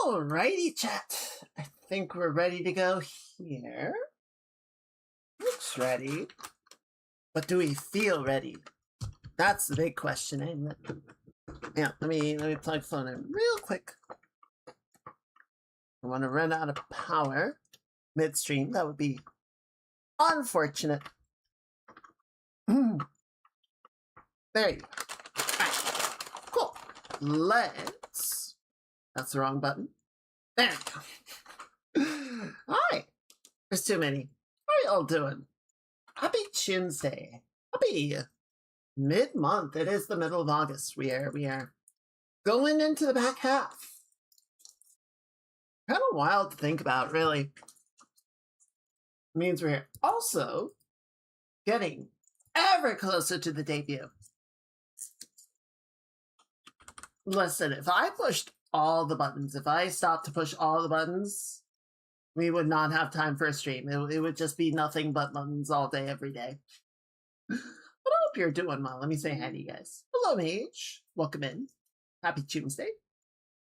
Alrighty, chat. I think we're ready to go here. Looks ready. But do we feel ready? That's the big question, ain't it? Yeah, let me plug phone in real quick. I want to run out of power midstream. That would be unfortunate. There you go. Right. Cool. Let's. That's the wrong button. There we go. Hi. There's too many. How are y'all doing? Happy Choomsday. Happy mid-month. It is the middle of August. We are going into the back half. Kind of wild to think about, really. It means we're also getting ever closer to the debut. Listen, if I pushed all the buttons, if I stopped to push all the buttons, we would not have time for a stream. It would just be nothing but buttons all day, every day. But I hope you're doing well. Let me say hi to you guys. Hello, Mage. Welcome in. Happy Choomsday.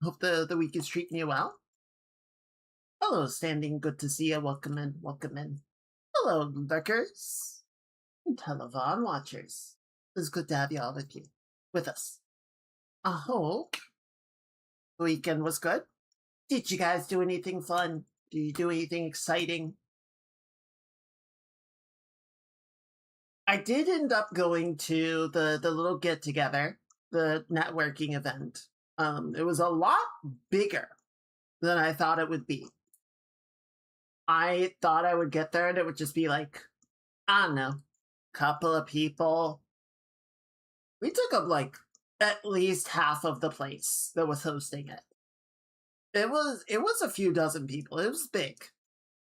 Hope the week is treating you well. Hello, Standing. Good to see you. Welcome in. Welcome in. Hello, lurkers. And hello, Vaughn watchers. It's good to have you all with us. I hope the weekend was good. Did you guys do anything fun? Did you do anything exciting? I did end up going to the little get-together, the networking event. It was a lot bigger than I thought it would be. I thought I would get there and it would just be like, I don't know, a couple of people. We took up like at least half of the place that was hosting it. It was a few dozen people. It was big.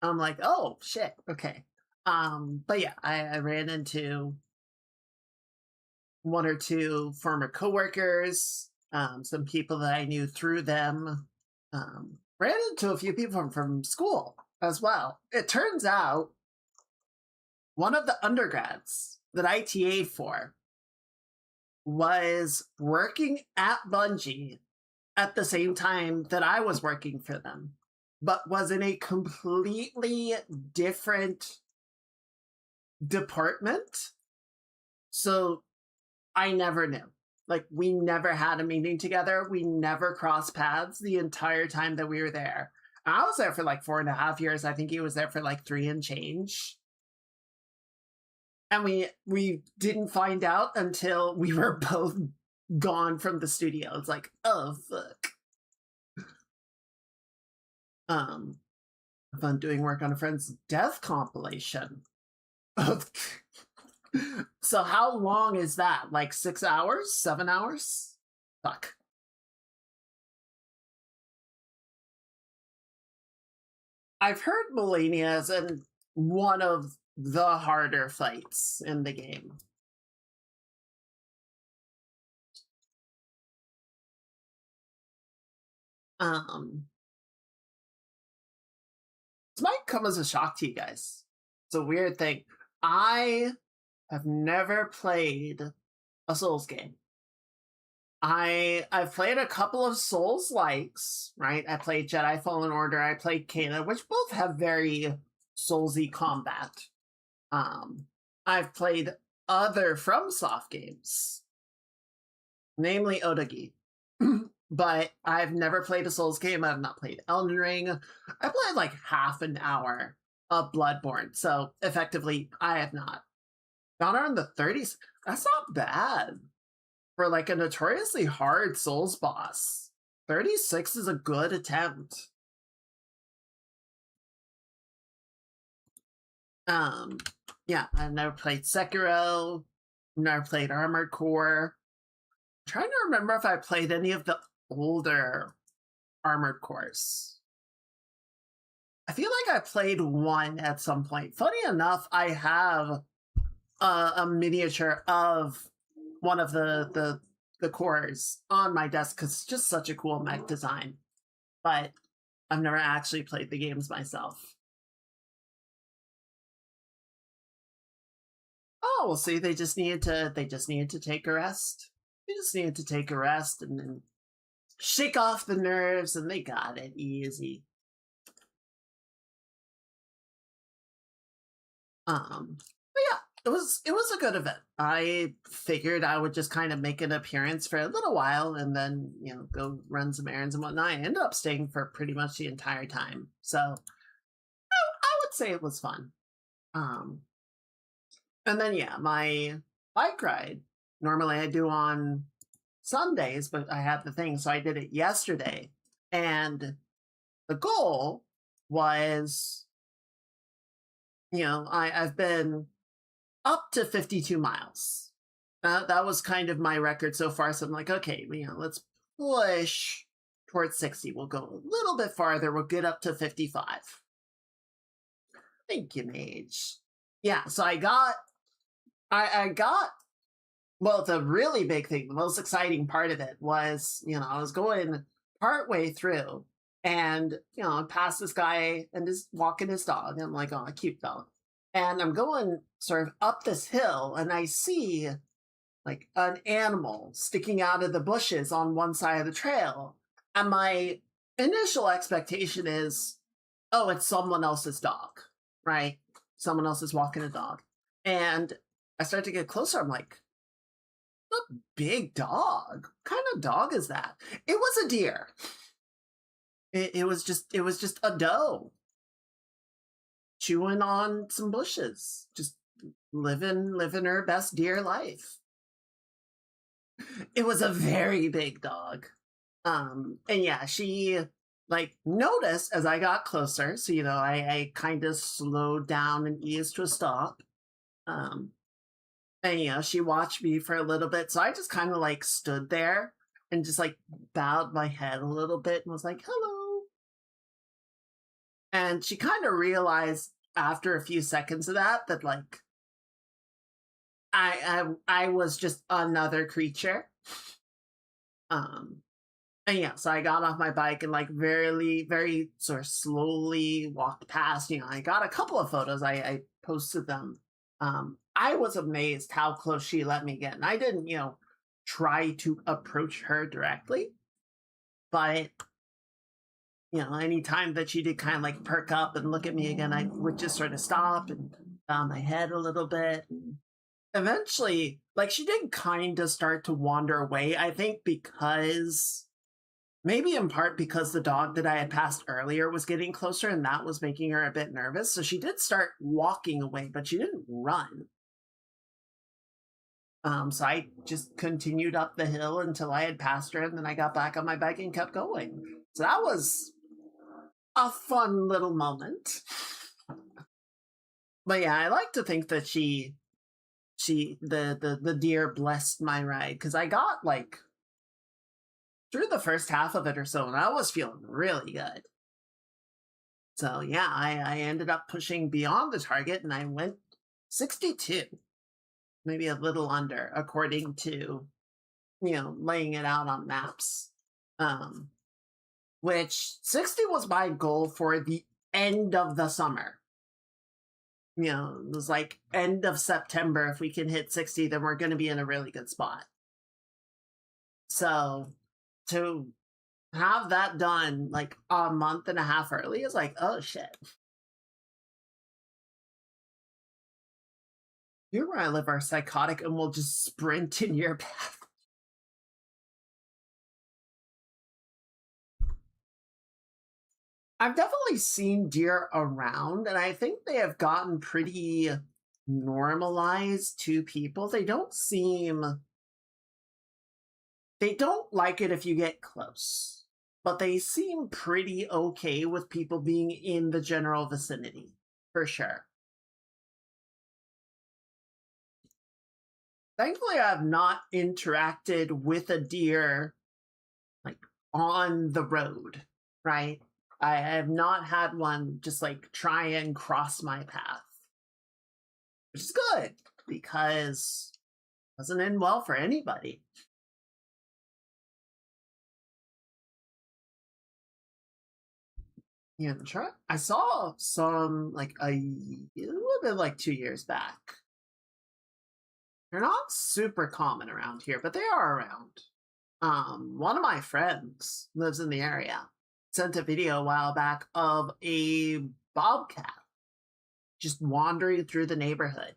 I'm like, oh shit, okay. But yeah, I ran into one or two former coworkers, some people that I knew through them. Ran into a few people from school as well. It turns out one of the undergrads that I TA'd for was working at Bungie at the same time that I was working for them, but was in a completely different department. So I never knew. Like, we never had a meeting together. We never crossed paths the entire time that we were there. And I was there for like 4.5 years. I think he was there for like 3 and change. And we didn't find out until we were both gone from the studio. It's like, oh, fuck. If I'm doing work on a friend's death compilation. So how long is that? Like 6 hours? 7 hours? Fuck. I've heard Melania is in one of the harder fights in the game. This might come as a shock to you guys. It's a weird thing. I have never played a Souls game. I've played a couple of Souls-likes, right? I played Jedi Fallen Order, I played Kena, which both have very Soulsy combat. I've played other FromSoft games, namely Otogi. But I've never played a Souls game. I've not played Elden Ring. I played like half an hour of Bloodborne. So effectively, I have not. Honor in the 30s, that's not bad. For like a notoriously hard Souls boss. 36 is a good attempt. Yeah, I've never played Sekiro. Never played Armored Core. I'm trying to remember if I played any of the older Armored Cores. I feel like I played one at some point. Funny enough, I have a miniature of one of the cores on my desk because it's just such a cool mech design. But I've never actually played the games myself. Oh, well, see, they just needed to take a rest. They just needed to take a rest and then shake off the nerves, and they got it easy. But yeah, it was a good event. I figured I would just kind of make an appearance for a little while and then, go run some errands and whatnot. I ended up staying for pretty much the entire time. So I would say it was fun. Um, and then yeah, my bike ride normally I do on Sundays, but I had the thing, so I did it yesterday. And the goal was, I've been up to 52 miles. That was kind of my record so far. So I'm like, okay, let's push towards 60. We'll go a little bit farther. We'll get up to 55. Thank you, Mage. Yeah, so I got, well, the really big thing, the most exciting part of it was, I was going partway through and, I passed this guy and just walking his dog. And I'm like, oh, a cute dog. And I'm going sort of up this hill and I see like an animal sticking out of the bushes on one side of the trail. And my initial expectation is, oh, it's someone else's dog, right? Someone else is walking a dog. And I start to get closer. I'm like, a big dog. What kind of dog is that? It was a deer. It was just a doe chewing on some bushes, just living her best deer life. It was a very big dog. And yeah, she like noticed as I got closer. So, I kind of slowed down and eased to a stop. And she watched me for a little bit. So I just kind of like stood there and just like bowed my head a little bit and was like, hello. And she kind of realized after a few seconds of that like I was just another creature. And yeah, so I got off my bike and like very, very sort of slowly walked past. I got a couple of photos. I posted them. I was amazed how close she let me get. And I didn't, try to approach her directly. But, anytime that she did kind of like perk up and look at me again, I would just sort of stop and bow my head a little bit. And eventually, like she did kind of start to wander away, I think because maybe in part because the dog that I had passed earlier was getting closer and that was making her a bit nervous. So she did start walking away, but she didn't run. So I just continued up the hill until I had passed her and then I got back on my bike and kept going. So that was a fun little moment. But yeah, I like to think that the deer blessed my ride because I got like through the first half of it or so, and I was feeling really good. So yeah, I ended up pushing beyond the target, and I went 62, maybe a little under, according to laying it out on maps. Which 60 was my goal for the end of the summer. It was like end of September. If we can hit 60, then we're going to be in a really good spot. So to have that done like a month and a half early is like, oh shit. You where I live are psychotic and will just sprint in your path. I've definitely seen deer around, and I think they have gotten pretty normalized to people. They don't like it if you get close, but they seem pretty okay with people being in the general vicinity, for sure. Thankfully, I have not interacted with a deer like on the road, right? I have not had one just like try and cross my path, which is good because it doesn't end well for anybody. Yeah, I saw some like a little bit like 2 years back. They're not super common around here, but they are around. One of my friends lives in the area, sent a video a while back of a bobcat just wandering through the neighborhood.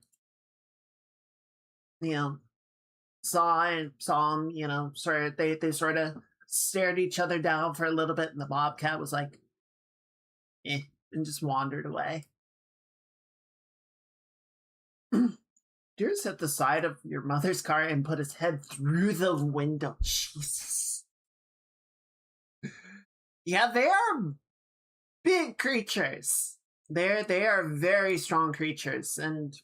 You know, saw him, they sort of stared each other down for a little bit, and the bobcat was like, eh, and just wandered away. Deer hit the side of your mother's car and put his head through the window. Jesus. Yeah, they are big creatures. They are very strong creatures, and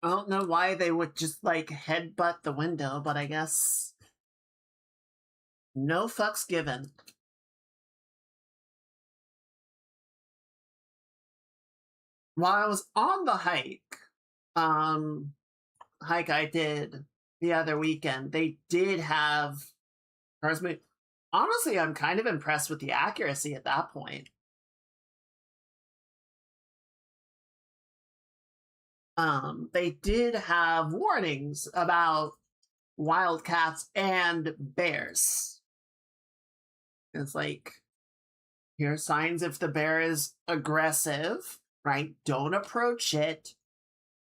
I don't know why they would just like headbutt the window, but I guess no fucks given. While I was on the hike I did the other weekend, they did have cars move. Honestly, I'm kind of impressed with the accuracy at that point. They did have warnings about wildcats and bears. It's like, here are signs if the bear is aggressive, right? Don't approach it.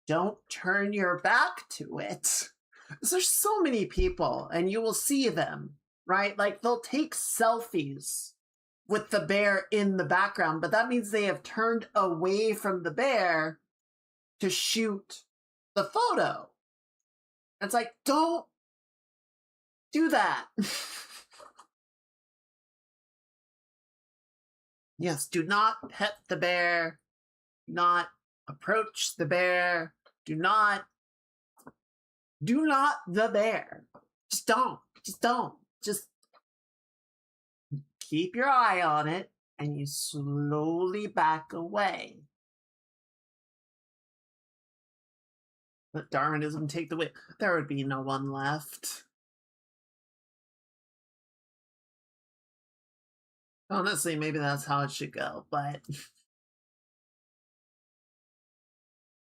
Don't turn your back to it. There's so many people, and you will see them, right? Like, they'll take selfies with the bear in the background, but that means they have turned away from the bear to shoot the photo. It's like, don't do that. Yes, do not pet the bear. Do not approach the bear. Do not the bear. Just don't. Just keep your eye on it, and you slowly back away. Let Darwinism take the wheel. There would be no one left. Honestly, maybe that's how it should go, but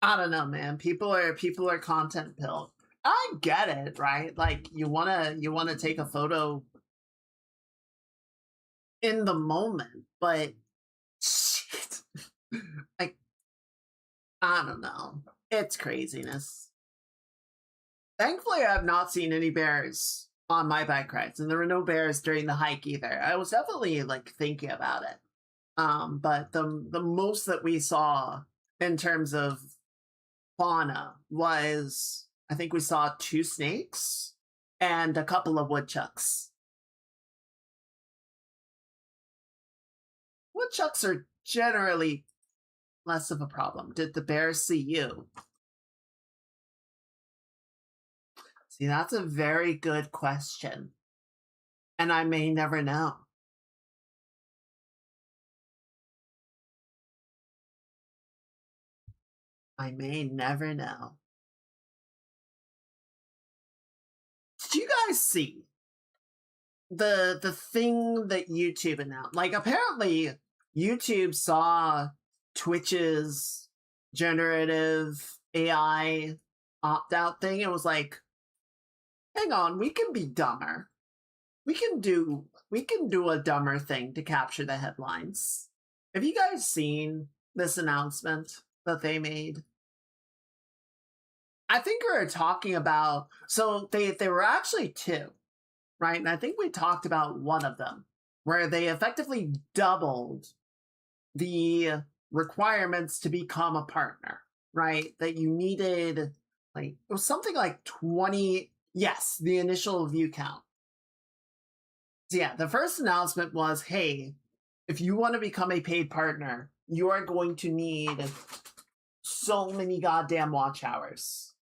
I don't know, man. People are content pilled. I get it, right? Like, you wanna take a photo in the moment, but shit. Like, I don't know. It's craziness. Thankfully, I've not seen any bears on my bike rides, and there were no bears during the hike either. I was definitely like thinking about it. But the most that we saw in terms of fauna was, I think we saw 2 snakes and a couple of woodchucks. Woodchucks are generally less of a problem. Did the bears see you? See, that's a very good question. And I may never know. I may never know. Did you guys see the thing that YouTube announced? Like, apparently YouTube saw Twitch's generative AI opt-out thing and was like, hang on, we can be dumber. We can do a dumber thing to capture the headlines. Have you guys seen this announcement that they made? I think we were talking about, so they were actually 2, right? And I think we talked about one of them, where they effectively doubled the requirements to become a partner, right? That you needed, like, it was something like 20, yes, the initial view count. So yeah, the first announcement was, hey, if you want to become a paid partner, you are going to need so many goddamn watch hours.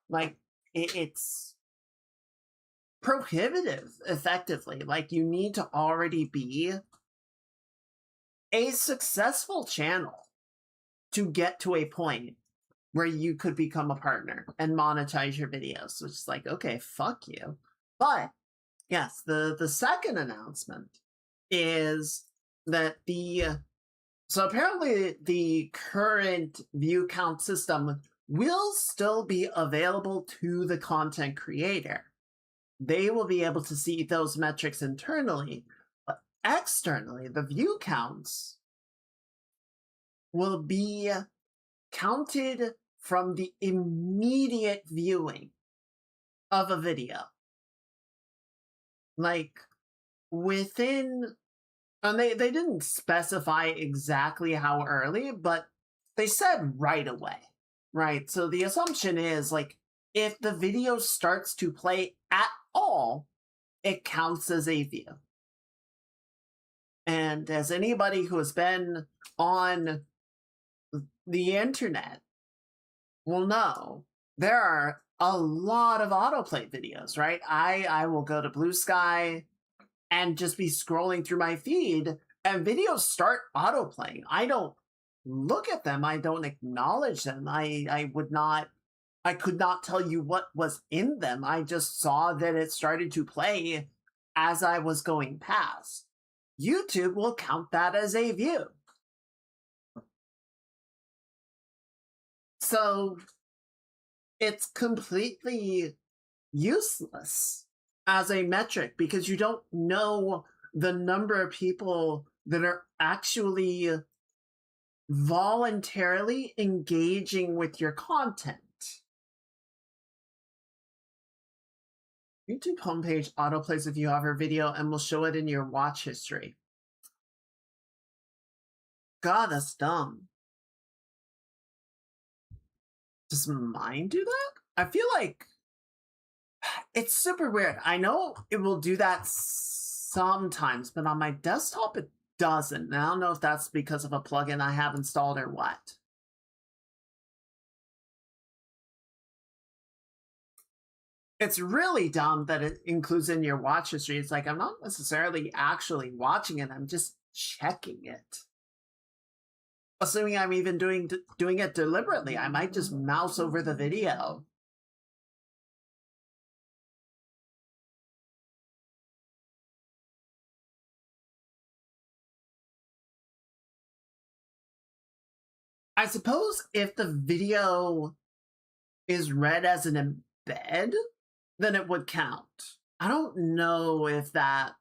Like, it's prohibitive, effectively. Like, you need to already be a successful channel to get to a point where you could become a partner and monetize your videos, which is like, okay, fuck you. But yes, the second announcement is that so apparently the current view count system will still be available to the content creator, they will be able to see those metrics internally, but externally, the view counts will be counted from the immediate viewing of a video. Like within, and they didn't specify exactly how early, but they said right away, right? So the assumption is like if the video starts to play at all, it counts as a view. And as anybody who has been on the internet will know, there are a lot of autoplay videos, right? I will go to Blue Sky and just be scrolling through my feed and videos start autoplaying. I don't look at them. I don't acknowledge them. I could not tell you what was in them. I just saw that it started to play as I was going past. YouTube will count that as a view. So it's completely useless as a metric because you don't know the number of people that are actually voluntarily engaging with your content. YouTube homepage autoplays if you have a video and will show it in your watch history. God, that's dumb. Does mine do that? I feel like it's super weird. I know it will do that sometimes, but on my desktop it doesn't. And I don't know if that's because of a plugin I have installed or what. It's really dumb that it includes in your watch history. It's like I'm not necessarily actually watching it. I'm just checking it. Assuming I'm even doing it deliberately, I might just mouse over the video. I suppose if the video is read as an embed, then it would count. I don't know if that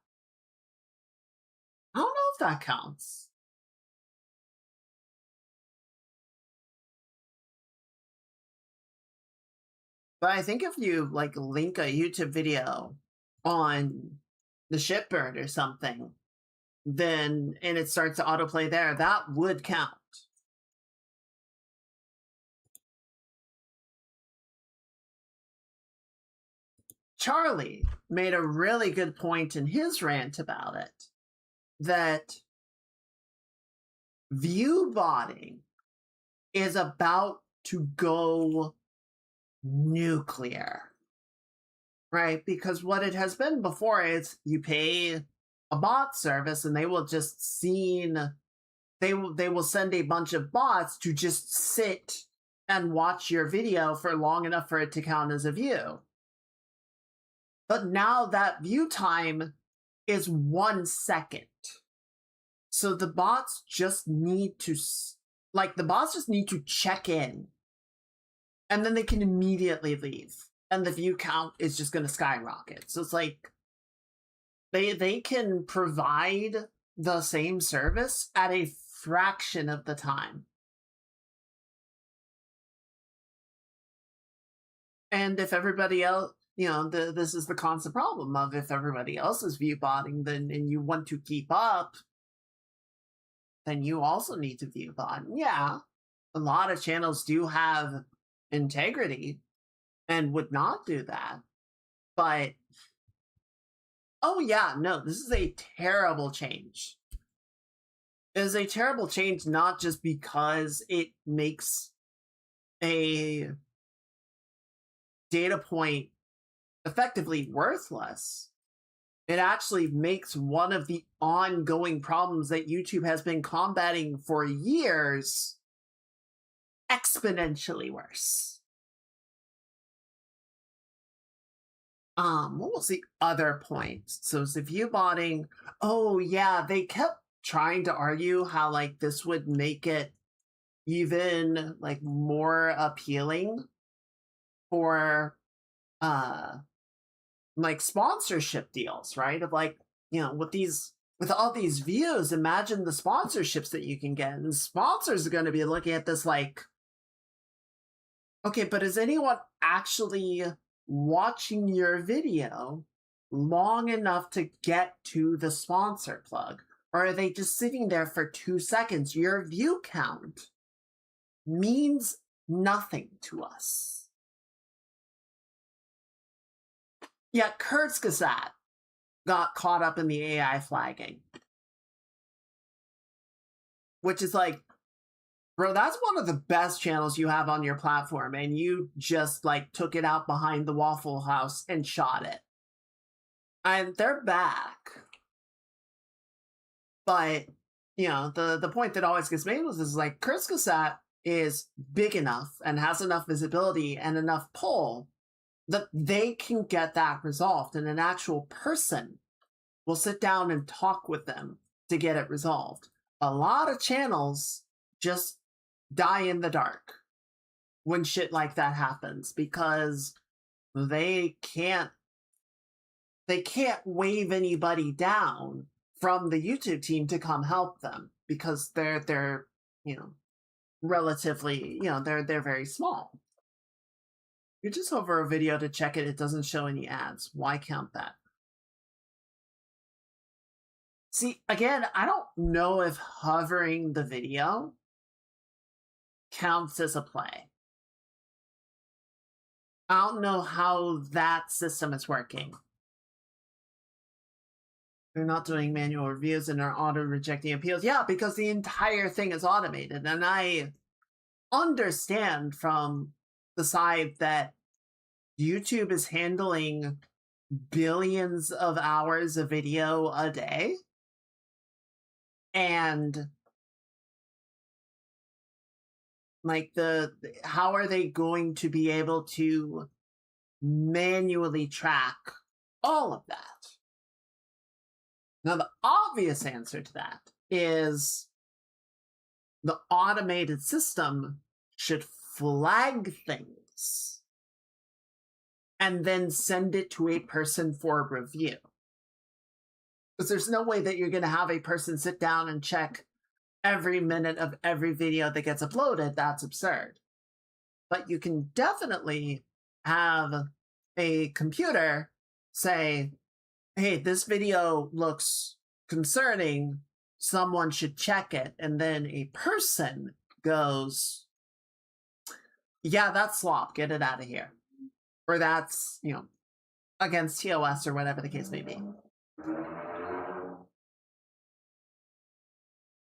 counts. But I think if you like link a YouTube video on the Shipbird or something, then and it starts to autoplay there, that would count. Charlie made a really good point in his rant about it, that view botting is about to go nuclear, right? Because what it has been before is you pay a bot service and they will just they will send a bunch of bots to just sit and watch your video for long enough for it to count as a view. But now that view time is 1 second. So the bots just need to check in and then they can immediately leave. And the view count is just going to skyrocket. So it's like they can provide the same service at a fraction of the time. And if everybody else, this is the constant problem of if everybody else is view botting, then and you want to keep up, then you also need to view bot. Yeah, a lot of channels do have integrity and would not do that. But, oh yeah, no, this is a terrible change. It is a terrible change not just because it makes a data point effectively worthless. It actually makes one of the ongoing problems that YouTube has been combating for years exponentially worse. What was the other point? So the view botting, oh yeah, they kept trying to argue how like this would make it even like more appealing for like sponsorship deals, right? Of like, with all these views, imagine the sponsorships that you can get. And sponsors are going to be looking at this like, okay, but is anyone actually watching your video long enough to get to the sponsor plug? Or are they just sitting there for 2 seconds? Your view count means nothing to us. Yet Kurzgesagt got caught up in the AI flagging, which is like, bro, that's one of the best channels you have on your platform, and you just like took it out behind the Waffle House and shot it. And they're back. But, the point that always gets made was is like Kurzgesagt is big enough and has enough visibility and enough pull that they can get that resolved, and an actual person will sit down and talk with them to get it resolved. A lot of channels just die in the dark when shit like that happens because they can't wave anybody down from the YouTube team to come help them because they're relatively, they're very small. You just hover a video to check it, it doesn't show any ads. Why count that? See, again, I don't know if hovering the video counts as a play. I don't know how that system is working. They're not doing manual reviews and are auto-rejecting appeals. Yeah, because the entire thing is automated. And I understand from the side that YouTube is handling billions of hours of video a day. And like how are they going to be able to manually track all of that? Now, the obvious answer to that is the automated system should flag things and then send it to a person for review. Because there's no way that you're going to have a person sit down and check every minute of every video that gets uploaded. That's absurd. But you can definitely have a computer say, hey, this video looks concerning, someone should check it. And then a person goes, yeah, that's slop, get it out of here. Or that's, against TOS or whatever the case may be.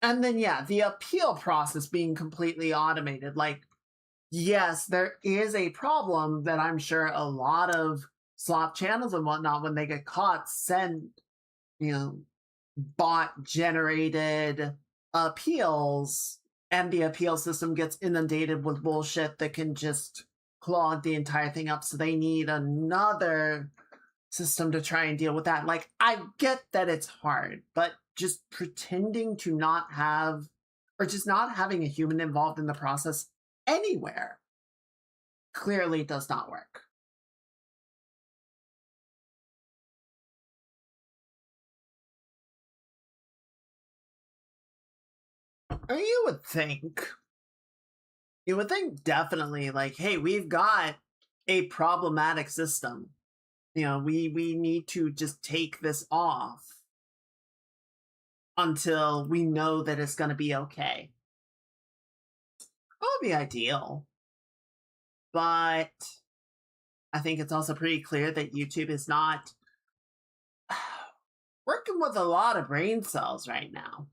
And then, yeah, the appeal process being completely automated. Like, yes, there is a problem that I'm sure a lot of slop channels and whatnot, when they get caught, send, bot-generated appeals, and the appeal system gets inundated with bullshit that can just clog the entire thing up. So they need another system to try and deal with that. Like, I get that it's hard, but just pretending to not have, or just not having a human involved in the process anywhere clearly does not work. Or you would think definitely like, hey, we've got a problematic system. We need to just take this off until we know that it's going to be okay. That would be ideal. But I think it's also pretty clear that YouTube is not working with a lot of brain cells right now.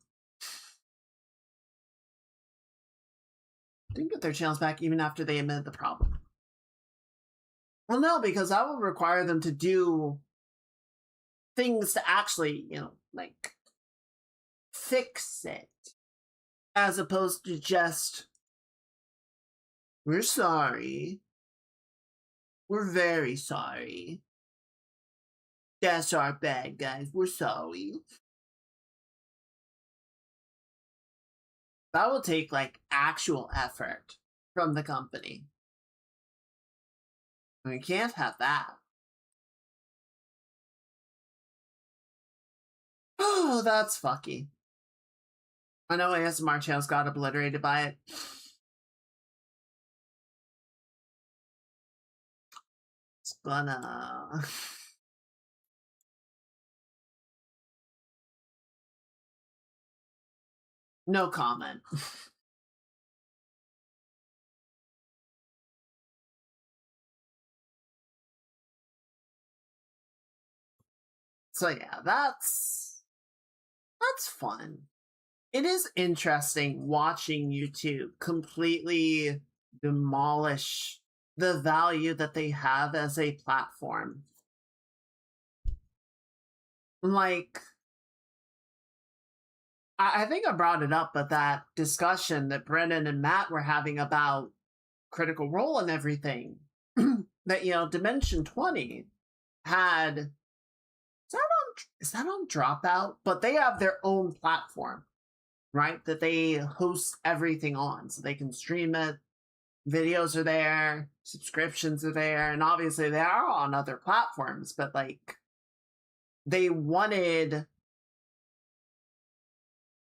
Didn't get their channels back even after they admitted the problem. Well, no, because that would require them to do things to actually, like fix it, as opposed to just, we're sorry. We're very sorry. That's our bad, guys. We're sorry. That will take like actual effort from the company. We can't have that. Oh, that's fucky. I know ASMR channels got obliterated by it. It's gonna... No comment. So yeah, that's fun. It is interesting watching YouTube completely demolish the value that they have as a platform. Like, I think I brought it up at that discussion that Brennan and Matt were having about Critical Role and everything. That, you know, Dimension 20 had, is that on Dropout? But they have their own platform, right? That they host everything on, so they can stream it. Videos are there, subscriptions are there, and obviously they are on other platforms, but like they wanted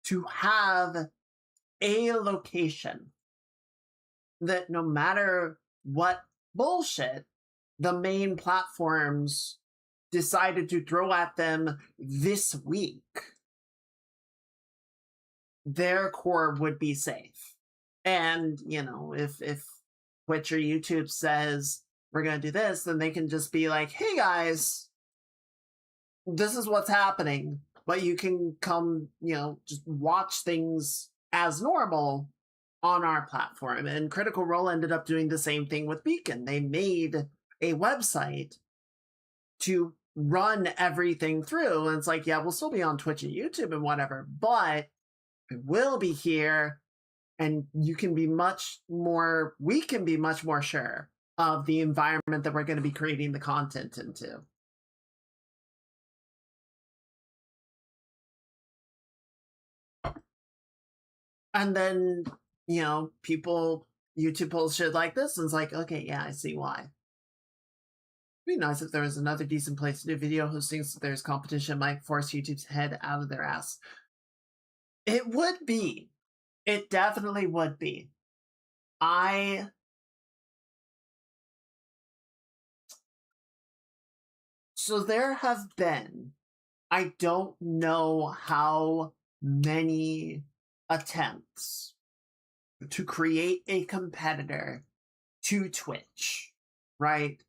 to have a location that no matter what bullshit the main platforms decided to throw at them this week, their core would be safe. And, you know, if Twitch or YouTube says we're going to do this, then they can just be like, hey guys, this is what's happening, but you can come, you know, just watch things as normal on our platform. And Critical Role ended up doing the same thing with Beacon. They made a website to run everything through. And it's like, yeah, we'll still be on Twitch and YouTube and whatever, but it will be here. And you can be much more, we can be much more sure of the environment that we're going to be creating the content into. And then, you know, people, YouTube pulls shit like this, and it's like, okay, yeah, I see why. It'd be nice if there was another decent place to do video hosting so there's competition might force YouTube's head out of their ass. It would be. It definitely would be. So there have been, I don't know how many attempts to create a competitor to Twitch, right?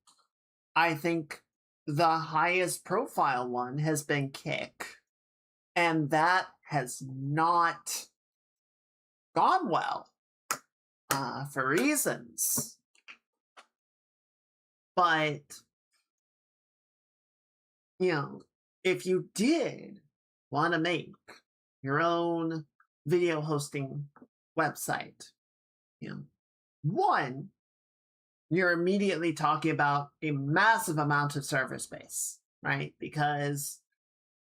I think the highest profile one has been Kick, and that has not gone well for reasons. But, you know, if you did want to make your own video hosting website, you know, one, you're immediately talking about a massive amount of server space, right? Because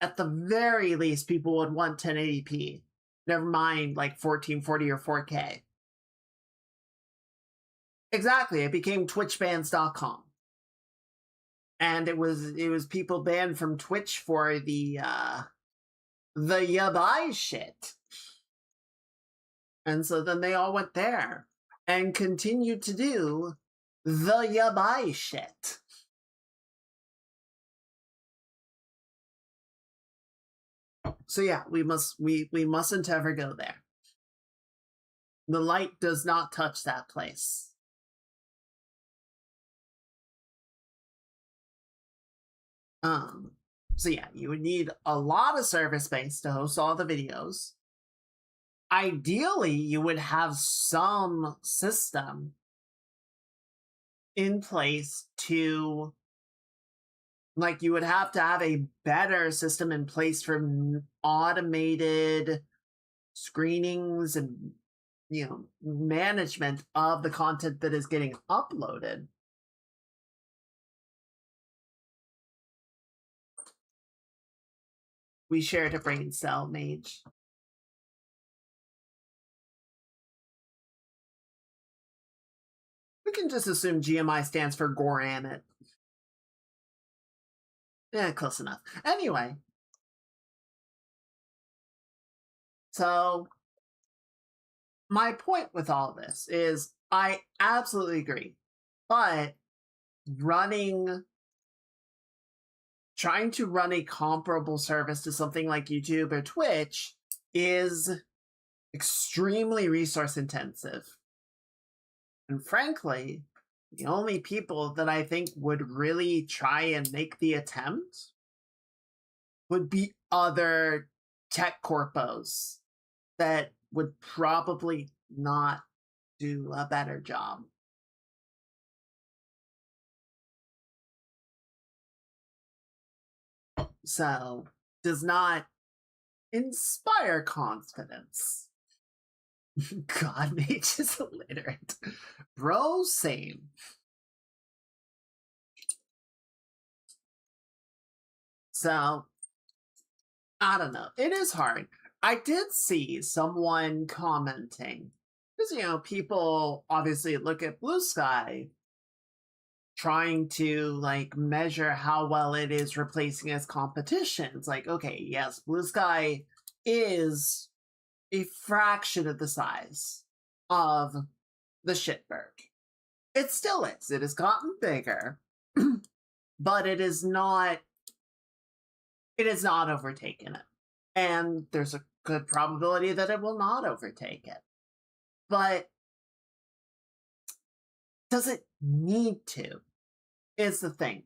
at the very least, people would want 1080p, never mind like 1440 or 4K. Exactly, it became twitchbans.com. And it was people banned from Twitch for the yabai shit. And so then they all went there and continued to do the yabai shit. So yeah, we mustn't ever go there. The light does not touch that place. So yeah, you would need a lot of server space to host all the videos. Ideally, you would have some system in place to, like, you would have to have a better system in place for automated screenings and, you know, management of the content that is getting uploaded. We shared a brain cell, Mage. We can just assume GMI stands for Goramit. Yeah, close enough. Anyway, So my point with all this is I absolutely agree. But running trying to run a comparable service to something like YouTube or Twitch is extremely resource intensive. And frankly, the only people that I think would really try and make the attempt would be other tech corpos that would probably not do a better job. So, does not inspire confidence. God mage is illiterate. Bro, same. So, I don't know. It is hard. I did see someone commenting, because, people obviously look at Blue Sky trying to like measure how well it is replacing its competition. It's like, okay, yes, Blue Sky is a fraction of the size of the Shitberg. It still is. It has gotten bigger, but it is not overtaken it. And there's a good probability that it will not overtake it. But does it need to? Is the thing.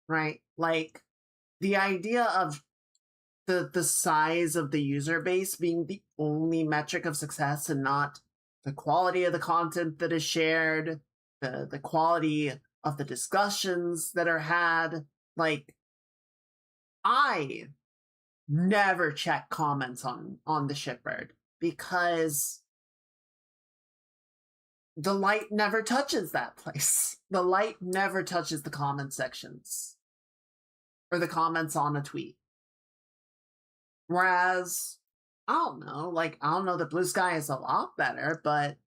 Right? Like the idea of the size of the user base being the only metric of success and not the quality of the content that is shared, the quality of the discussions that are had. Like, I never check comments on the Shitbird because the light never touches that place. The light never touches the comment sections or the comments on a tweet. Whereas, I don't know, the Blue Sky is a lot better, but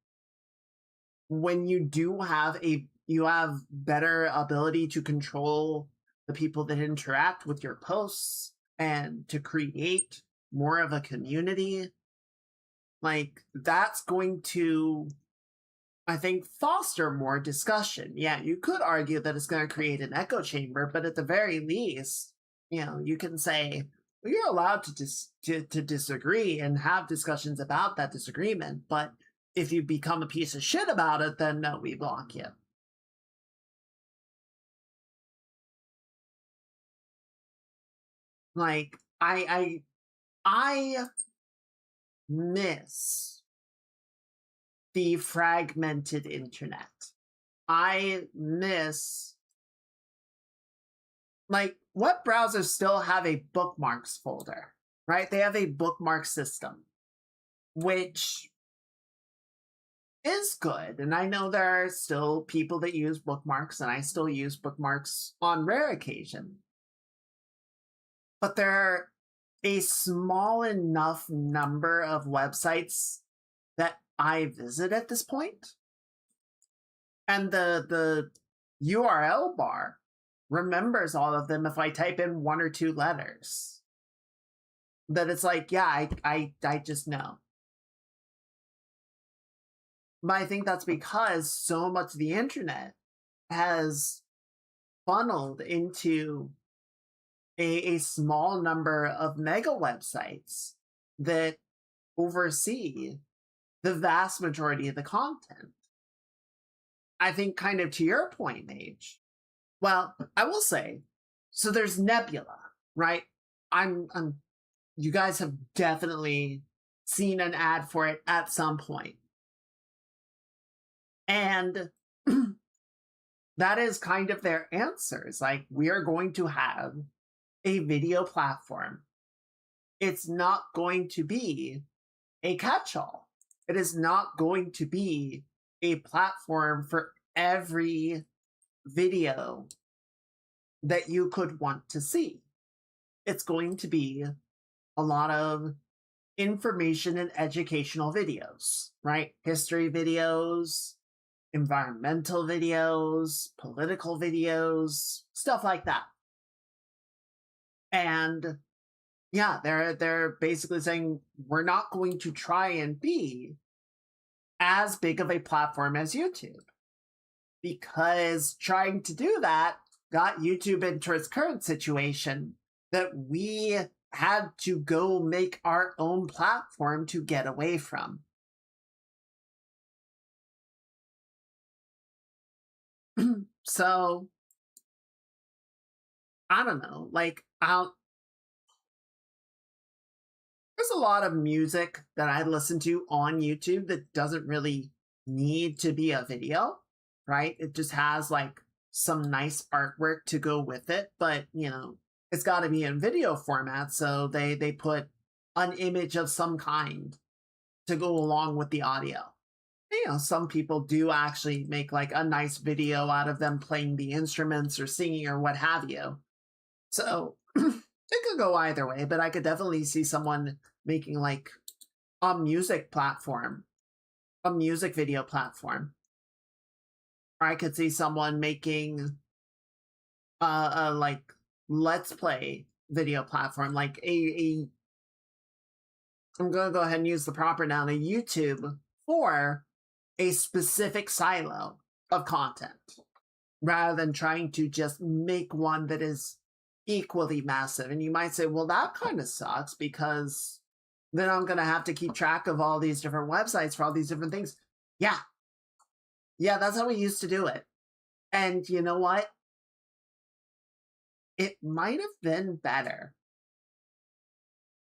when you have better ability to control the people that interact with your posts and to create more of a community, like that's going to, I think, foster more discussion. Yeah, you could argue that it's going to create an echo chamber, but at the very least, you can say, well, you're allowed to disagree and have discussions about that disagreement, but if you become a piece of shit about it, then no, we block you. Like, I miss the fragmented internet. I miss, like, web browsers still have a bookmarks folder, right? They have a bookmark system, which is good. And I know there are still people that use bookmarks, and I still use bookmarks on rare occasion. But there are a small enough number of websites that I visit at this point. And the URL bar remembers all of them if I type in one or two letters. That it's like, yeah, I just know. But I think that's because so much of the internet has funneled into a small number of mega websites that oversee the vast majority of the content. I think, kind of to your point, Mage. Well, I will say, so there's Nebula, right? You guys have definitely seen an ad for it at some point. And that is kind of their answers. Like, we are going to have a video platform. It's not going to be a catch-all. It is not going to be a platform for every video that you could want to see. It's going to be a lot of information and educational videos, right? History videos, environmental videos, political videos, stuff like that. And Yeah, they're basically saying we're not going to try and be as big of a platform as YouTube, because trying to do that got YouTube into its current situation that we had to go make our own platform to get away from. So I don't know, like there's a lot of music that I listen to on YouTube that doesn't really need to be a video, right? It just has like some nice artwork to go with it, but it's got to be in video format, so they put an image of some kind to go along with the audio. Some people do actually make like a nice video out of them playing the instruments or singing or what have you. So it could go either way, but I could definitely see someone making like a music platform, a music video platform. Or I could see someone making a like let's play video platform, like a I'm gonna go ahead and use the proper noun, a YouTube for a specific silo of content, rather than trying to just make one that is equally massive. And you might say, well, that kind of sucks, because then I'm going to have to keep track of all these different websites for all these different things. Yeah. Yeah, that's how we used to do it. And you know what? It might have been better.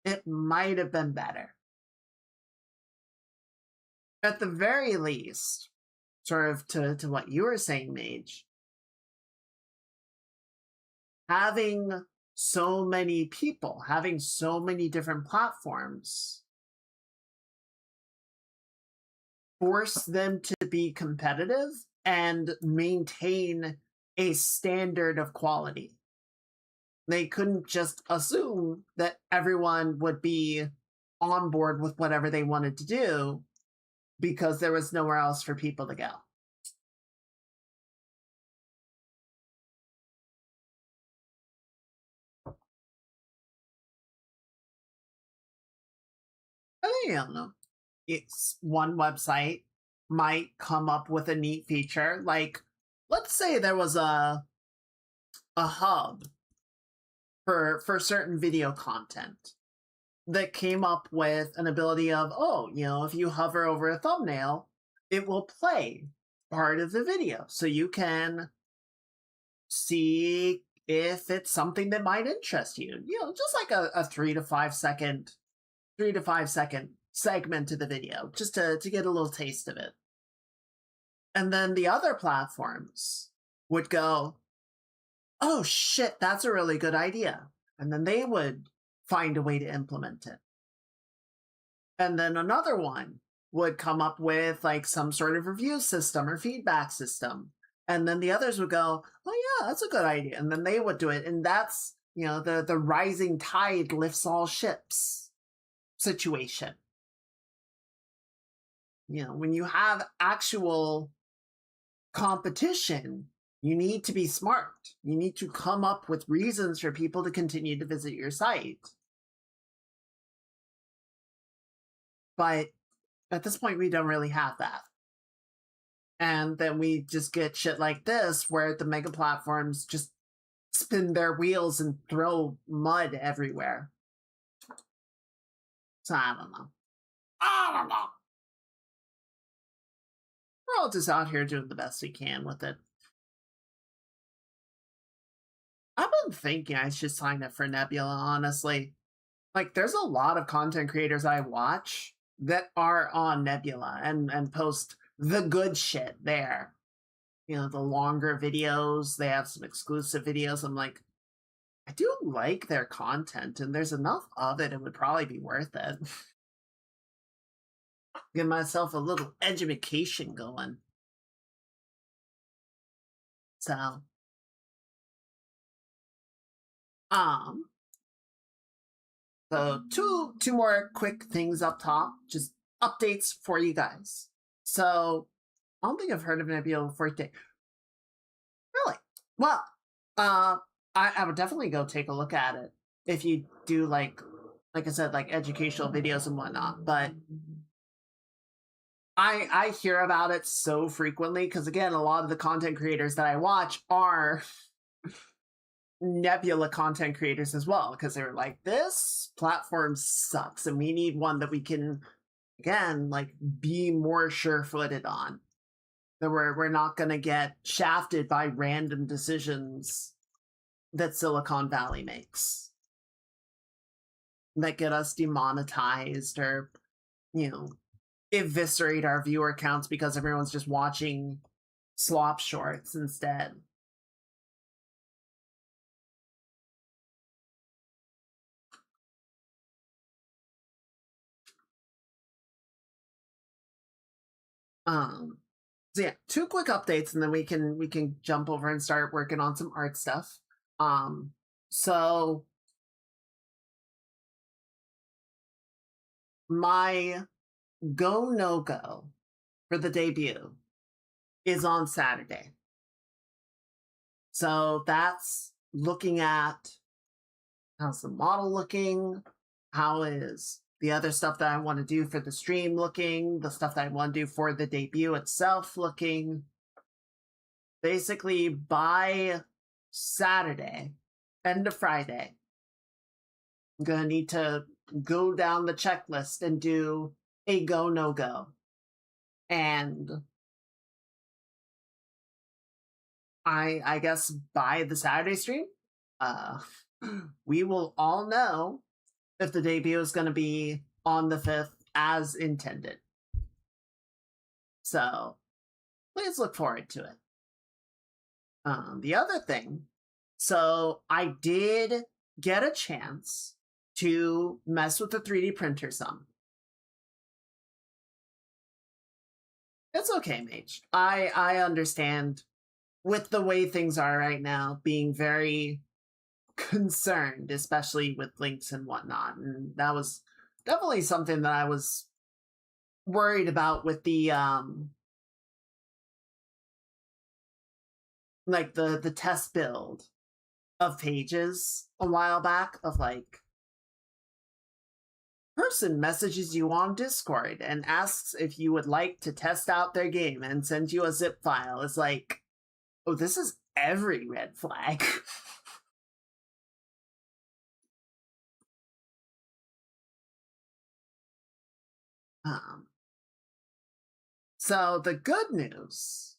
It might have been better. At the very least, sort of to what you were saying, Mage, having so many people, having so many different platforms, force them to be competitive and maintain a standard of quality. They couldn't just assume that everyone would be on board with whatever they wanted to do, because there was nowhere else for people to go. I don't know. It's one website might come up with a neat feature. Like, let's say there was a hub for certain video content that came up with an ability of, oh, if you hover over a thumbnail, it will play part of the video, so you can see if it's something that might interest you. Just like a 3 to 5 second segment of the video, just to get a little taste of it. And then the other platforms would go, oh shit, that's a really good idea. And then they would find a way to implement it. And then another one would come up with like some sort of review system or feedback system. And then the others would go, oh yeah, that's a good idea. And then they would do it. And that's, the rising tide lifts all ships situation. When you have actual competition, you need to be smart. You need to come up with reasons for people to continue to visit your site. But at this point, we don't really have that. And then we just get shit like this, where the mega platforms just spin their wheels and throw mud everywhere. So I don't know. We're all just out here doing the best we can with it. I've been thinking I should sign up for Nebula, honestly. Like, there's a lot of content creators I watch that are on Nebula and post the good shit there. The longer videos, they have some exclusive videos. I'm like, I do like their content, and there's enough of it would probably be worth it. Get myself a little education going. So, um, so two more quick things up top, just updates for you guys. So, I don't think I've heard of Nebula before today. Really? Well, I would definitely go take a look at it. if you do like I said, like educational videos and whatnot. But I hear about it so frequently because again, a lot of the content creators that I watch are Nebula content creators as well, because they're like, this platform sucks and we need one that we can again like be more sure-footed on. That we're not gonna get shafted by random decisions that Silicon Valley makes that get us demonetized or, you know, eviscerate our viewer counts because everyone's just watching slop shorts instead. So yeah, 2 quick updates and then we can jump over and start working on some art stuff. So my go no go for the debut is on Saturday. So that's looking at how's the model looking, how is the other stuff that I want to do for the stream looking, the stuff that I want to do for the debut itself looking. Basically, by Saturday, end of Friday, I'm going to need to go down the checklist and do a go, no go. And I guess by the Saturday stream, we will all know if the debut is going to be on the 5th as intended. So please look forward to it. The other thing, so I did get a chance to mess with the 3D printer some. It's okay, Mage. I understand with the way things are right now, being very concerned, especially with links and whatnot. And that was definitely something that I was worried about with the like the test build of pages a while back of like person messages you on Discord and asks if you would like to test out their game and sends you a zip file. It's like, oh, this is every red flag. So the good news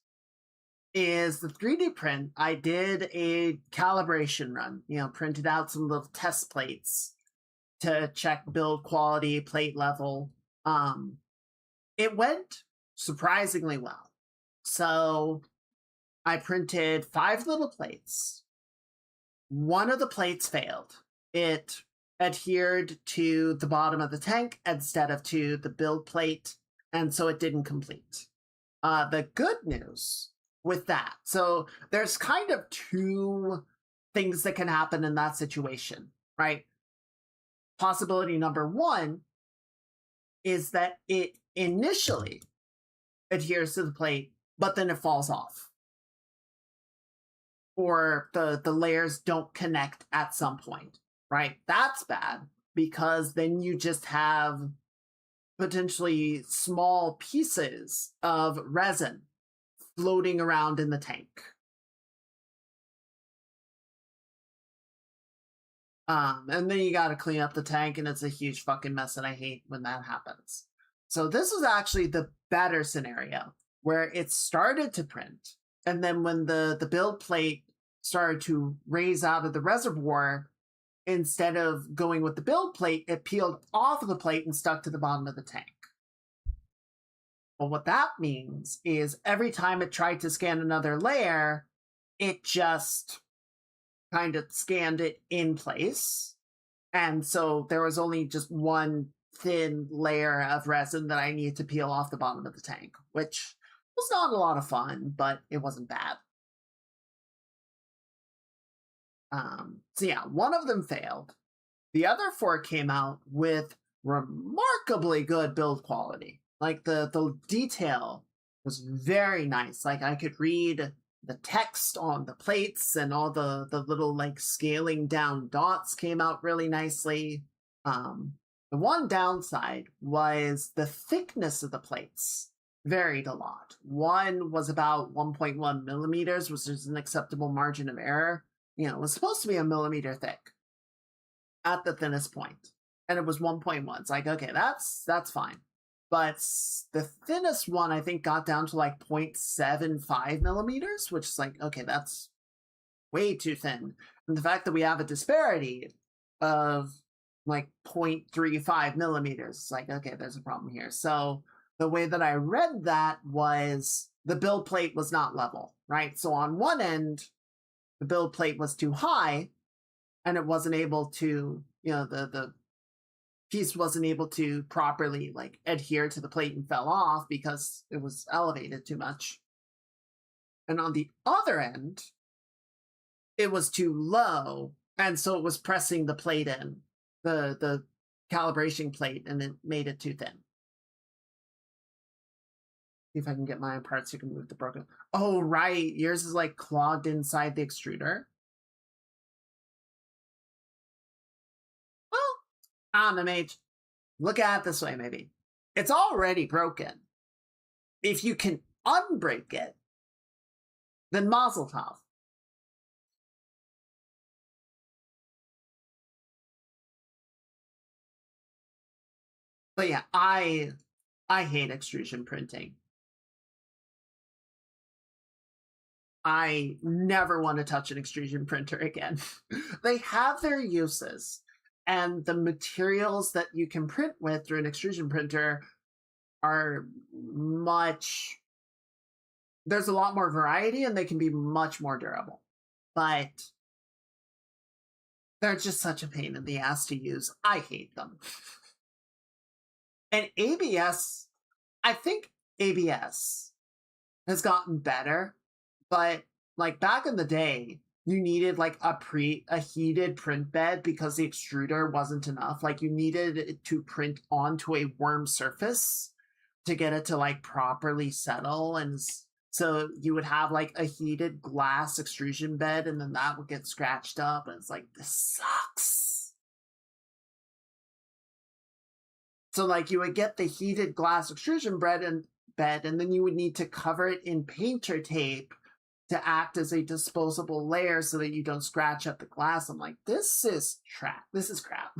is the 3D print, I did a calibration run, printed out some little test plates to check build quality, plate level. It went surprisingly well. So I printed 5 little plates. One of the plates failed. It adhered to the bottom of the tank instead of to the build plate, and so it didn't complete. The good news with that, so there's kind of 2 things that can happen in that situation, right? Possibility number 1 is that it initially adheres to the plate, but then it falls off. Or the layers don't connect at some point, right? That's bad because then you just have potentially small pieces of resin floating around in the tank. And then you got to clean up the tank, and it's a huge fucking mess, and I hate when that happens. So this is actually the better scenario, where it started to print, and then when the build plate started to raise out of the reservoir, instead of going with the build plate, it peeled off of the plate and stuck to the bottom of the tank. Well, what that means is every time it tried to scan another layer, it just kind of scanned it in place. And so there was only just one thin layer of resin that I needed to peel off the bottom of the tank, which was not a lot of fun, but it wasn't bad. So yeah, one of them failed. The other 4 came out with remarkably good build quality. Like the detail was very nice. Like I could read the text on the plates and all the little like scaling down dots came out really nicely. The one downside was the thickness of the plates varied a lot. One was about 1.1 millimeters, which is an acceptable margin of error. You know, it was supposed to be a millimeter thick at the thinnest point, and it was 1.1. It's like, okay, that's fine. But the thinnest one, I think, got down to like 0.75 millimeters, which is like, okay, that's way too thin. And the fact that we have a disparity of like 0.35 millimeters, it's like, okay, there's a problem here. So the way that I read that was the build plate was not level, right? So on one end, the build plate was too high and it wasn't able to, you know, the piece wasn't able to properly like adhere to the plate and fell off because it was elevated too much. And on the other end, it was too low, and so it was pressing the plate in, the calibration plate, and it made it too thin. See if I can get my parts you can move the broken. Oh, right. Yours is like clogged inside the extruder. Well, I'm a mage. Look at it this way, maybe. It's already broken. If you can unbreak it, then mazel tov. But yeah, I hate extrusion printing. I never want to touch an extrusion printer again. They have their uses, and the materials that you can print with through an extrusion printer are much, there's a lot more variety and they can be much more durable. But they're just such a pain in the ass to use. I hate them. And ABS, I think ABS has gotten better, but like back in the day, you needed like a heated print bed because the extruder wasn't enough. Like you needed it to print onto a warm surface to get it to like properly settle. And so you would have like a heated glass extrusion bed, and then that would get scratched up. And it's like, this sucks. So like you would get the heated glass extrusion bed, and then you would need to cover it in painter tape to act as a disposable layer so that you don't scratch up the glass. I'm like, this is crap. This is crap.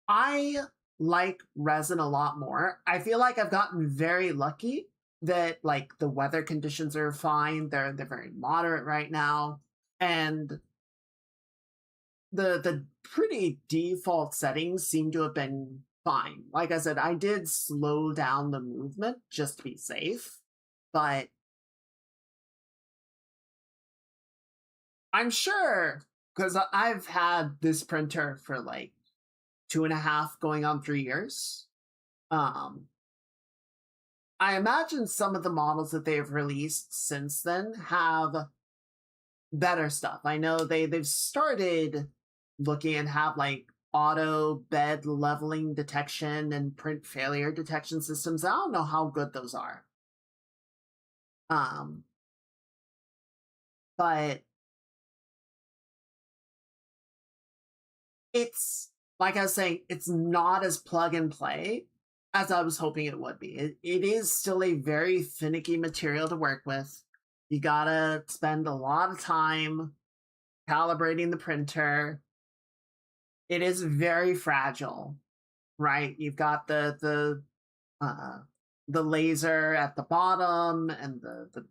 I like resin a lot more. I feel like I've gotten very lucky that like the weather conditions are fine. They're very moderate right now. And the pretty default settings seem to have been fine. Like I said, I did slow down the movement just to be safe, but I'm sure, because I've had this printer for like 2.5 going on 3 years. I imagine some of the models that they've released since then have better stuff. I know they've started looking and have like auto bed leveling detection and print failure detection systems. I don't know how good those are. But it's, like I was saying, it's not as plug and play as I was hoping it would be. It is still a very finicky material to work with. You gotta spend a lot of time calibrating the printer. It is very fragile, right? You've got the laser at the bottom and the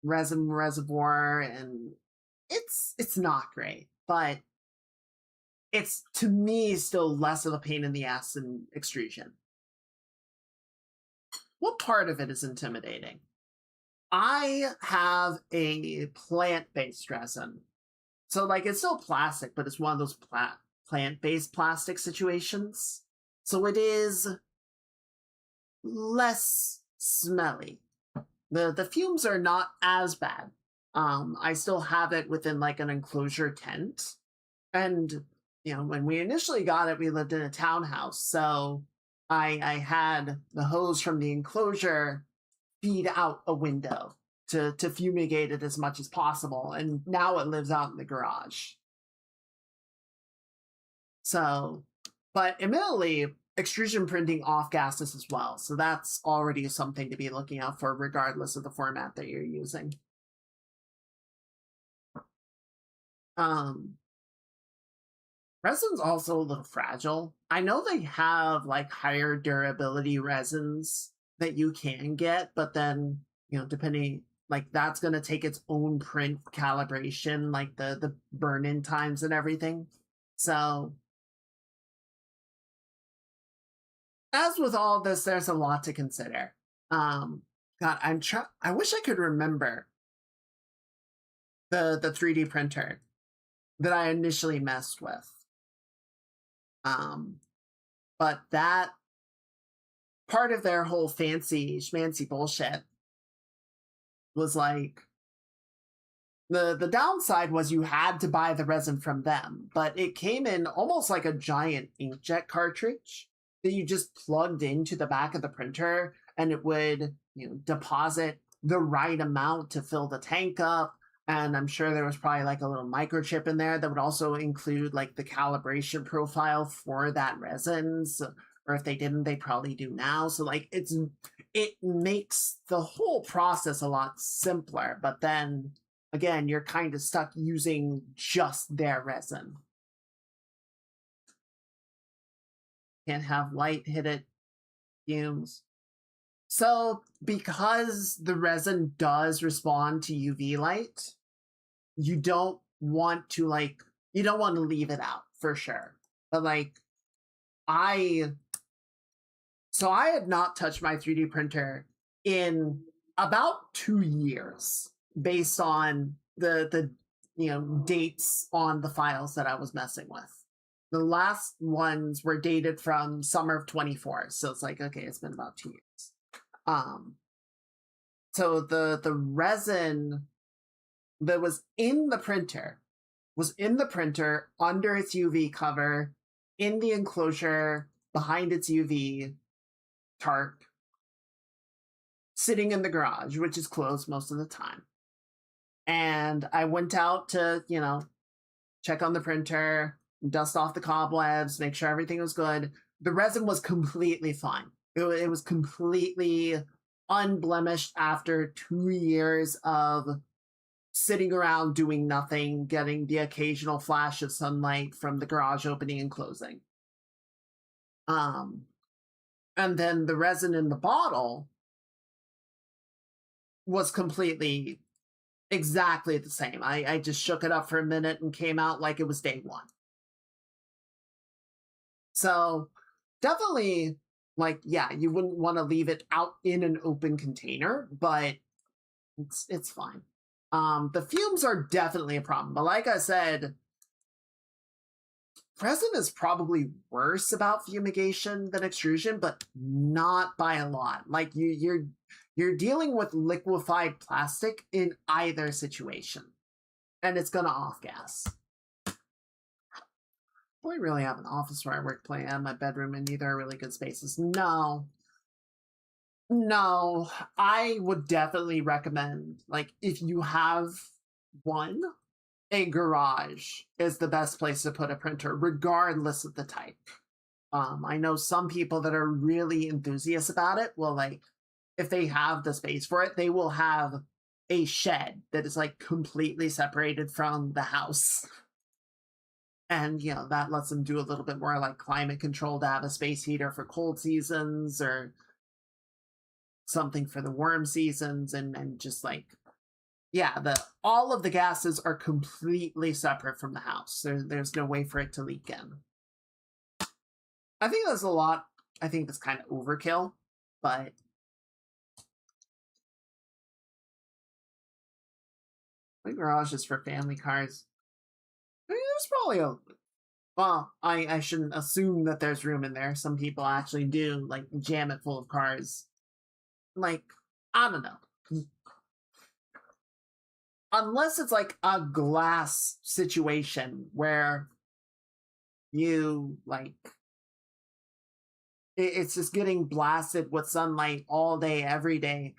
resin reservoir, and it's not great, but it's, to me, still less of a pain in the ass than extrusion. What part of it is intimidating? I have a plant-based resin. So, like, it's still plastic, but it's one of those plant-based plastic situations. So it is less smelly. The fumes are not as bad. I still have it within, like, an enclosure tent. And, you know, when we initially got it, we lived in a townhouse. So I had the hose from the enclosure feed out a window to fumigate it as much as possible, and now it lives out in the garage. So, but admittedly, extrusion printing off gases as well. So that's already something to be looking out for, regardless of the format that you're using. Resin's also a little fragile. I know they have like higher durability resins that you can get, but then, you know, depending, like that's going to take its own print calibration, like the burn-in times and everything. So as with all this, there's a lot to consider. God, I wish I could remember the 3D printer that I initially messed with. But that part of their whole fancy schmancy bullshit was like, the downside was you had to buy the resin from them, but it came in almost like a giant inkjet cartridge that you just plugged into the back of the printer, and it would, you know, deposit the right amount to fill the tank up. And I'm sure there was probably like a little microchip in there that would also include like the calibration profile for that resin. So, or if they didn't, they probably do now. So like it makes the whole process a lot simpler, but then again, you're kind of stuck using just their resin. Can't have light hit it, fumes. So because the resin does respond to UV light, you don't want to leave it out for sure. But like I had not touched my 3D printer in about 2 years based on the dates on the files that I was messing with. The last ones were dated from summer of 24, so it's like, okay, it's been about 2 years. So the resin that was in the printer under its UV cover, in the enclosure behind its UV tarp, sitting in the garage, which is closed most of the time. And I went out to, check on the printer, dust off the cobwebs, make sure everything was good. The resin was completely fine. It was completely unblemished after 2 years of sitting around doing nothing, getting the occasional flash of sunlight from the garage opening and closing. And then the resin in the bottle was completely exactly the same. I just shook it up for a minute and came out like it was day one. So definitely, like, yeah, you wouldn't want to leave it out in an open container, but it's fine. The fumes are definitely a problem, but like I said, resin is probably worse about fumigation than extrusion, but not by a lot. Like you're dealing with liquefied plastic in either situation, and it's gonna off gas. Do I really have an office where I work, play, and my bedroom, and neither are really good spaces? No. No, I would definitely recommend, like, if you have one, a garage is the best place to put a printer, regardless of the type. I know some people that are really enthusiasts about it will, like, if they have the space for it, they will have a shed that is like completely separated from the house. And, that lets them do a little bit more like climate control, to have a space heater for cold seasons or something for the warm seasons, and just like, yeah, all of the gases are completely separate from the house. There's no way for it to leak in. I think that's a lot. I think that's kind of overkill, but my garage is for family cars. I mean, there's probably well, I shouldn't assume that there's room in there. Some people actually do, like, jam it full of cars. Like, I don't know. Unless it's like a glass situation where you, like, it's just getting blasted with sunlight all day, every day.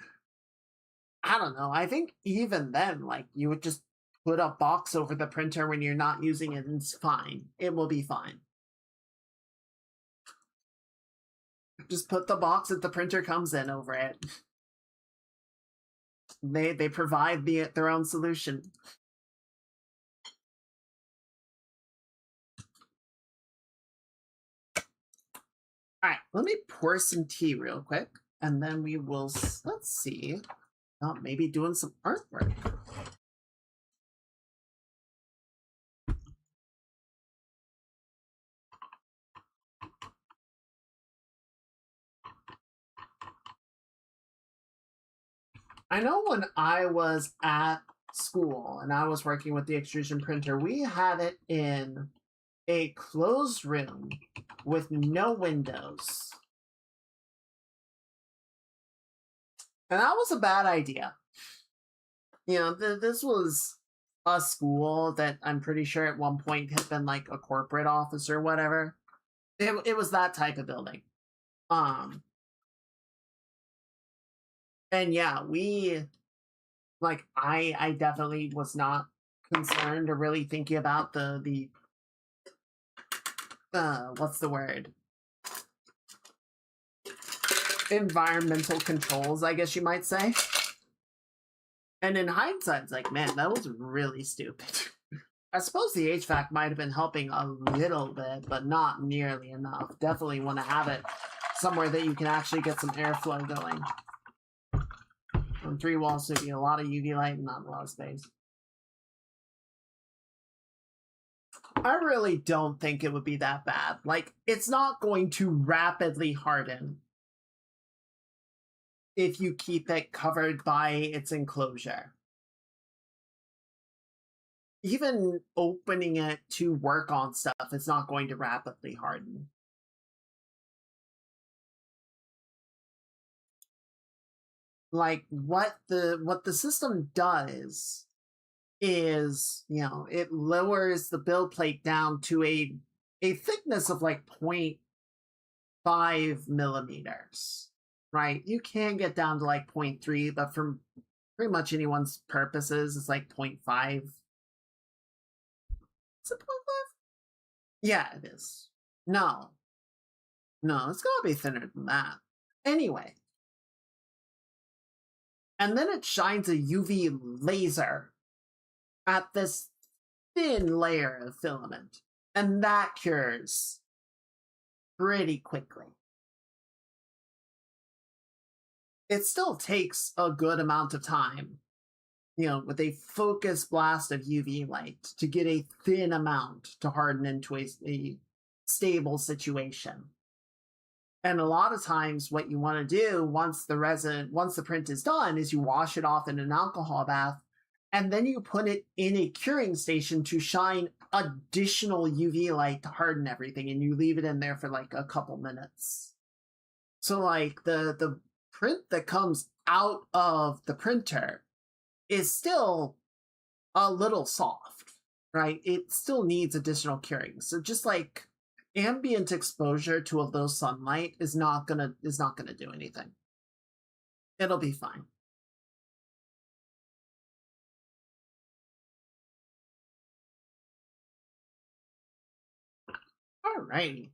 I don't know. I think even then, like, you would just put a box over the printer when you're not using it, and it's fine. It will be fine. Just put the box that the printer comes in over it. They provide their own solution. All right, let me pour some tea real quick, and then we will, let's see, maybe doing some artwork. I know when I was at school and I was working with the extrusion printer, we had it in a closed room with no windows. And that was a bad idea. You know, this was a school that I'm pretty sure at one point had been like a corporate office or whatever. It was that type of building. And yeah, I definitely was not concerned or really thinking about the what's the word? Environmental controls, I guess you might say. And in hindsight, it's like, man, that was really stupid. I suppose the HVAC might have been helping a little bit, but not nearly enough. Definitely want to have it somewhere that you can actually get some airflow going. On 3 walls, there'd be a lot of UV light and not a lot of space. I really don't think it would be that bad. Like, it's not going to rapidly harden if you keep it covered by its enclosure. Even opening it to work on stuff, it's not going to rapidly harden. Like, what the system does is, you know, it lowers the build plate down to a thickness of like 0.5 millimeters, right? You can get down to like 0.3, but for pretty much anyone's purposes, it's like 0.5. Is it 0.5? Yeah, it is. No, it's gotta be thinner than that. Anyway. And then it shines a UV laser at this thin layer of filament, and that cures pretty quickly. It still takes a good amount of time, you know, with a focused blast of UV light to get a thin amount to harden into a stable situation. And a lot of times what you want to do once the print is done is you wash it off in an alcohol bath, and then you put it in a curing station to shine additional UV light to harden everything, and you leave it in there for like a couple minutes. So like the print that comes out of the printer is still a little soft, right? It still needs additional curing. So just like ambient exposure to a low sunlight is not gonna do anything. It'll be fine. Alrighty.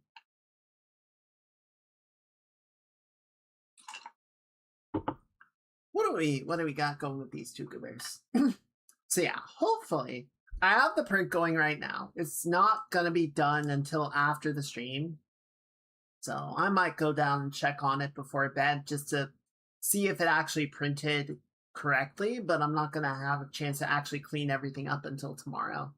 What do we got going with these two bears? So yeah, hopefully I have the print going right now. It's not gonna be done until after the stream. So I might go down and check on it before bed just to see if it actually printed correctly, but I'm not gonna have a chance to actually clean everything up until tomorrow.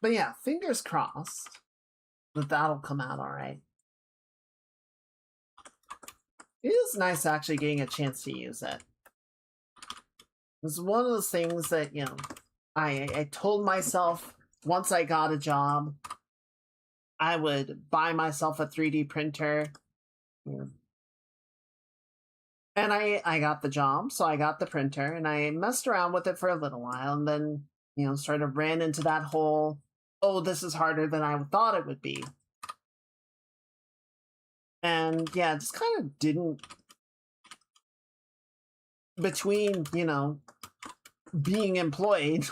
But yeah, fingers crossed that that'll come out all right. It is nice actually getting a chance to use it. It's one of those things that, you know, I told myself once I got a job, I would buy myself a 3D printer. You know. And I got the job, so I got the printer, and I messed around with it for a little while, and then, you know, sort of ran into that whole oh, this is harder than I thought it would be. And yeah, it just kind of didn't, between, you know, being employed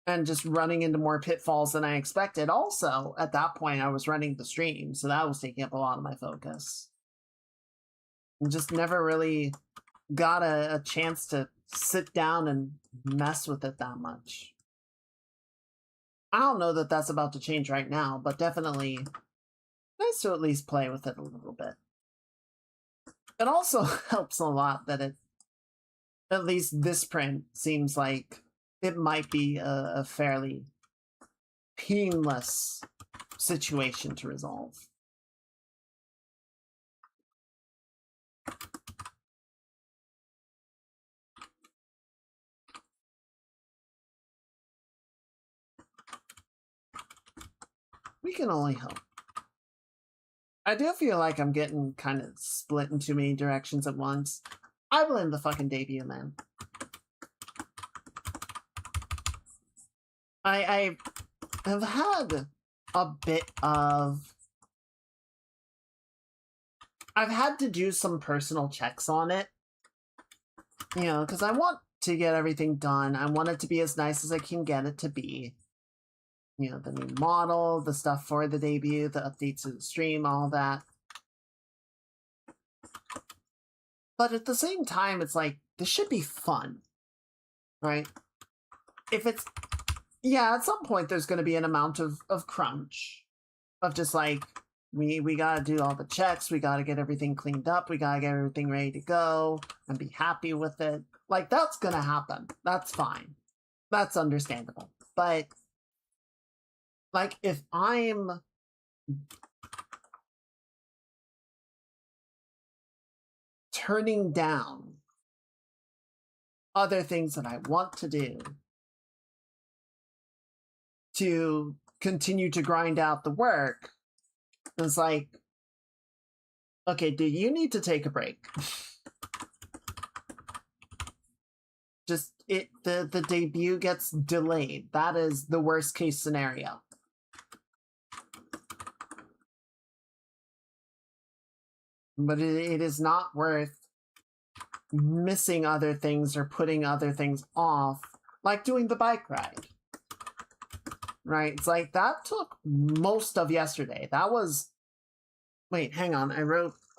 and just running into more pitfalls than I expected. Also, at that point, I was running the stream, so that was taking up a lot of my focus. And just never really got a chance to sit down and mess with it that much. I don't know that that's about to change right now, but definitely nice to at least play with it a little bit. It also helps a lot that it, at least this print, seems like it might be a fairly painless situation to resolve. We can only hope. I do feel like I'm getting kind of split in too many directions at once. I blame the fucking debut, man. I have had a bit of... I've had to do some personal checks on it. You know, because I want to get everything done. I want it to be as nice as I can get it to be. You know, the new model, the stuff for the debut, the updates to the stream, all that. But at the same time, it's like, this should be fun, right? If it's... Yeah, at some point there's going to be an amount of crunch. Of just like, we gotta do all the checks, we gotta get everything cleaned up, we gotta get everything ready to go, and be happy with it. Like, that's gonna happen. That's fine. That's understandable. But, like, if I'm turning down other things that I want to do to continue to grind out the work, it's like, okay, do you need to take a break? Just the debut gets delayed. That is the worst case scenario. But it is not worth missing other things or putting other things off, like doing the bike ride. Right? It's like, that took most of yesterday. That was... Wait, hang on.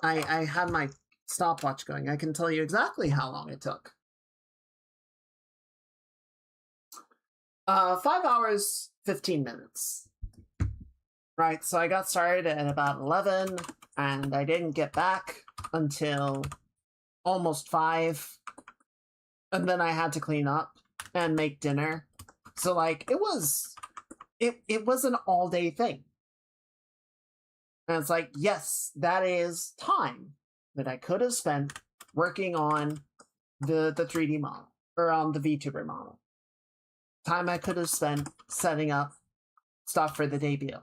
I had my stopwatch going. I can tell you exactly how long it took. 5 hours, 15 minutes. Right, so I got started at about 11, and I didn't get back until almost 5. And then I had to clean up and make dinner. So, like, it was an all-day thing. And it's like, yes, that is time that I could have spent working on the 3D model, or on the VTuber model. Time I could have spent setting up stuff for the debut.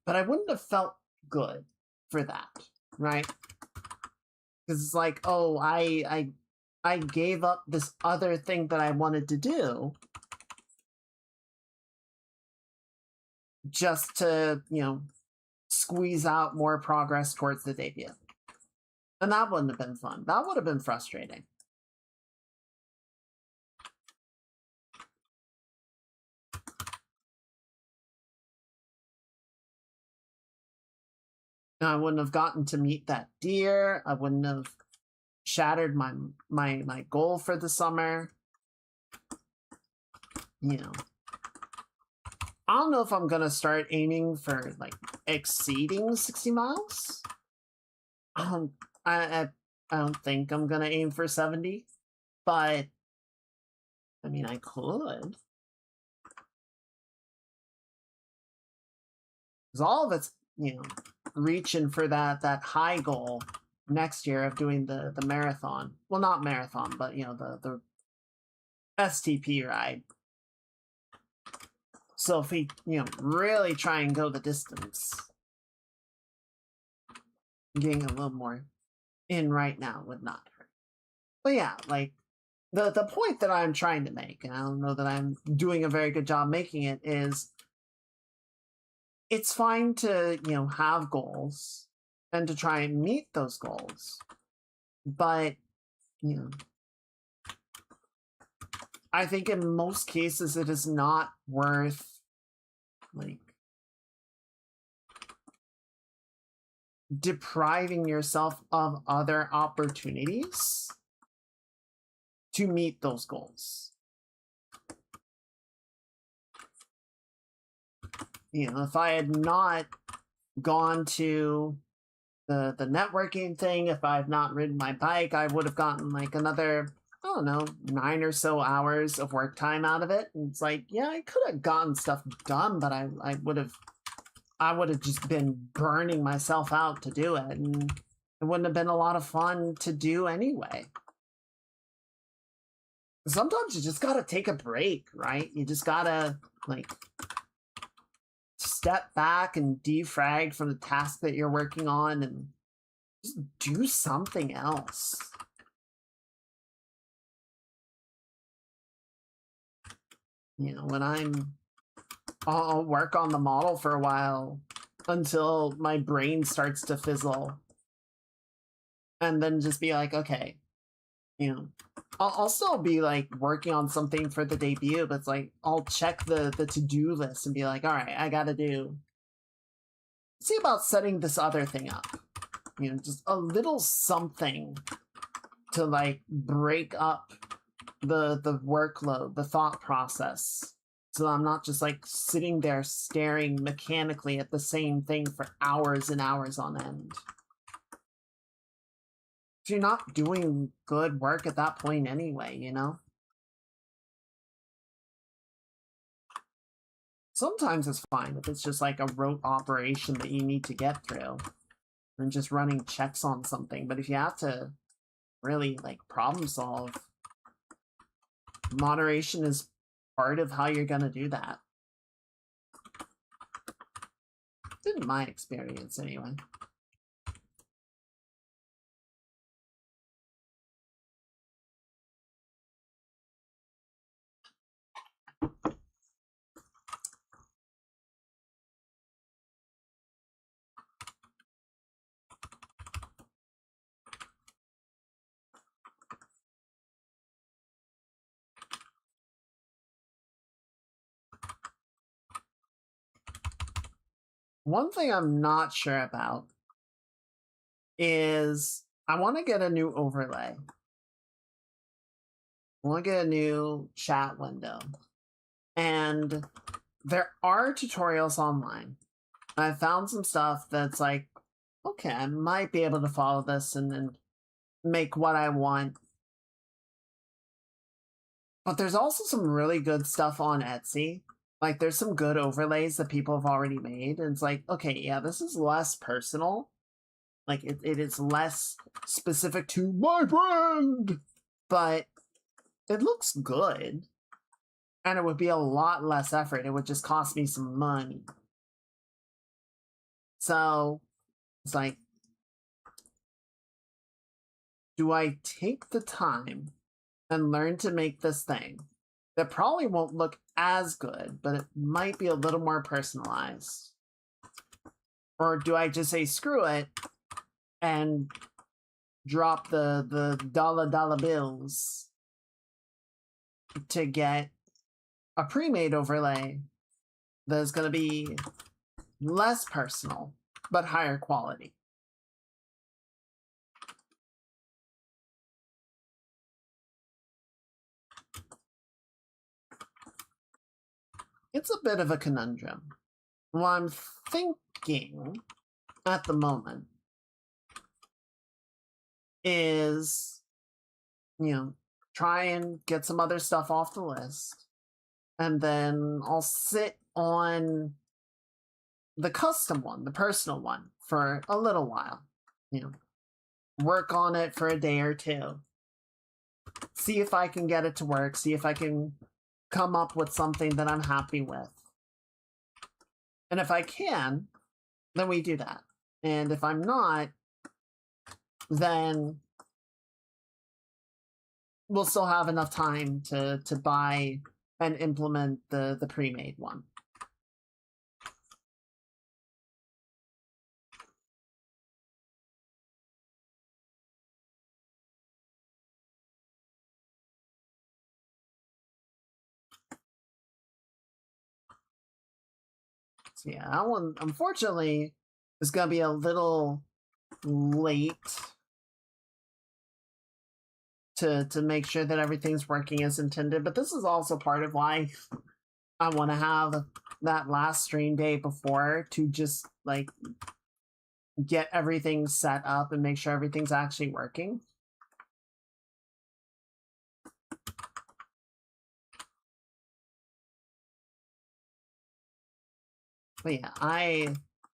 But I wouldn't have felt good for that, right? Because it's like, oh, I gave up this other thing that I wanted to do just to, you know, squeeze out more progress towards the debut. And that wouldn't have been fun. That would have been frustrating. And I wouldn't have gotten to meet that deer. I wouldn't have shattered my goal for the summer. You know, I don't know if I'm gonna start aiming for, like, exceeding 60 miles. I don't think I'm gonna aim for 70, but I mean, I could. Because all of it's, you know, reaching for that high goal next year of doing the marathon. Well, not marathon, but, you know, the STP ride. So if we, you know, really try and go the distance, getting a little more in right now would not hurt. But yeah, like, the point that I'm trying to make, and I don't know that I'm doing a very good job making it, is it's fine to, have goals and to try and meet those goals. But, you know, I think in most cases it is not worth, like, depriving yourself of other opportunities to meet those goals. If I had not gone to the networking thing, if I had not ridden my bike, I would have gotten like another, I don't know, 9 or so hours of work time out of it. And it's like, yeah, I could have gotten stuff done, but I would have just been burning myself out to do it, and it wouldn't have been a lot of fun to do anyway. Sometimes you just gotta take a break, right? You just gotta, like, step back and defrag from the task that you're working on and just do something else. When I'll work on the model for a while until my brain starts to fizzle, and then just be like, okay, I'll still be like working on something for the debut, but it's like I'll check the to-do list and be like, all right, I gotta see about setting this other thing up. Just a little something to like break up the workload, the thought process, so I'm not just like sitting there staring mechanically at the same thing for hours and hours on end. So you're not doing good work at that point anyway, Sometimes it's fine if it's just like a rote operation that you need to get through and just running checks on something. But if you have to really like problem solve, moderation is part of how you're going to do that. In my experience, anyway. One thing I'm not sure about is I want to get a new overlay. I want to get a new chat window. And there are tutorials online. I found some stuff that's like, okay, I might be able to follow this and then make what I want. But there's also some really good stuff on Etsy. Like, there's some good overlays that people have already made. And it's like, okay, yeah, this is less personal. Like, it is less specific to my brand. But it looks good. And it would be a lot less effort. It would just cost me some money. So, it's like, do I take the time and learn to make this thing that probably won't look as good, but it might be a little more personalized? Or do I just say, screw it, and drop the dollar bills to get a pre-made overlay that's going to be less personal, but higher quality? It's a bit of a conundrum. What I'm thinking at the moment is, try and get some other stuff off the list, and then I'll sit on the custom one, the personal one, for a little while. Work on it for a day or two. See if I can get it to work. See if I can come up with something that I'm happy with. And if I can, then we do that. And if I'm not, then we'll still have enough time to buy and implement the pre-made one. So yeah, that one unfortunately is gonna be a little late to make sure that everything's working as intended. But this is also part of why I want to have that last stream day before to just like get everything set up and make sure everything's actually working. But yeah, I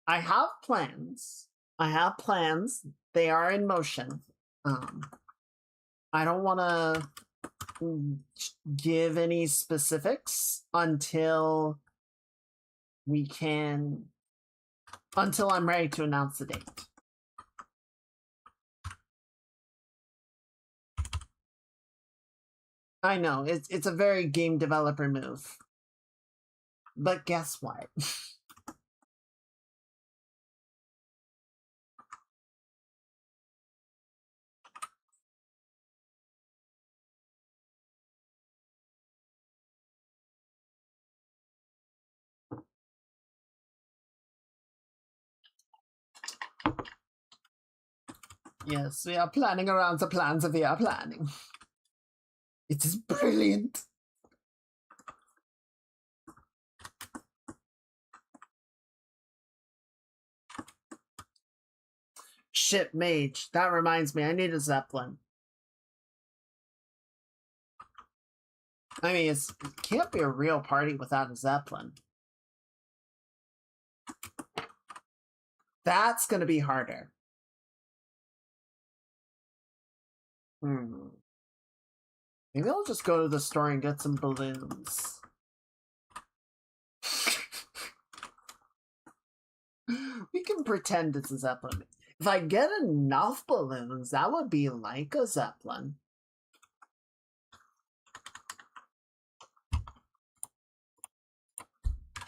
have plans. I have plans. They are in motion. I don't want to give any specifics until I'm ready to announce the date. I know it's a very game developer move, but guess what? Yes, we are planning around the plans that we are planning. It is brilliant. Shit, mage. That reminds me, I need a Zeppelin. I mean, it can't be a real party without a Zeppelin. That's gonna be harder. Maybe I'll just go to the store and get some balloons. We can pretend it's a Zeppelin. If I get enough balloons, that would be like a Zeppelin.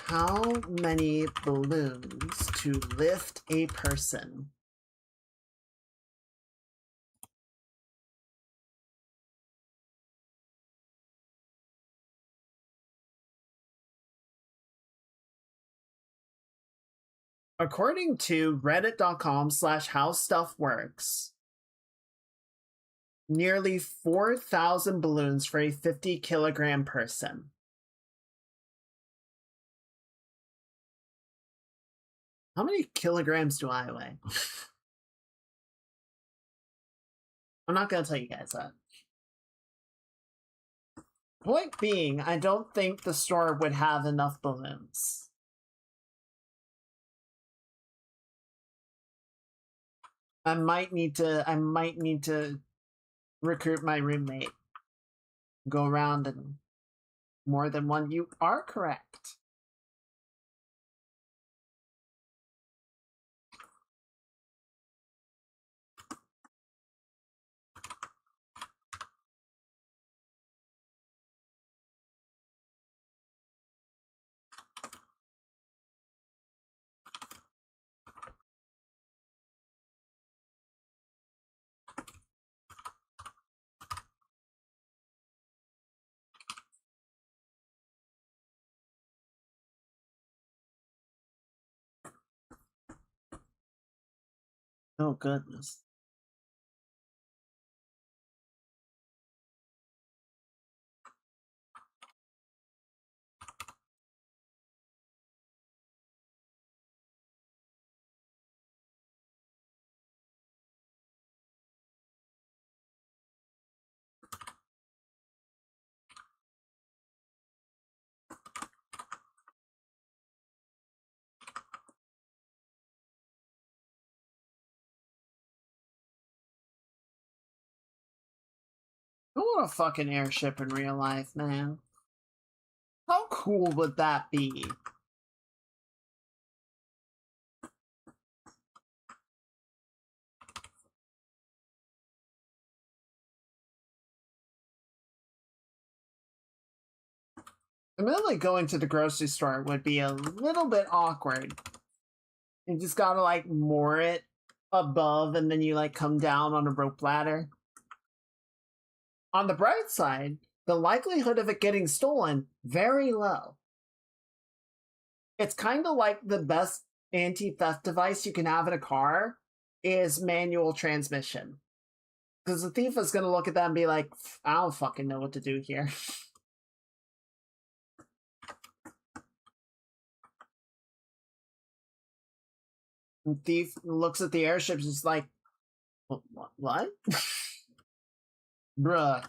How many balloons to lift a person? According to reddit.com/howstuffworks, nearly 4,000 balloons for a 50-kilogram person. How many kilograms do I weigh? I'm not going to tell you guys that. Point being, I don't think the store would have enough balloons. I might need to recruit my roommate. Go around and more than one. You are correct. Oh, goodness. I want a fucking airship in real life, man. How cool would that be? Admittedly, going to the grocery store would be a little bit awkward. You just gotta like moor it above and then you like come down on a rope ladder. On the bright side, the likelihood of it getting stolen, very low. It's kind of like the best anti-theft device you can have in a car is manual transmission. Because the thief is going to look at that and be like, I don't fucking know what to do here. And thief looks at the airships and is like, what? Bruh.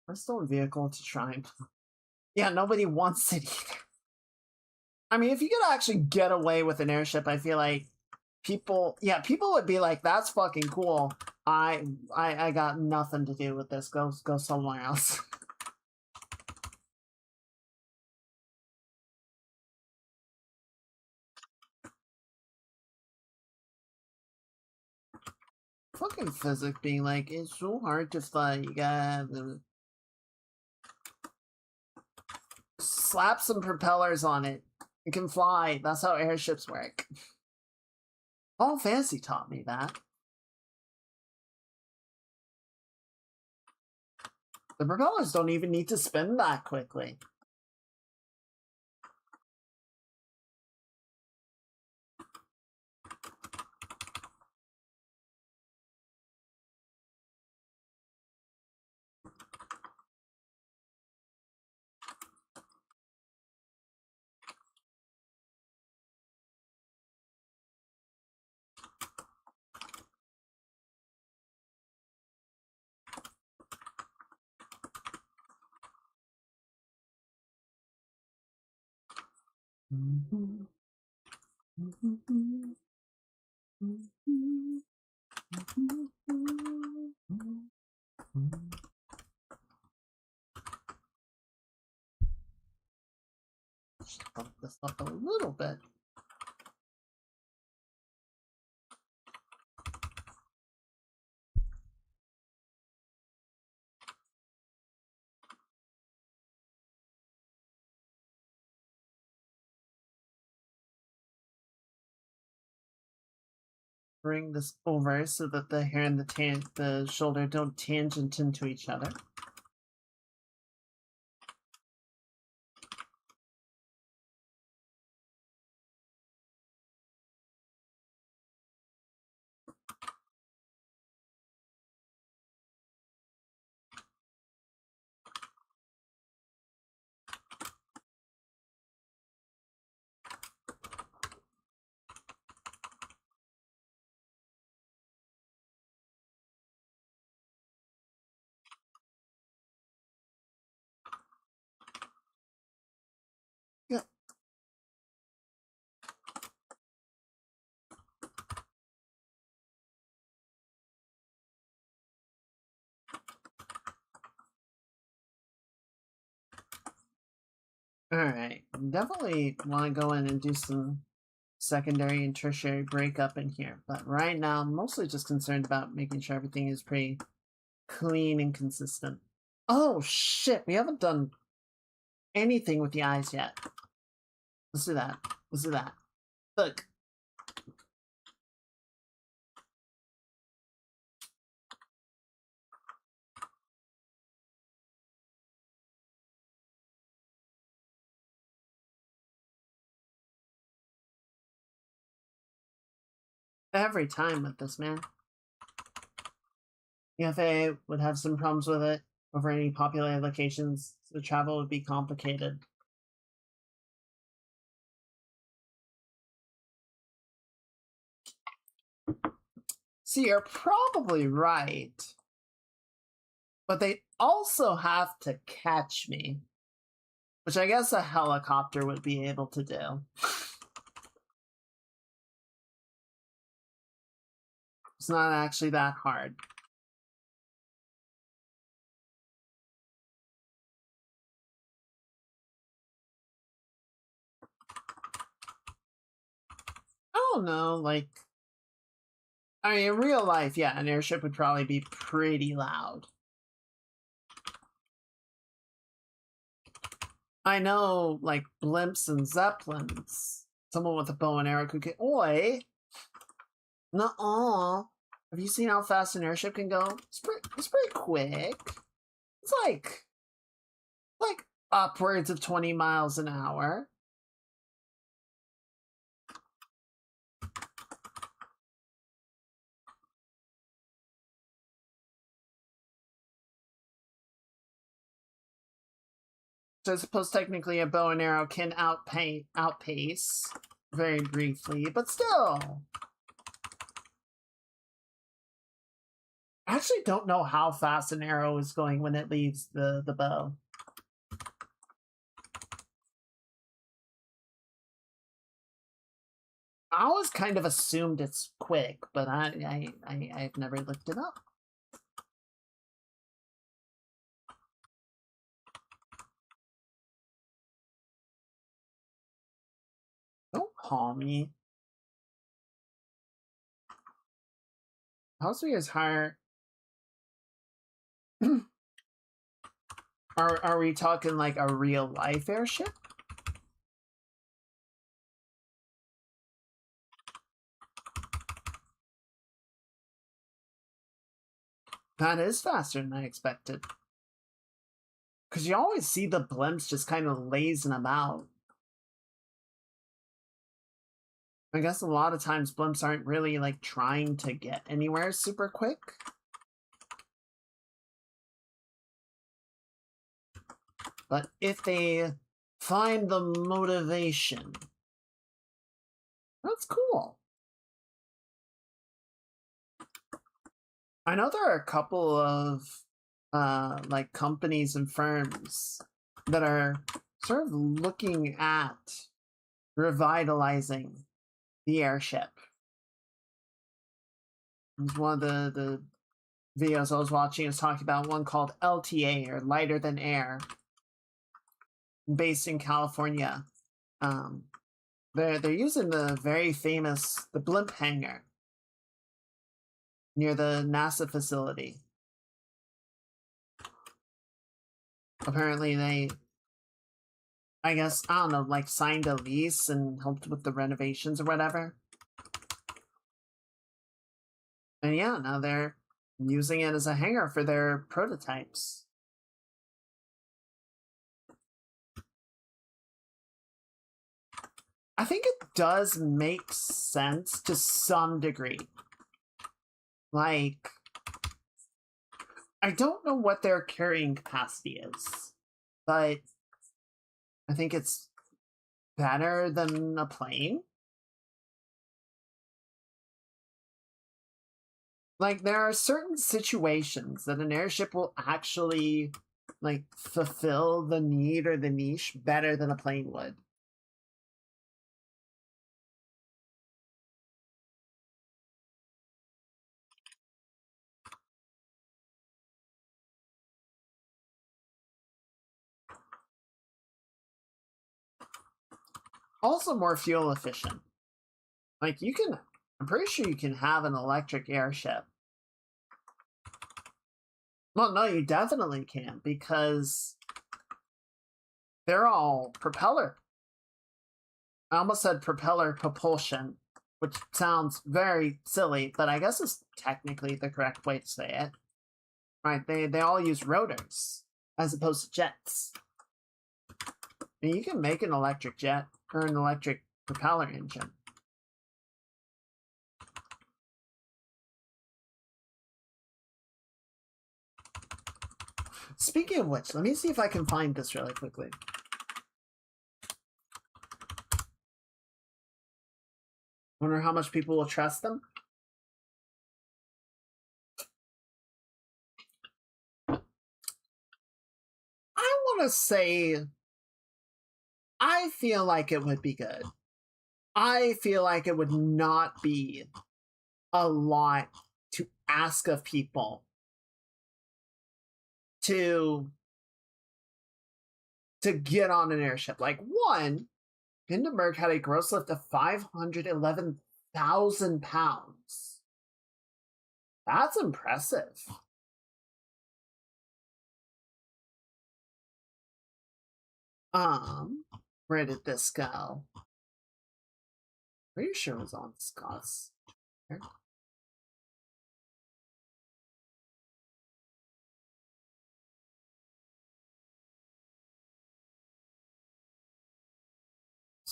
A stolen vehicle to try and... Yeah, nobody wants it either. I mean, if you could actually get away with an airship, I feel like people would be like, that's fucking cool. I got nothing to do with this. Go somewhere else. Fucking physics being like, it's so hard to fly. You gotta slap some propellers on it. It can fly. That's how airships work. All Fantasy taught me that. The propellers don't even need to spin that quickly. Just bump this up a little bit. Bring this over so that the hair and the shoulder don't tangent into each other. Yeah. Alright, definitely want to go in and do some secondary and tertiary breakup in here, but right now I'm mostly just concerned about making sure everything is pretty clean and consistent. Oh shit, we haven't done anything with the eyes yet. Let's do that. Let's do that. Look. Every time with this, man. The FAA would have some problems with it over any populated locations. The travel would be complicated. See, you're probably right. But they also have to catch me. Which I guess a helicopter would be able to do. It's not actually that hard. I don't know, like I mean, in real life, yeah, an airship would probably be pretty loud. I know, like, blimps and zeppelins. Someone with a bow and arrow could get... Oi! Nuh-uh. Have you seen how fast an airship can go? It's pretty quick. It's like upwards of 20 miles an hour. So I suppose technically a bow and arrow can outpace very briefly, but still. I actually don't know how fast an arrow is going when it leaves the bow. I always kind of assumed it's quick, but I've never looked it up. Don't call me. How's we as higher? Are we talking like a real life airship? That is faster than I expected. Because you always see the blimps just kind of lazing about. I guess a lot of times blimps aren't really like trying to get anywhere super quick. But if they find the motivation, that's cool. I know there are a couple of like companies and firms that are sort of looking at revitalizing the airship. It was one of the videos I was watching was talking about one called LTA, or Lighter Than Air, based in California. They're using the very famous the blimp hangar near the NASA facility. Apparently they, I guess, I don't know, like signed a lease and helped with the renovations or whatever. And yeah, now they're using it as a hangar for their prototypes. I think it does make sense to some degree. Like, I don't know what their carrying capacity is, but I think it's better than a plane. Like, there are certain situations that an airship will actually, like, fulfill the need or the niche better than a plane would. Also more fuel efficient. Like, I'm pretty sure you can have an electric airship. Well, no, you definitely can, because they're all propeller. I almost said propeller propulsion, which sounds very silly, but I guess it's technically the correct way to say it. Right? They all use rotors as opposed to jets. And you can make an electric jet or an electric propeller engine. Speaking of which, let me see if I can find this really quickly. Wonder how much people will trust them. I want to say, I feel like it would be good. I feel like it would not be a lot to ask of people to get on an airship. Like, one, Hindenburg had a gross lift of 511,000 pounds. That's impressive. Where did this go? Are you sure it was on Scott's? This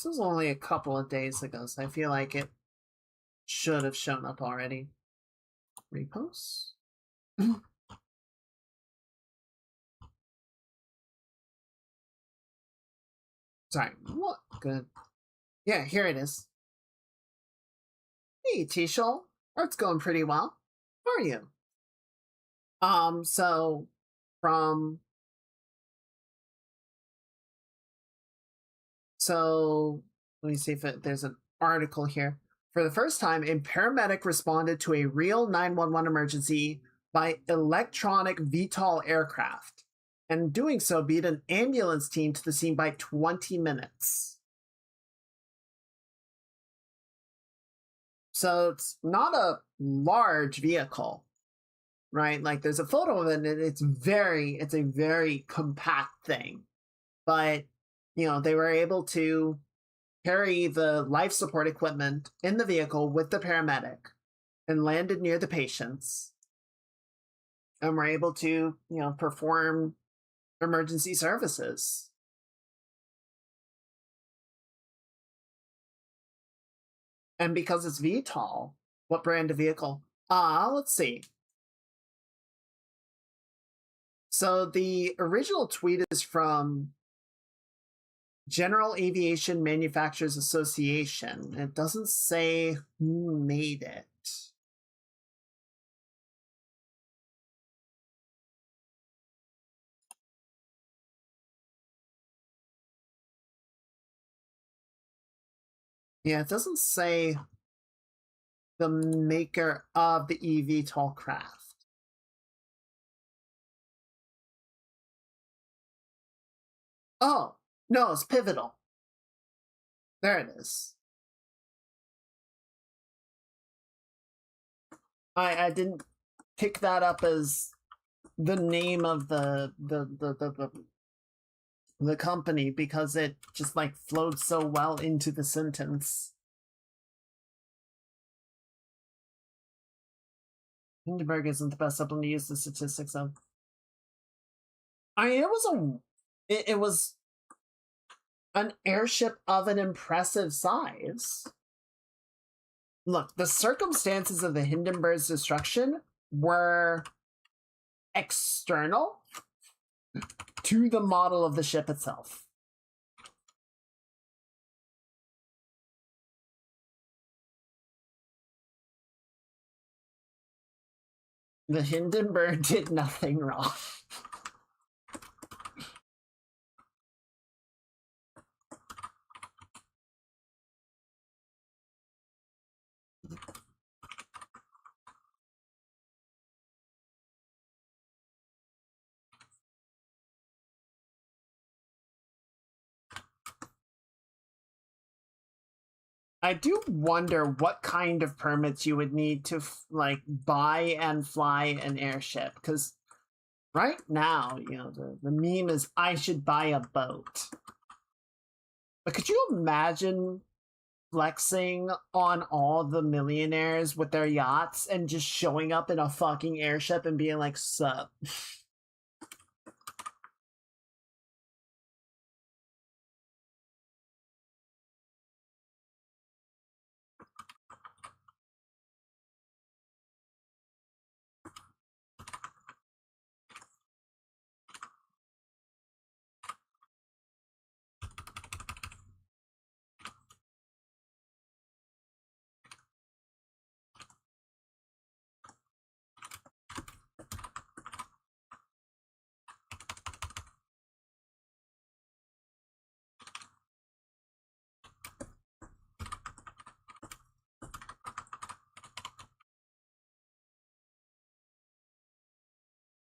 was only a couple of days ago, so I feel like it should have shown up already. Repost? Sorry, what? Good. Yeah, here it is. Hey, T-Shol. Art's going pretty well. How are you? So from let me see if there's an article here. For the first time, a paramedic responded to a real 911 emergency by electronic VTOL aircraft, and doing so beat an ambulance team to the scene by 20 minutes. So it's not a large vehicle, right? Like there's a photo of it, and it's a very compact thing. But they were able to carry the life support equipment in the vehicle with the paramedic and landed near the patients, and were able to perform emergency services. And because it's VTOL, what brand of vehicle? Let's see. So the original tweet is from General Aviation Manufacturers Association. It doesn't say who made it. Yeah, it doesn't say the maker of the eVTOL craft. Oh, no, it's Pivotal. There it is. I didn't pick that up as the name of the company because it just like flowed so well into the sentence. Hindenburg isn't the best supplement to use the statistics of. I mean, it was an airship of an impressive size. Look, the circumstances of the Hindenburg's destruction were external to the model of the ship itself. The Hindenburg did nothing wrong. I do wonder what kind of permits you would need to like buy and fly an airship, because right now, the meme is I should buy a boat. But could you imagine flexing on all the millionaires with their yachts and just showing up in a fucking airship and being like, sup?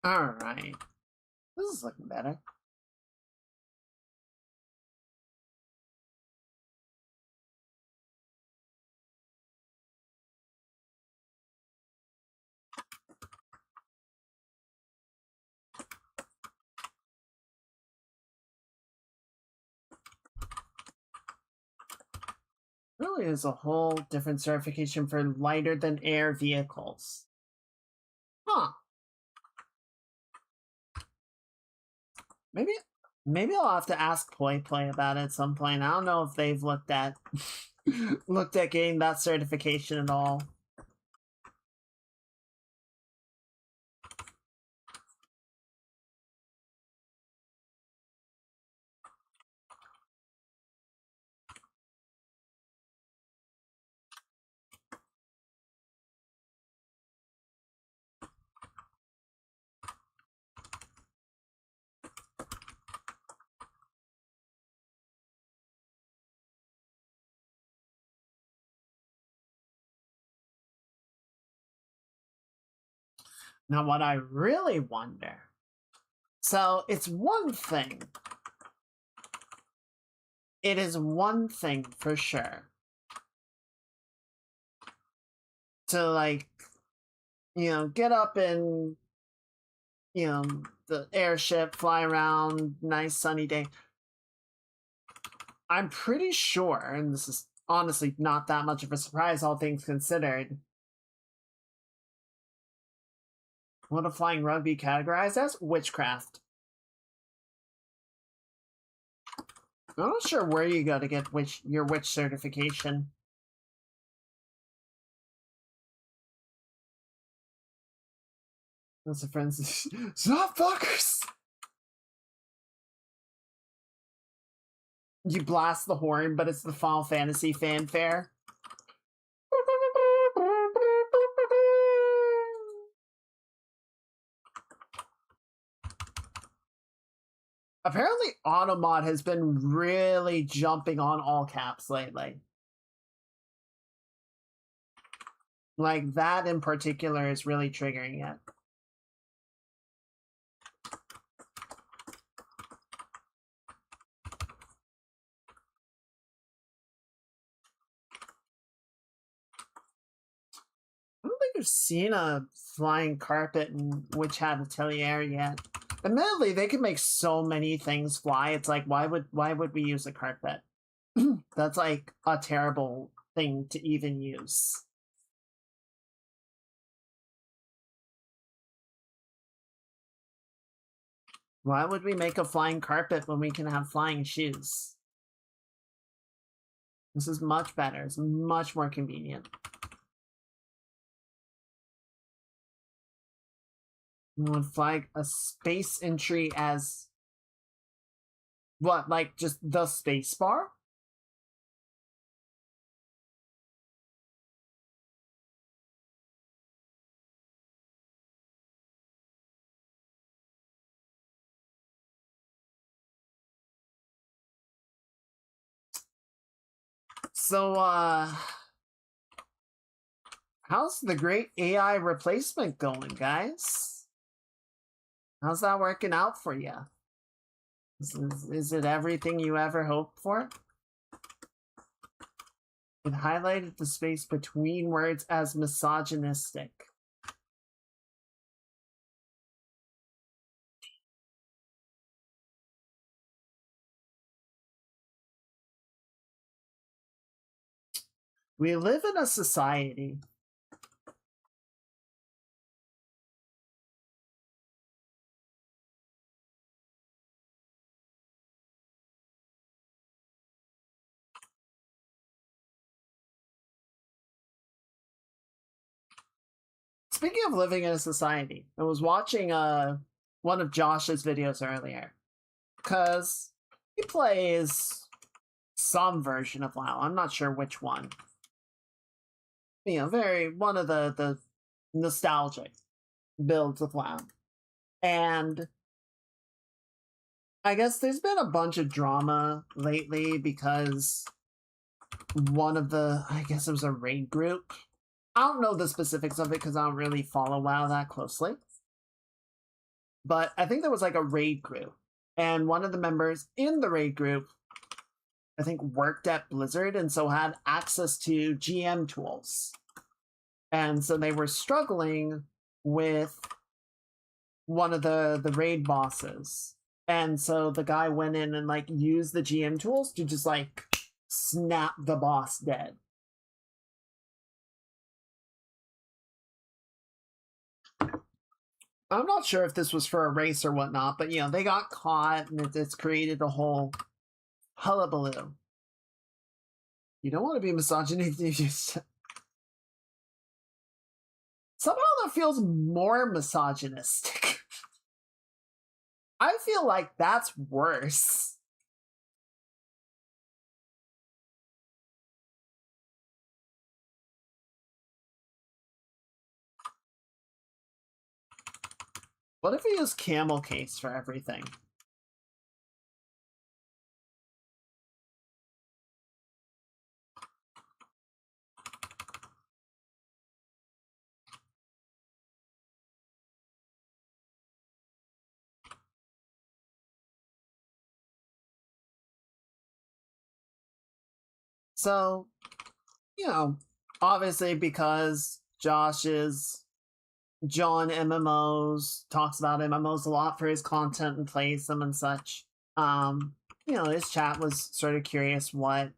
Alright. This is looking better. Really is a whole different certification for lighter than air vehicles. Huh. Maybe I'll have to ask Play about it at some point. I don't know if they've looked at looked at getting that certification at all. Now, what I really wonder. So it's one thing. It is one thing for sure to, like, get up and, the airship, fly around, nice sunny day. I'm pretty sure, and this is honestly not that much of a surprise, all things considered. What a flying rug be categorized as? Witchcraft. I'm not sure where you go to get your witch certification. That's a friends. Stop, fuckers! You blast the horn, but it's the Final Fantasy fanfare. Apparently, Automod has been really jumping on all caps lately. Like, that in particular is really triggering it. I don't think I've seen a flying carpet in Witch Hat Atelier yet. Admittedly, they can make so many things fly. It's like, why would we use a carpet? That's like a terrible thing to even use. Why would we make a flying carpet when we can have flying shoes? This is much better. It's much more convenient. Would flag a space entry as what, like just the space bar? So, how's the great AI replacement going, guys? How's that working out for you? Is it everything you ever hoped for? It highlighted the space between words as misogynistic. We live in a society. Speaking of living in a society, I was watching one of Josh's videos earlier. Because he plays some version of WoW. I'm not sure which one. One of the nostalgic builds of WoW. And I guess there's been a bunch of drama lately because one of I guess it was a raid group. I don't know the specifics of it because I don't really follow WoW that closely. But I think there was like a raid group. And one of the members in the raid group, I think, worked at Blizzard and so had access to GM tools. And so they were struggling with one of the raid bosses. And so the guy went in and like used the GM tools to just like snap the boss dead. I'm not sure if this was for a race or whatnot, but they got caught and it's created a whole hullabaloo. You don't want to be misogynistic. Somehow that feels more misogynistic. I feel like that's worse. What if we use camel case for everything? So, obviously because Josh is John MMOs, talks about MMOs a lot for his content and plays them and such. His chat was sort of curious what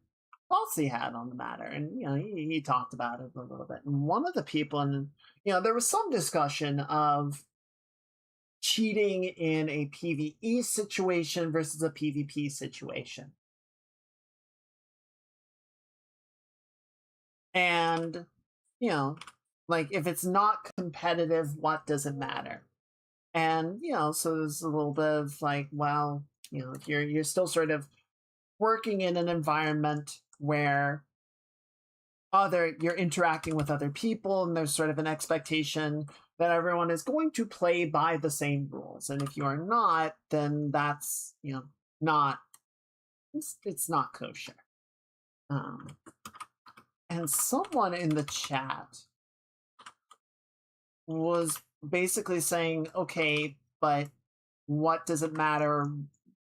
thoughts he had on the matter, and he talked about it a little bit. And one of the people, and there was some discussion of cheating in a PvE situation versus a PvP situation. And, like if it's not competitive, what does it matter? And, so there's a little bit of like, well, you're still sort of working in an environment where you're interacting with other people and there's sort of an expectation that everyone is going to play by the same rules. And if you are not, then that's, not, it's not kosher. And someone in the chat was basically saying, okay, but what does it matter?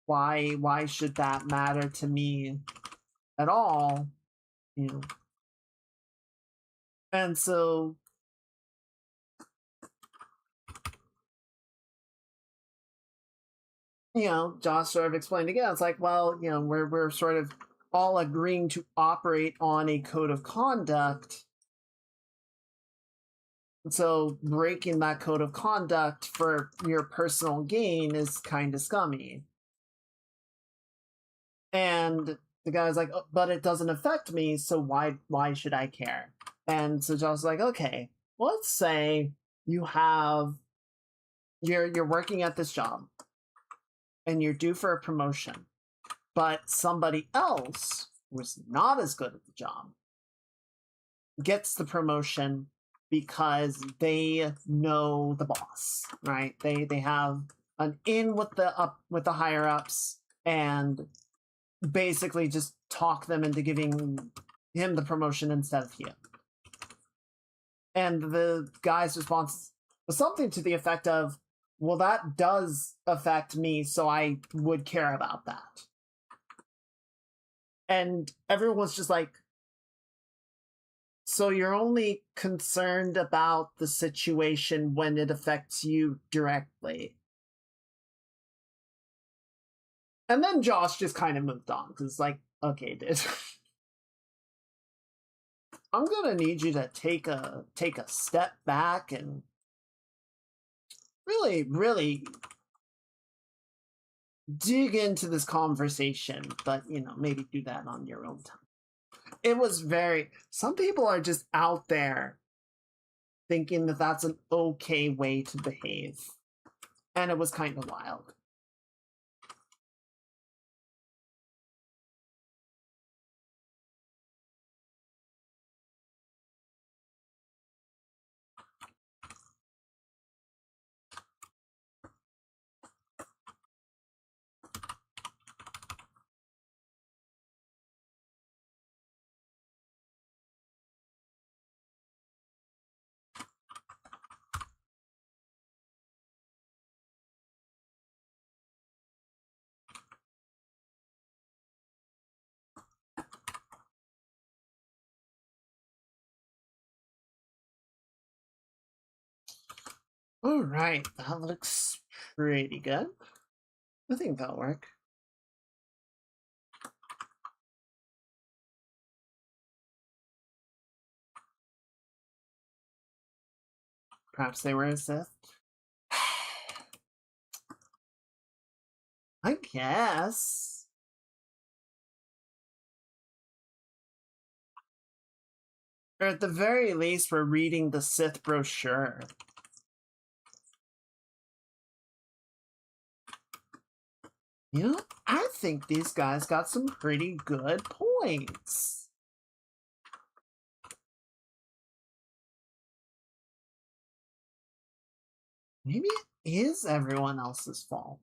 Why should that matter to me at all? And so Josh sort of explained again, it's like, well, we're sort of all agreeing to operate on a code of conduct. So breaking that code of conduct for your personal gain is kind of scummy. And the guy's like, oh, but it doesn't affect me, so why should I care? And so Josh's like, okay, let's say you're working at this job and you're due for a promotion, but somebody else who's not as good at the job gets the promotion because they know the boss, right? They have an in with the higher ups and basically just talk them into giving him the promotion instead of you. And the guy's response was something to the effect of, well, that does affect me, so I would care about that. And everyone's just like, so you're only concerned about the situation when it affects you directly. And then Josh just kind of moved on because it's like, okay, dude. I'm gonna need you to take a step back and really, really dig into this conversation, but maybe do that on your own time. It was some people are just out there thinking that that's an okay way to behave. And it was kind of wild. All right, that looks pretty good. I think that'll work. Perhaps they were a Sith. I guess. Or at the very least, we're reading the Sith brochure. You know, I think these guys got some pretty good points. Maybe it is everyone else's fault.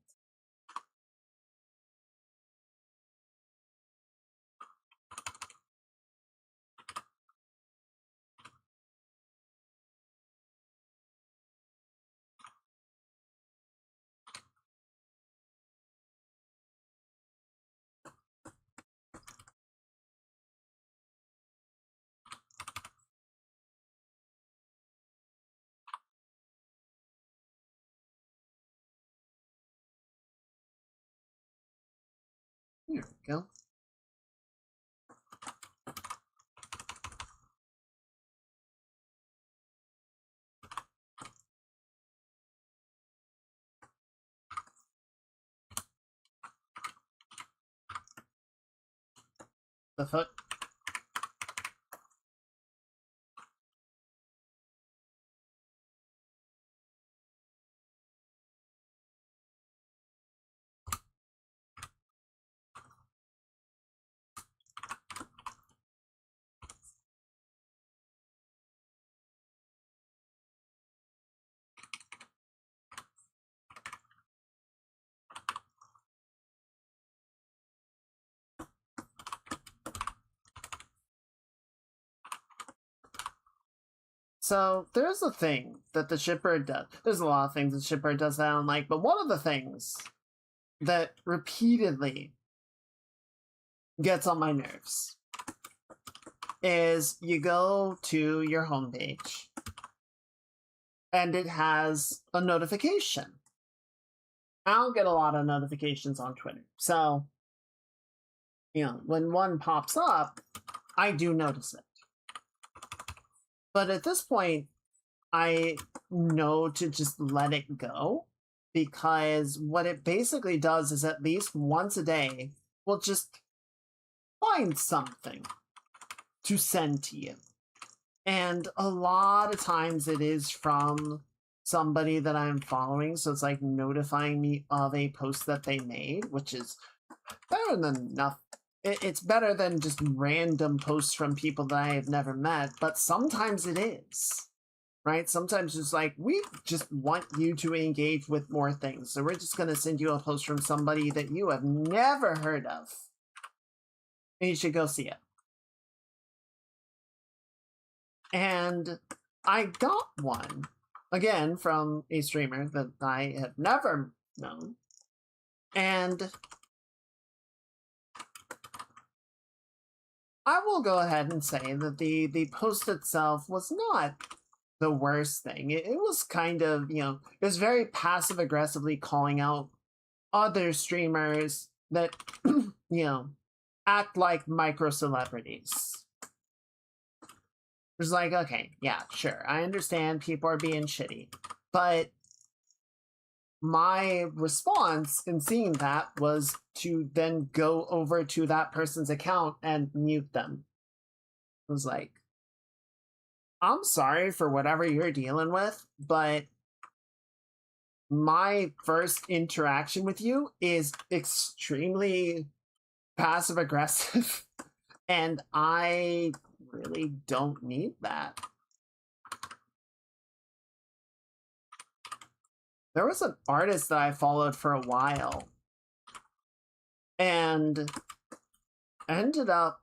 Here we go. The foot. So there's a thing that the shipbird does. There's a lot of things the shipbird does that I don't like, but one of the things that repeatedly gets on my nerves is you go to your homepage and it has a notification. I don't get a lot of notifications on Twitter. So, you know, when one pops up, I do notice it. But at this point, I know to just let it go, because what it basically does is at least once a day, we'll just find something to send to you. And a lot of times it is from somebody that I'm following. So it's like notifying me of a post that they made, which is better than enough. It's better than just random posts from people that I have never met, but sometimes it is, right? Sometimes it's like, we just want you to engage with more things. So we're just going to send you a post from somebody that you have never heard of. And you should go see it. And I got one, again, from a streamer that I have never known. And I will go ahead and say that the post itself was not the worst thing. It was kind of, you know, it was very passive aggressively calling out other streamers that, you know, act like micro celebrities. It's like, okay, yeah, sure, I understand people are being shitty, but my response in seeing that was to then go over to that person's account and mute them. It was like, I'm sorry for whatever you're dealing with, but my first interaction with you is extremely passive aggressive, and I really don't need that. There was an artist that I followed for a while and ended up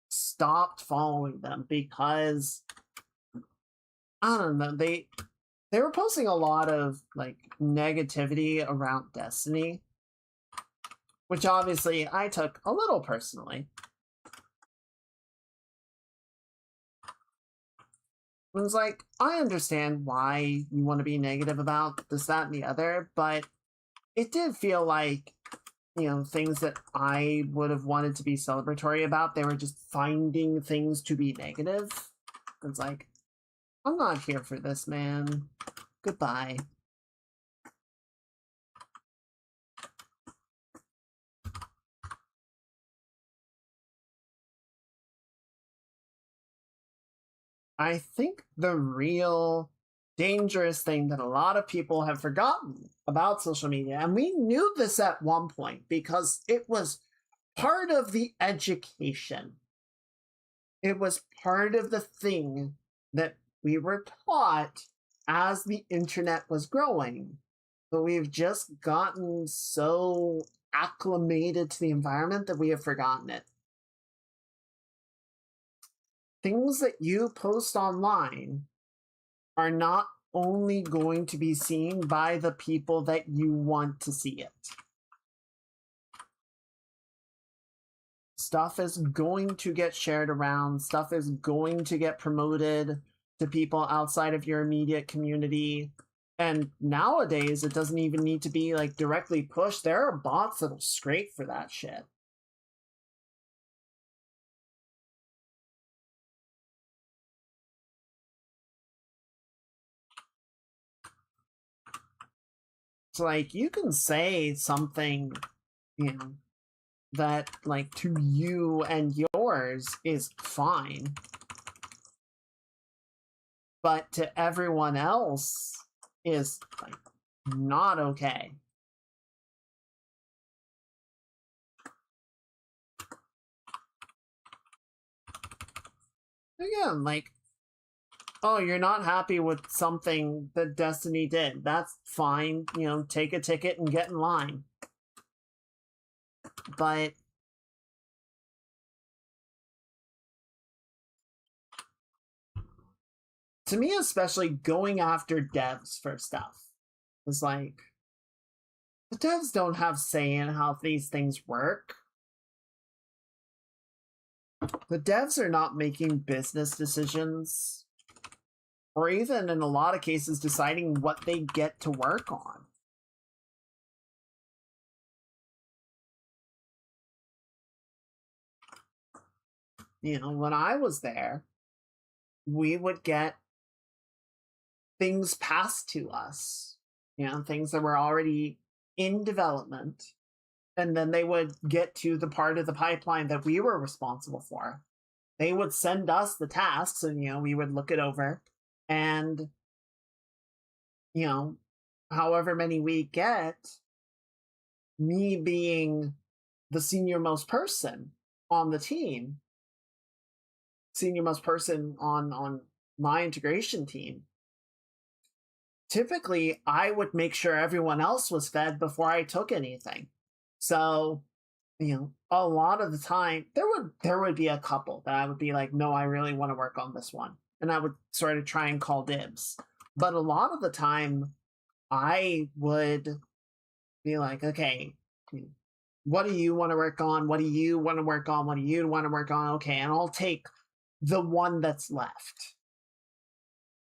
stopped following them because, I don't know, they were posting a lot of like negativity around Destiny, which obviously I took a little personally. It was like, I understand why you want to be negative about this, that, and the other, but it did feel like, you know, things that I would have wanted to be celebratory about, they were just finding things to be negative. It's like, I'm not here for this, man. Goodbye. I think the real dangerous thing that a lot of people have forgotten about social media, and we knew this at one point because it was part of the education. It was part of the thing that we were taught as the internet was growing. But we've just gotten so acclimated to the environment that we have forgotten it. Things that you post online are not only going to be seen by the people that you want to see it. Stuff is going to get shared around, stuff is going to get promoted to people outside of your immediate community. And nowadays, it doesn't even need to be like directly pushed. There are bots that'll scrape for that shit. It's like you can say something, you know, that like to you and yours is fine, but to everyone else is like not okay. Again, like, oh, you're not happy with something that Destiny did. That's fine. You know, take a ticket and get in line. But to me, especially going after devs for stuff is like, the devs don't have say in how these things work. The devs are not making business decisions, or even in a lot of cases, deciding what they get to work on. You know, when I was there, we would get things passed to us, you know, things that were already in development. And then they would get to the part of the pipeline that we were responsible for. They would send us the tasks and, you know, we would look it over. And, you know, however many we get, me being the senior most person on the team, senior most person on my integration team, typically I would make sure everyone else was fed before I took anything. So, you know, a lot of the time there would be a couple that I would be like, no, I really want to work on this one. And I would sort of try and call dibs. But a lot of the time I would be like, okay, what do you want to work on? What do you want to work on? What do you want to work on? Okay, and I'll take the one that's left.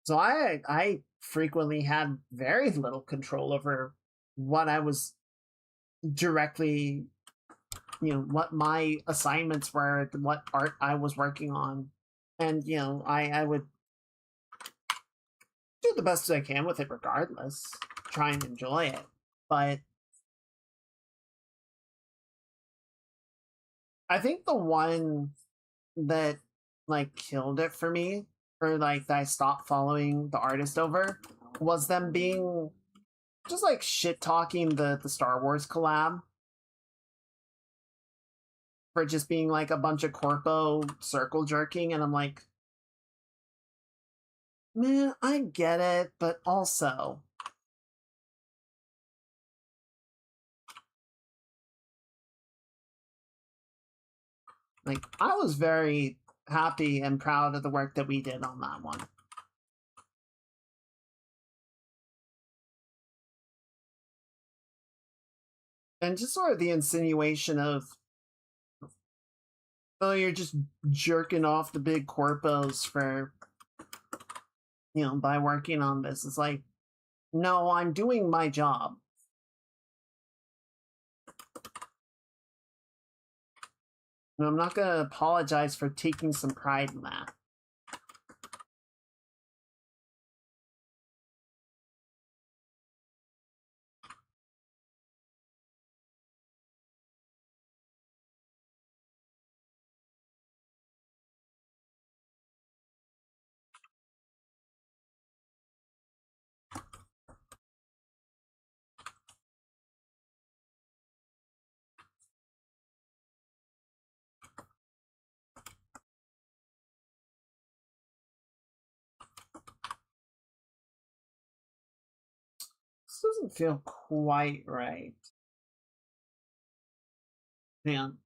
So I frequently had very little control over what I was directly, you know, what my assignments were, what art I was working on. And, you know, I would do the best I can with it regardless, try and enjoy it. But I think the one that like killed it for me, or like that I stopped following the artist over, was them being just like shit talking the Star Wars collab for just being like a bunch of corpo circle jerking, and I'm like, man, I get it, but also like I was very happy and proud of the work that we did on that one. And just sort of the insinuation of, oh, you're just jerking off the big corpos for, you know, by working on this. It's like, no, I'm doing my job. And I'm not going to apologize for taking some pride in that. This doesn't feel quite right. Hang on.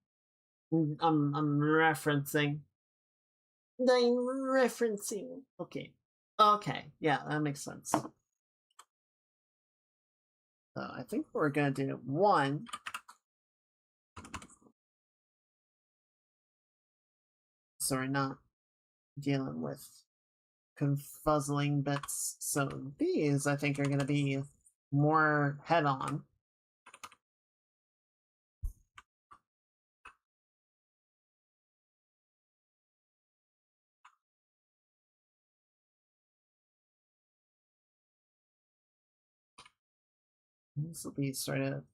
I'm referencing. I'm referencing. Okay. Okay. Yeah, that makes sense. So I think we're gonna do one. So we're not dealing with confuzzling bits. So these, I think, are gonna be more head-on. This will be sort of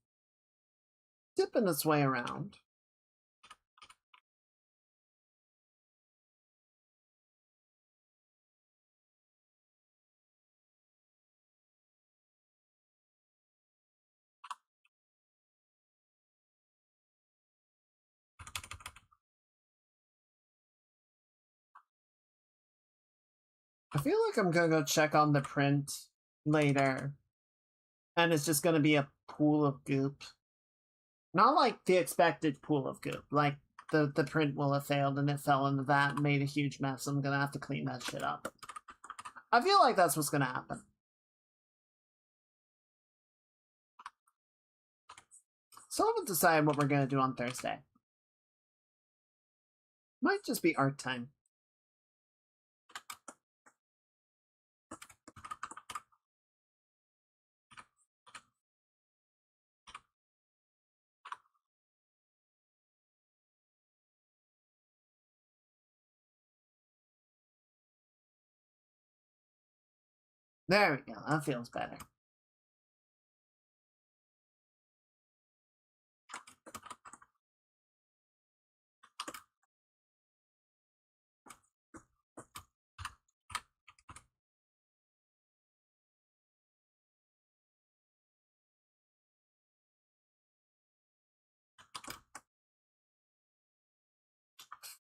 dipping its way around. I feel like I'm gonna go check on the print later, and it's just gonna be a pool of goop. Not like the expected pool of goop, like the print will have failed and it fell into that and made a huge mess. I'm gonna have to clean that shit up. I feel like that's what's gonna happen. So I haven't decided what we're gonna do on Thursday. Might just be art time. There we go. That feels better.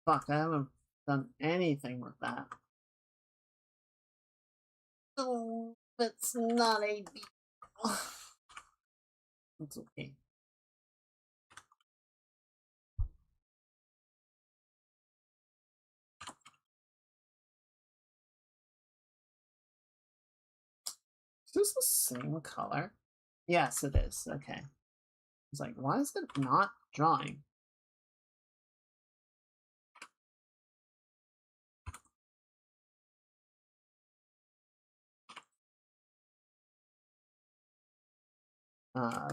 Fuck, I haven't done anything with that. Oh, that's not a deal. It's okay. Is this the same color? Yes, it is. Okay. It's like, why is it not drawing?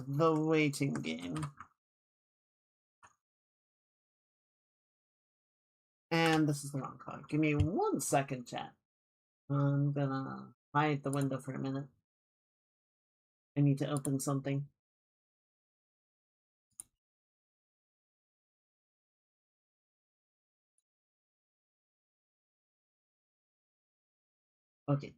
The waiting game. And this is the wrong color. Give me 1 second, chat. I'm gonna hide the window for a minute. I need to open something. Okay.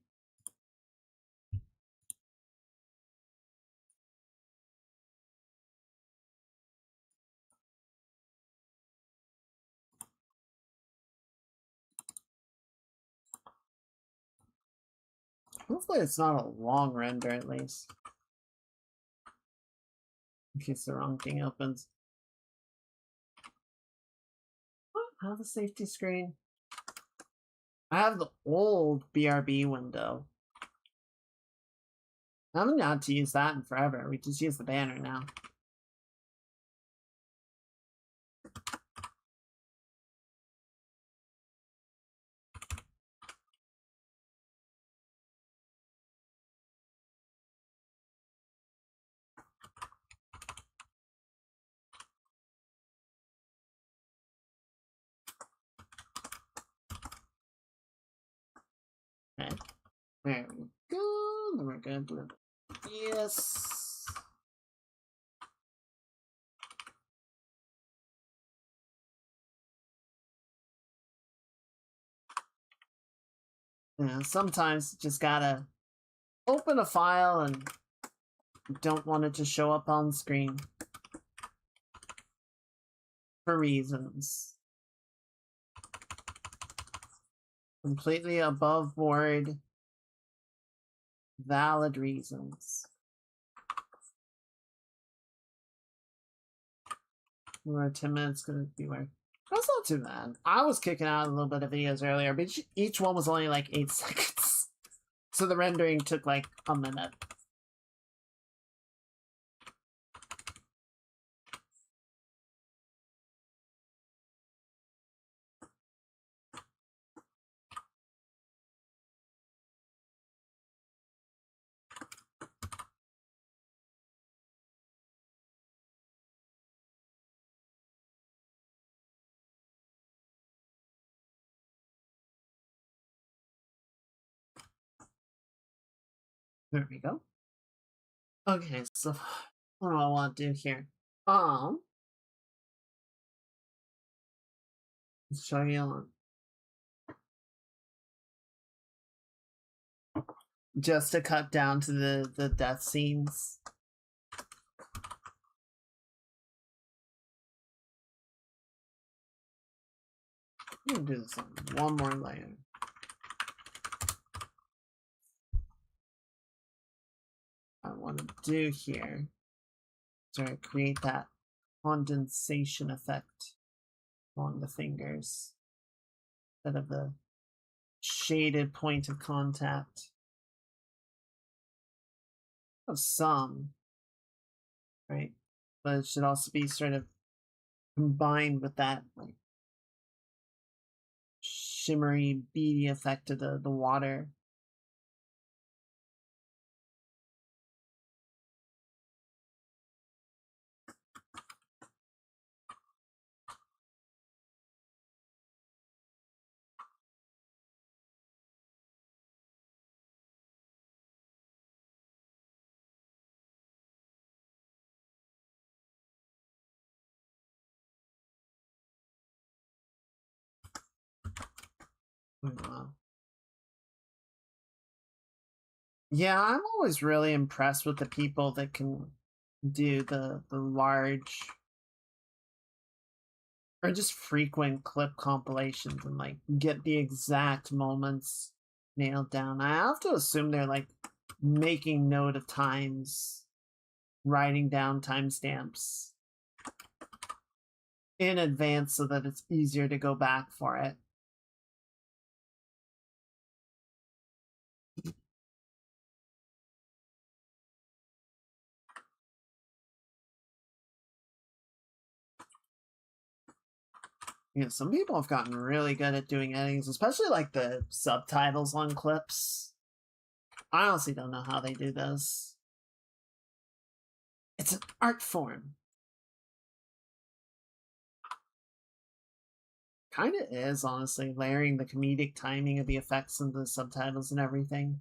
Hopefully it's not a long render at least. In case the wrong thing opens. What? I have a safety screen. I have the old BRB window. I haven't had to use that in forever. We just use the banner now. Okay. There we go. Then we're gonna do this. Yeah, sometimes just gotta open a file and don't want it to show up on screen for reasons. Completely above board, valid reasons. We're 10 minutes gonna be where. That's not too bad. I was kicking out a little bit of videos earlier, but each one was only like 8 seconds. So the rendering took like a minute. There we go. Okay, so what do I want to do here? Let's show you on. Just to cut down to the death scenes. I'm gonna do this on one more layer. I want to do here. So I create that condensation effect along the fingers instead of the shaded point of contact. Of some, right? But it should also be sort of combined with that like shimmery, beady effect of the water. Wow. Yeah, I'm always really impressed with the people that can do the large or just frequent clip compilations and like get the exact moments nailed down. I have to assume they're like making note of times, writing down timestamps in advance so that it's easier to go back for it. Yeah, some people have gotten really good at doing editings, especially like the subtitles on clips. I honestly don't know how they do this. It's an art form. Kind of is, honestly, layering the comedic timing of the effects and the subtitles and everything.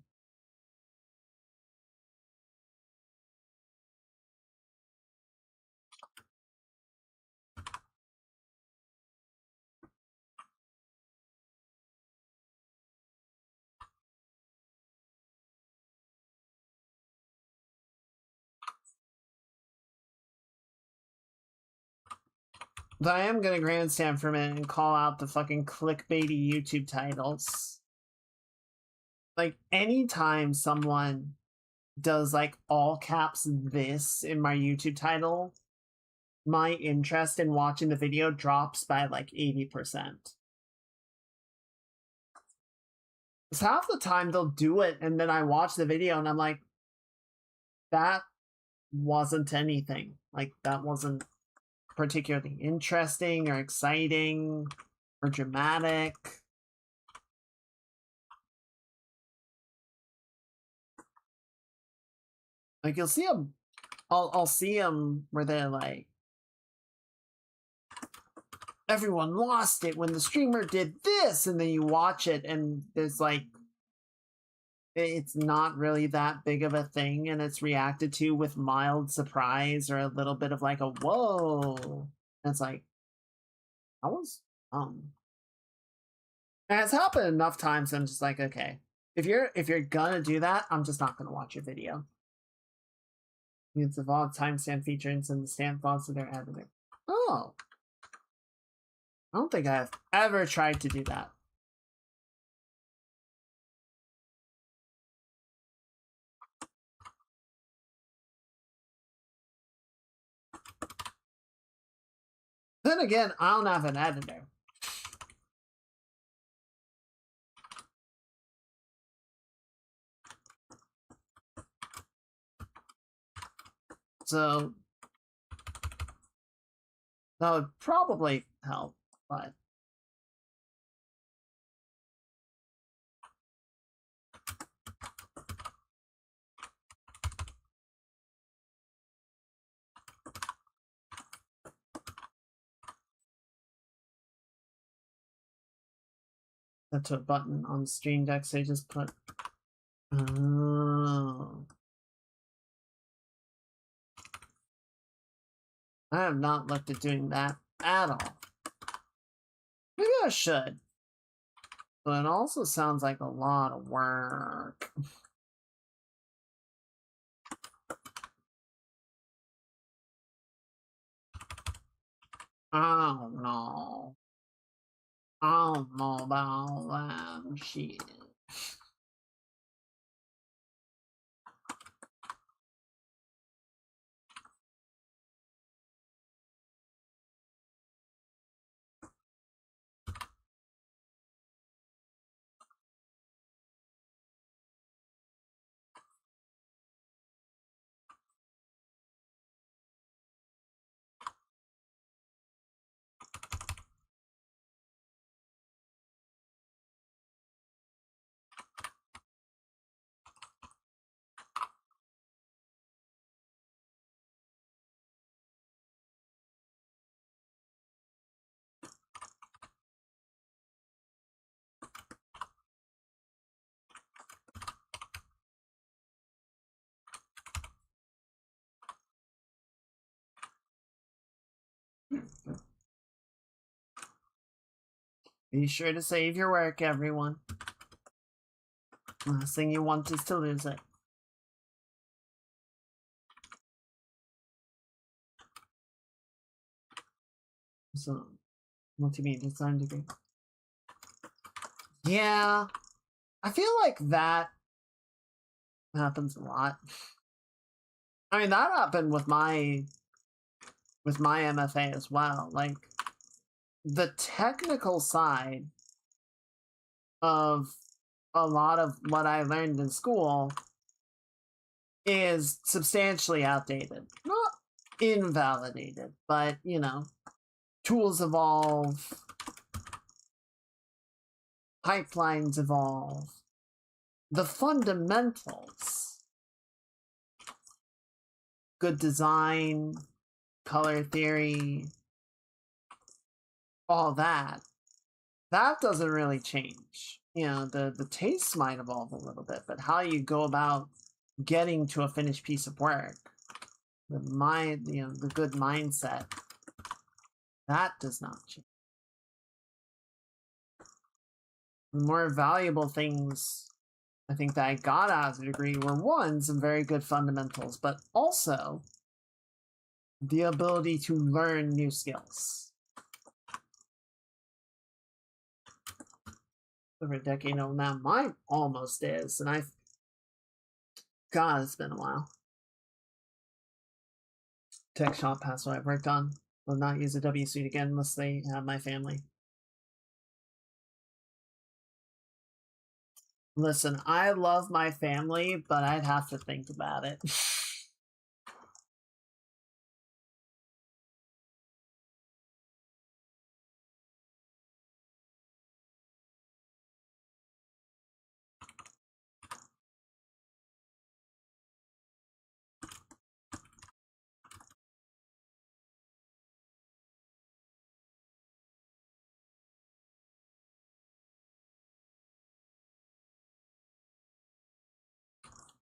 But I am gonna grandstand for a minute and call out the fucking clickbaity YouTube titles. Like, anytime someone does like all caps this in my YouTube title, my interest in watching the video drops by like 80%. Because half the time they'll do it and then I watch the video and I'm like, that wasn't anything. Like, that wasn't particularly interesting or exciting or dramatic. Like, you'll see them, I'll see them where they're like, everyone lost it when the streamer did this, and then you watch it and there's like, it's not really that big of a thing and it's reacted to with mild surprise or a little bit of like a whoa. And it's like, I was and it's happened enough times. I'm just like, okay, if you're gonna do that, I'm just not gonna watch your video. It's evolved timestamp features and the stamp fonts that they're editing. Oh, I don't think I've ever tried to do that. Then again, I don't have an editor. So that would probably help, but that's a button on Stream Deck, so you just put. Oh. I have not looked at doing that at all. Maybe I should. But it also sounds like a lot of work. I don't know. I don't know about all that shit. Be sure to save your work, everyone. Last thing you want is to lose it. So, multimedia design degree. Yeah, I feel like that happens a lot. I mean, that happened with my MFA as well. Like, the technical side of a lot of what I learned in school is substantially outdated. Not invalidated, but, you know, tools evolve, pipelines evolve. The fundamentals, good design, color theory, all that doesn't really change. You know, the tastes might evolve a little bit, but how you go about getting to a finished piece of work, the good mindset, that does not change. The more valuable things I think that I got out of the degree were, one, some very good fundamentals, but also the ability to learn new skills. Over a decade old now. Mine almost is, and God, it's been a while. Tech shop passed what I've worked on. Will not use a W suite again unless they have my family. Listen, I love my family, but I'd have to think about it.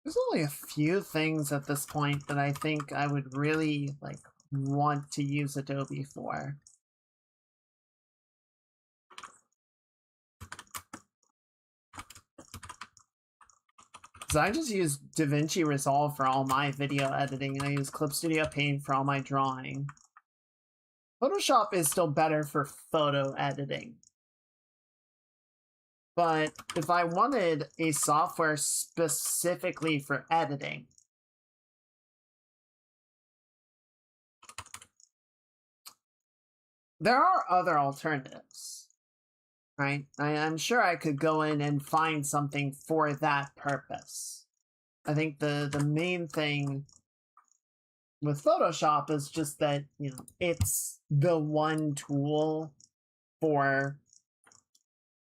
There's only a few things at this point that I think I would really want to use Adobe for. So I just use DaVinci Resolve for all my video editing. I use Clip Studio Paint for all my drawing. Photoshop is still better for photo editing. But if I wanted a software specifically for editing, There are other alternatives, right? I'm sure I could go in and find something for that purpose. I think the main thing with Photoshop is just that, you know, it's the one tool for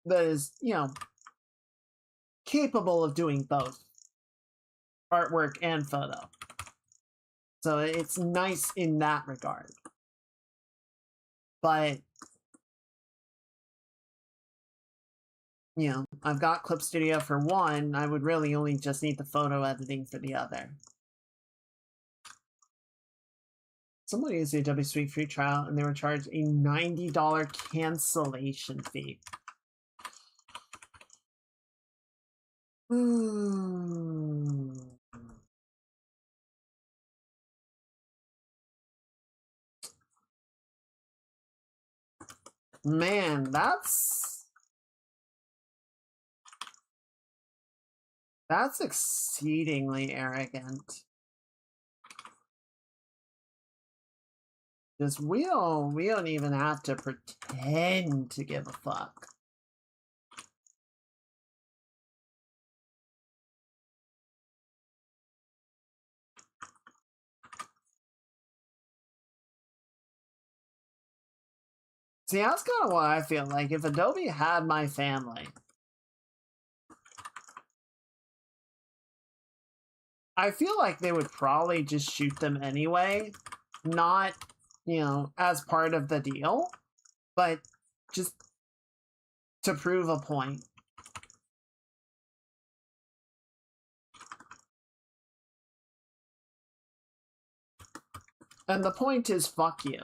that is, you know, capable of doing both artwork and photo. So it's nice in that regard. But, you know, I've got Clip Studio for one. I would really only just need the photo editing for the other. Someone used the Adobe Suite free trial and they were charged a $90 cancellation fee. Man, that's exceedingly arrogant. Because we don't even have to pretend to give a fuck. See, that's kind of what I feel like. If Adobe had my family, I feel like they would probably just shoot them anyway. Not, you know, as part of the deal, but just to prove a point. And the point is, fuck you.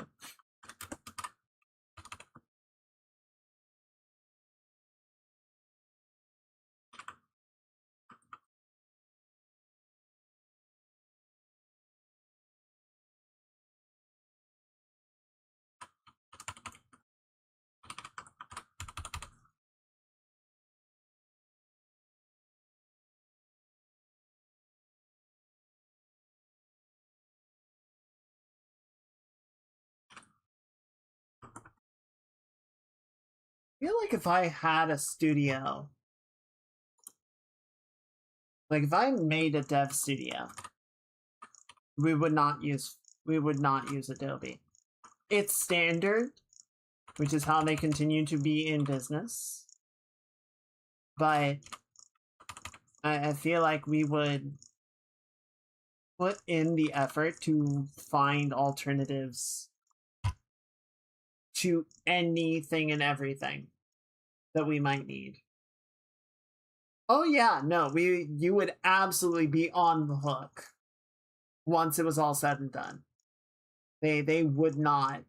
I feel like if I had a studio, like if I made a dev studio, we would not use Adobe. It's standard, which is how they continue to be in business. But I feel like we would put in the effort to find alternatives to anything and everything that we might need. Oh yeah, no, you would absolutely be on the hook once it was all said and done. They would not.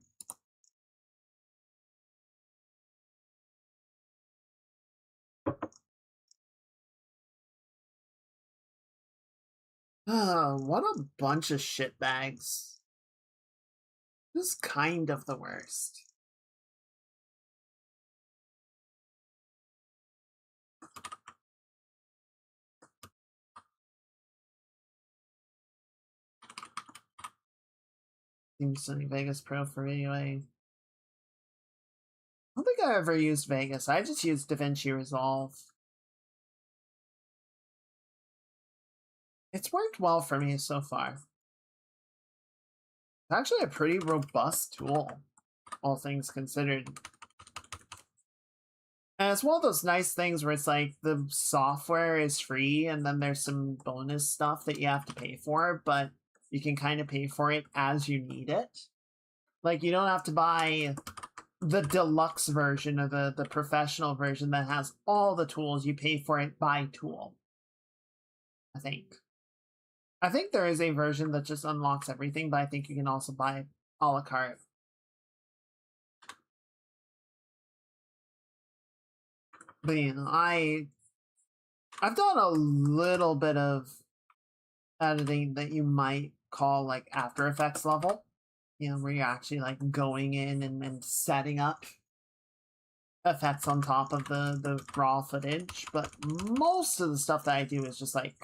Oh, what a bunch of shitbags. Just kind of the worst. Using Vegas Pro for video. I don't think I ever used Vegas. I just used DaVinci Resolve. It's worked well for me so far. It's actually a pretty robust tool, all things considered. And it's one of those nice things where it's like the software is free and then there's some bonus stuff that you have to pay for, but you can kind of pay for it as you need it. Like, you don't have to buy the deluxe version or the professional version that has all the tools. You pay for it by tool, I think. I think there is a version that just unlocks everything, but I think you can also buy a la carte. But, you know, I've done a little bit of editing that you might call like After Effects level, you know, where you're actually like going in and setting up effects on top of the raw footage. But most of the stuff that I do is just like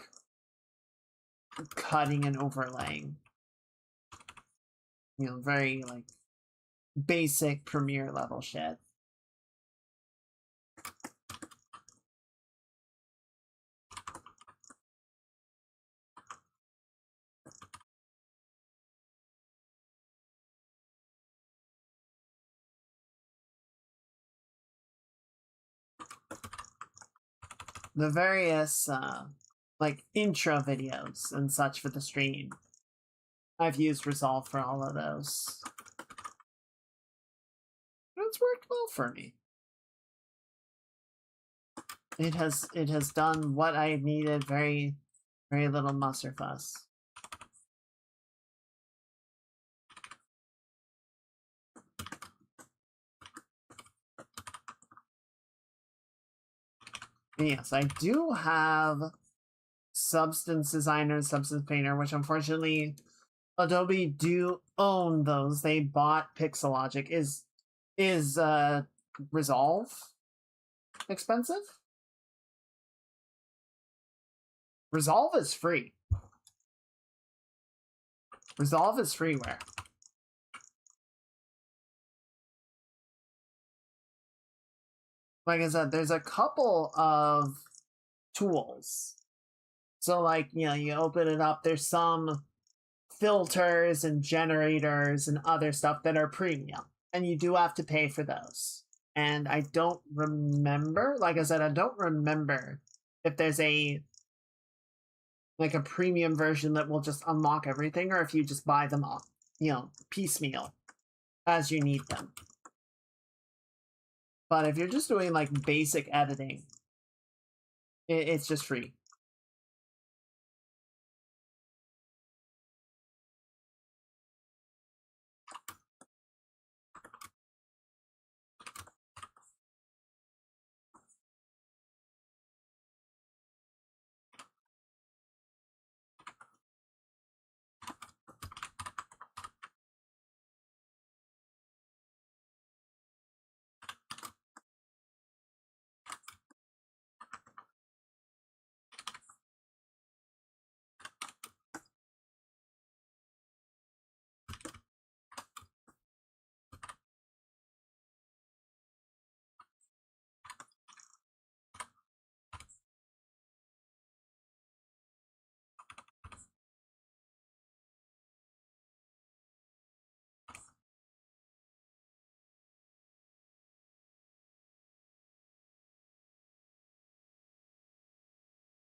cutting and overlaying, you know, very like basic Premiere level shit. The various like intro videos and such for the stream. I've used Resolve for all of those. It's worked well for me. It has done what I needed, very little muss or fuss. Yes, I do have Substance Designer and Substance Painter, which unfortunately Adobe do own those. They bought Pixelogic. Is Resolve expensive? Resolve is free. Resolve is freeware. Like I said, there's a couple of tools. So like, you know, you open it up, there's some filters and generators and other stuff that are premium, and you do have to pay for those. And I don't remember, like I said, I don't remember if there's a like a premium version that will just unlock everything, or if you just buy them all, you know, piecemeal as you need them. But if you're just doing like basic editing, it's just free.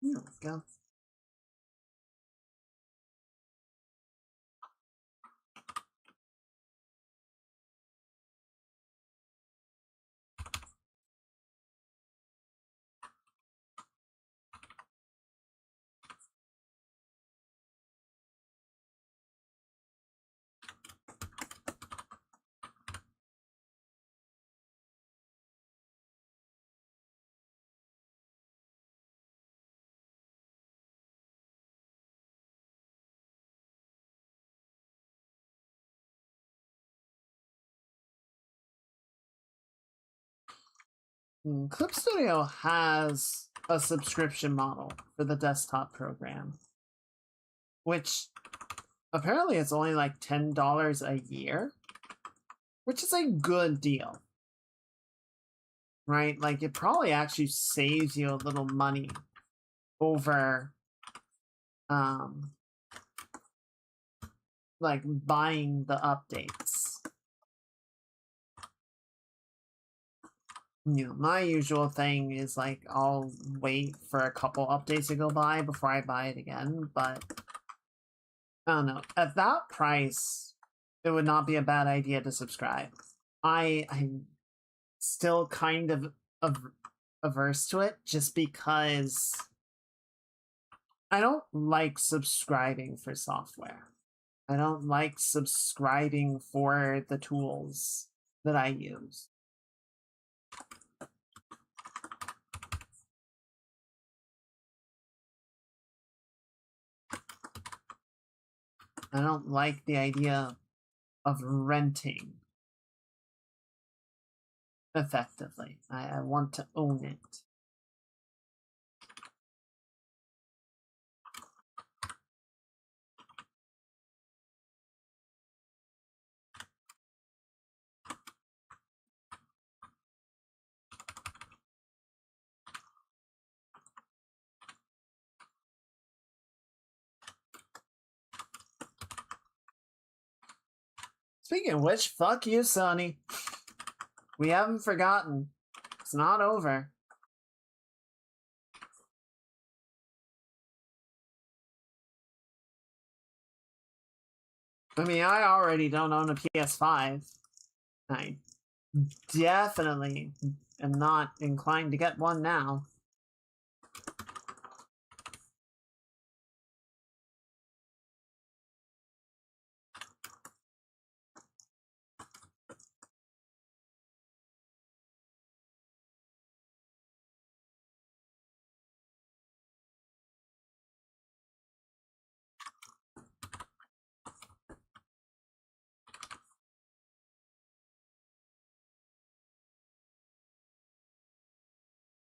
There we go. Clip Studio has a subscription model for the desktop program, which apparently it's only like $10 a year, which is a good deal, right? Like it probably actually saves you a little money over like buying the updates. You know, my usual thing is like I'll wait for a couple updates to go by before I buy it again, but I don't know. At that price, it would not be a bad idea to subscribe. I'm still kind of averse to it just because I don't like subscribing for software. I don't like subscribing for the tools that I use. I don't like the idea of renting effectively. I want to own it. Speaking of which, fuck you, Sony. We haven't forgotten. It's not over. I mean, I already don't own a PS5. I definitely am not inclined to get one now.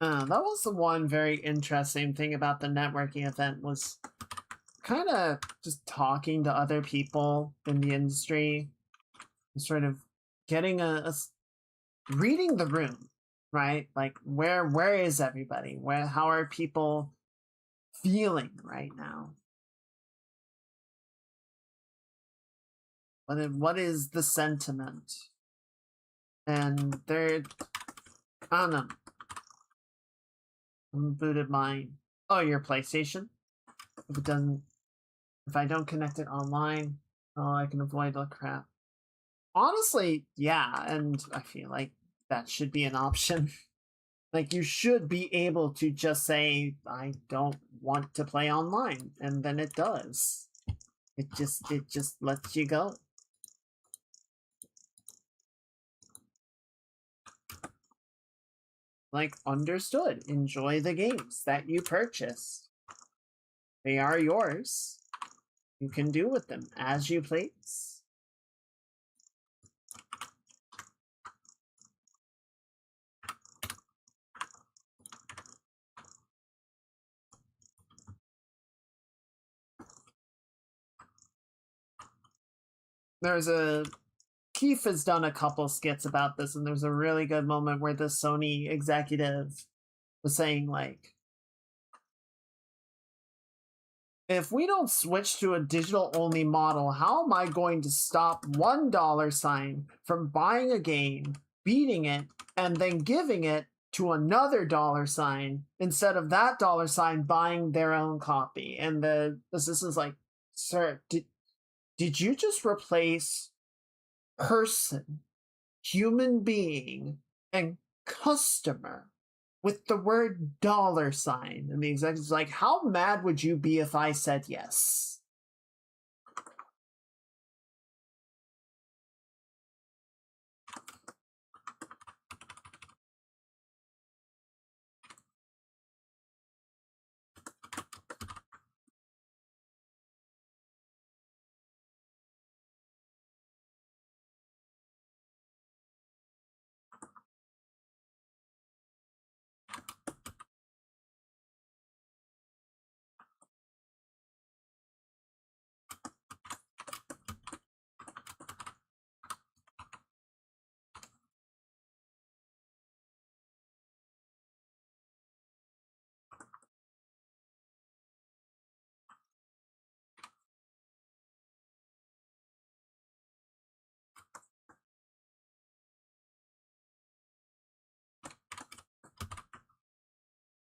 That was the one very interesting thing about the networking event was kind of just talking to other people in the industry, sort of getting reading the room, right? Like where is everybody? How are people feeling right now? What is the sentiment? And I don't know. Booted mine. Oh, your PlayStation? If it doesn't, if I don't connect it online, oh, I can avoid the crap. Honestly, yeah, and I feel like that should be an option. Like you should be able to just say I don't want to play online, and then it does. It just lets you go. Like understood. Enjoy the games that you purchased. They are yours. You can do with them as you please. There's a Keith has done a couple skits about this, and there's a really good moment where the Sony executive was saying, like, if we don't switch to a digital only model, how am I going to stop $1 from buying a game, beating it, and then giving it to another $sign instead of that $sign buying their own copy? And the assistant's like, sir, did you just replace person, human being, and customer with the word $sign? And the executive's like, how mad would you be if I said yes?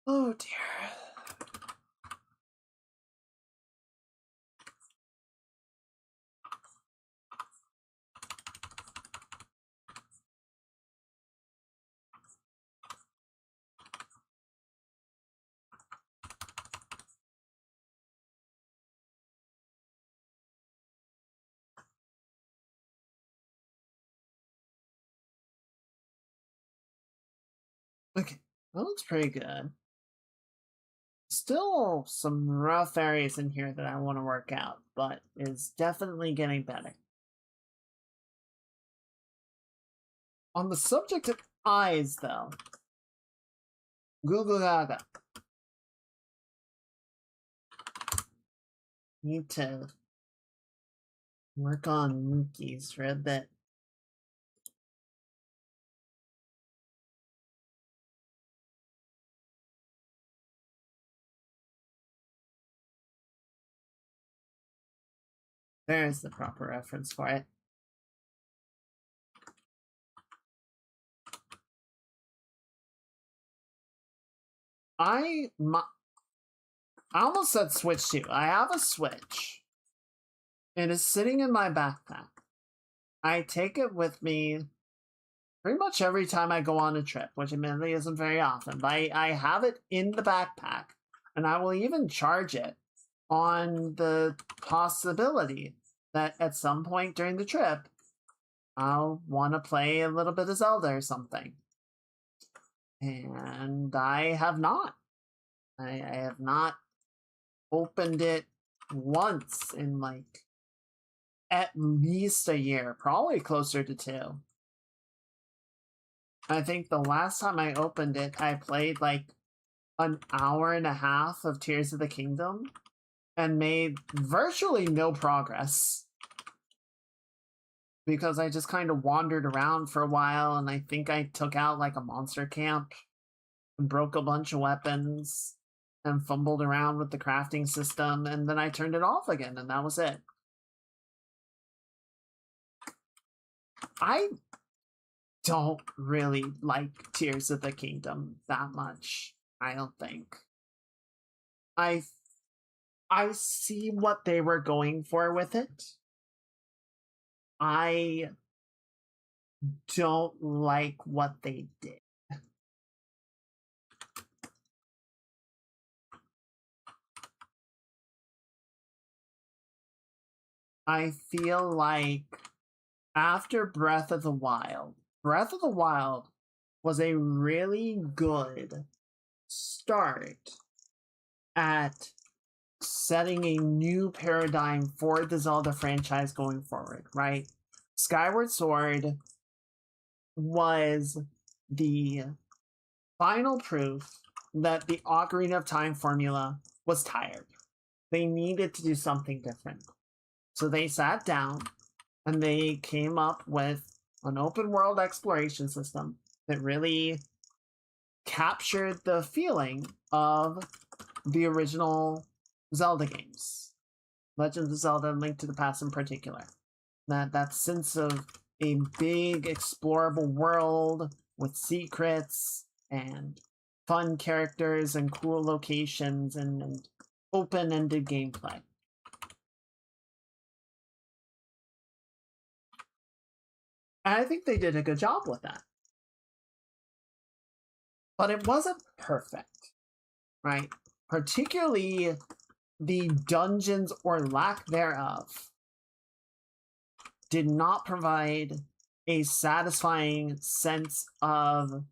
Oh dear. Okay, that looks pretty good. Still some rough areas in here that I want to work out, but is definitely getting better. On the subject of eyes, though, Google Gaga. Need to work on Mookie's for a bit. There's the proper reference for it. I almost said Switch too. I have a Switch. It is sitting in my backpack. I take it with me pretty much every time I go on a trip, which admittedly isn't very often, but I have it in the backpack, and I will even charge it on the possibility that at some point during the trip, I'll want to play a little bit of Zelda or something. And I have not. I have not opened it once in like at least a year, probably closer to 2. I think the last time I opened it, I played like an hour and a half of Tears of the Kingdom and made virtually no progress because I just kind of wandered around for a while, and I think I took out like a monster camp and broke a bunch of weapons and fumbled around with the crafting system, and then I turned it off again, and that was it. I don't really like Tears of the Kingdom that much, I don't think. I see what they were going for with it. I don't like what they did. I feel like after Breath of the Wild was a really good start at setting a new paradigm for the Zelda franchise going forward, right? Skyward Sword was the final proof that the Ocarina of Time formula was tired. They needed to do something different. So they sat down and they came up with an open world exploration system that really captured the feeling of the original Zelda games. Legend of Zelda and Link to the Past in particular. That sense of a big explorable world with secrets and fun characters and cool locations and open-ended gameplay. And I think they did a good job with that. But it wasn't perfect, right? Particularly the dungeons or lack thereof did not provide a satisfying sense of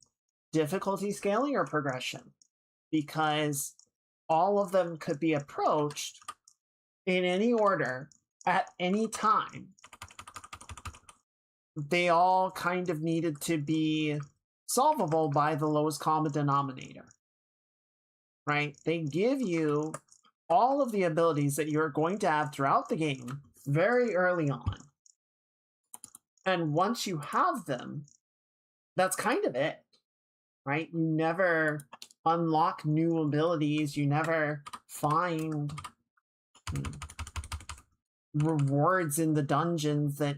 difficulty scaling or progression, because all of them could be approached in any order at any time. They all kind of needed to be solvable by the lowest common denominator, right? They give you all of the abilities that you're going to have throughout the game very early on. And once you have them, that's kind of it, right? You never unlock new abilities. You never find rewards in the dungeons that,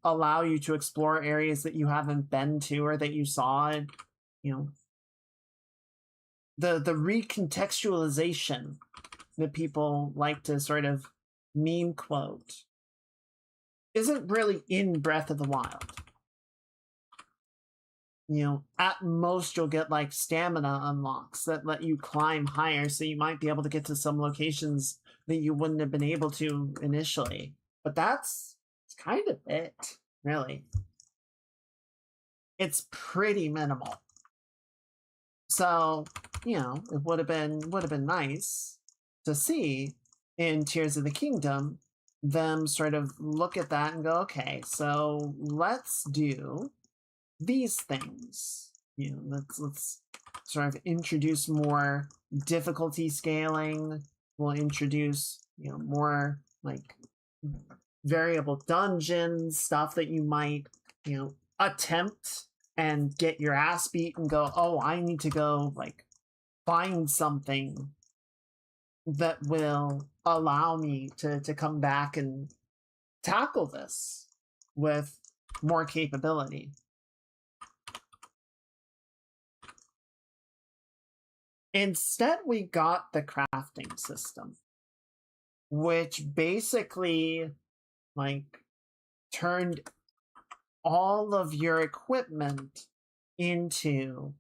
allow you to explore areas that you haven't been to or that you saw. The recontextualization that people like to sort of meme quote isn't really in Breath of the Wild. At most you'll get like stamina unlocks that let you climb higher, so you might be able to get to some locations that you wouldn't have been able to initially. But it's kind of it, really. It's pretty minimal. So, it would have been nice to see in Tears of the Kingdom them sort of look at that and go, okay, so let's do these things. Let's sort of introduce more difficulty scaling. We'll introduce, more like variable dungeons, stuff that you might, attempt and get your ass beat and go, oh, I need to go like find something that will allow me to come back and tackle this with more capability. Instead, we got the crafting system, which basically, like, turned all of your equipment into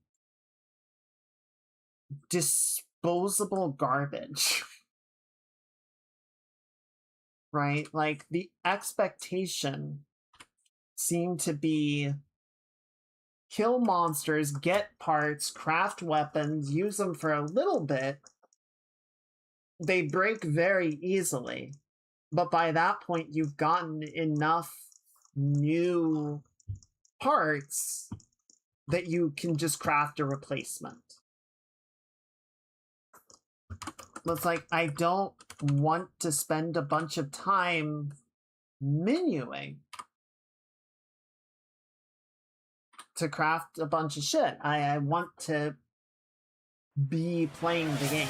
disposable garbage. Right? Like, the expectation seemed to be kill monsters, get parts, craft weapons, use them for a little bit. They break very easily, but by that point, you've gotten enough new parts that you can just craft a replacement. It's like, I don't want to spend a bunch of time menuing to craft a bunch of shit. I want to be playing the game.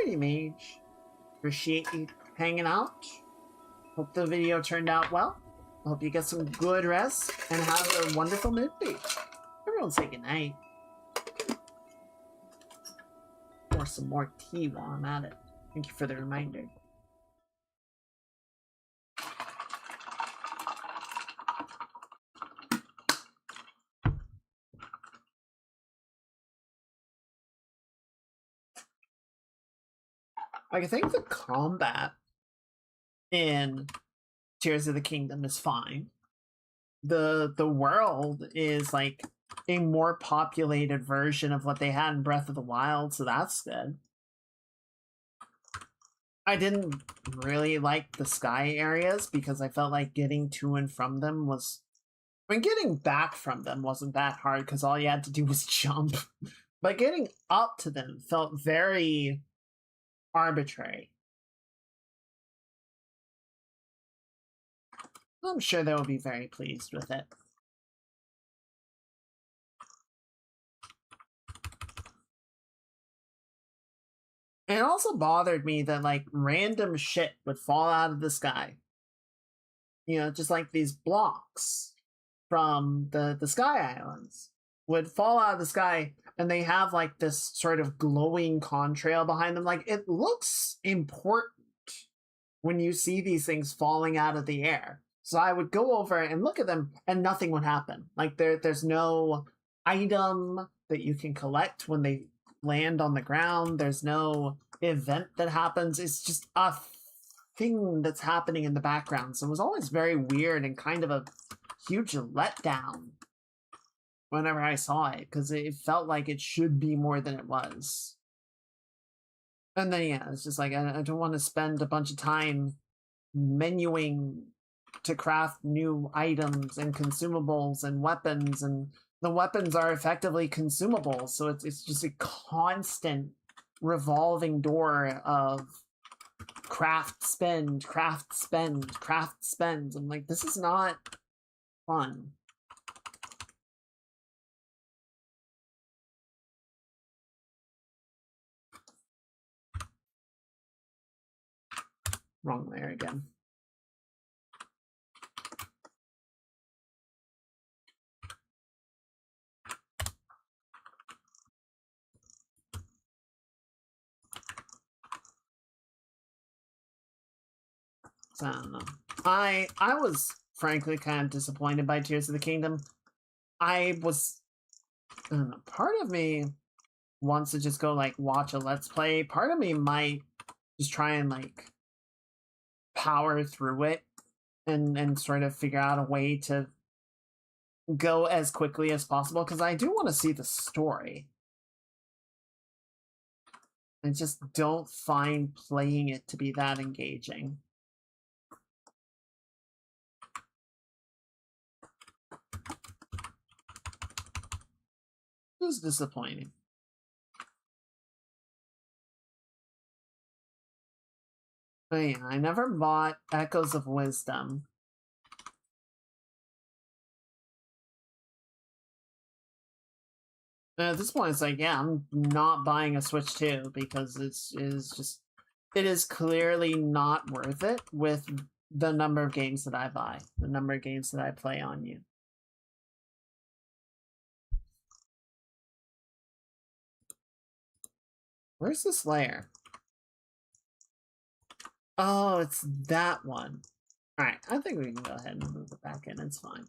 Alrighty, Mage. Appreciate you hanging out. Hope the video turned out well. Hope you get some good rest and have a wonderful midweek. Everyone say goodnight. Or some more tea while I'm at it. Thank you for the reminder. I think the combat in Tears of the Kingdom is fine. The world is like a more populated version of what they had in Breath of the Wild, so that's good. I didn't really like the sky areas because I felt like getting to and from them was... I mean, getting back from them wasn't that hard because all you had to do was jump. But getting up to them felt very arbitrary. I'm sure they'll be very pleased with it. It also bothered me that, like, random shit would fall out of the sky. You know, just like these blocks from the Sky Islands would fall out of the sky, and they have, like, this sort of glowing contrail behind them. Like, it looks important when you see these things falling out of the air. So I would go over and look at them, and nothing would happen. Like, there's no item that you can collect when they land on the ground. There's no event that happens. It's just a thing that's happening in the background. So it was always very weird and kind of a huge letdown whenever I saw it, because it felt like it should be more than it was. And then, yeah, it's just like, I don't want to spend a bunch of time menuing to craft new items and consumables and weapons, and the weapons are effectively consumables, so it's just a constant revolving door of craft, spend, craft, spend, craft, spend. I'm like, this is not fun. Wrong layer again. So, I don't know. I was frankly kind of disappointed by Tears of the Kingdom. I don't know, part of me wants to just go, like, watch a Let's Play. Part of me might just try and, like, power through it and sort of figure out a way to go as quickly as possible, because I do want to see the story. I just don't find playing it to be that engaging. It was disappointing. But yeah, I never bought Echoes of Wisdom. And at this point, it's like, yeah, I'm not buying a Switch 2 because it is clearly not worth it with the number of games that I buy, the number of games that I play on you. Where's this layer? Oh, it's that one. All right, I think we can go ahead and move it back in. It's fine.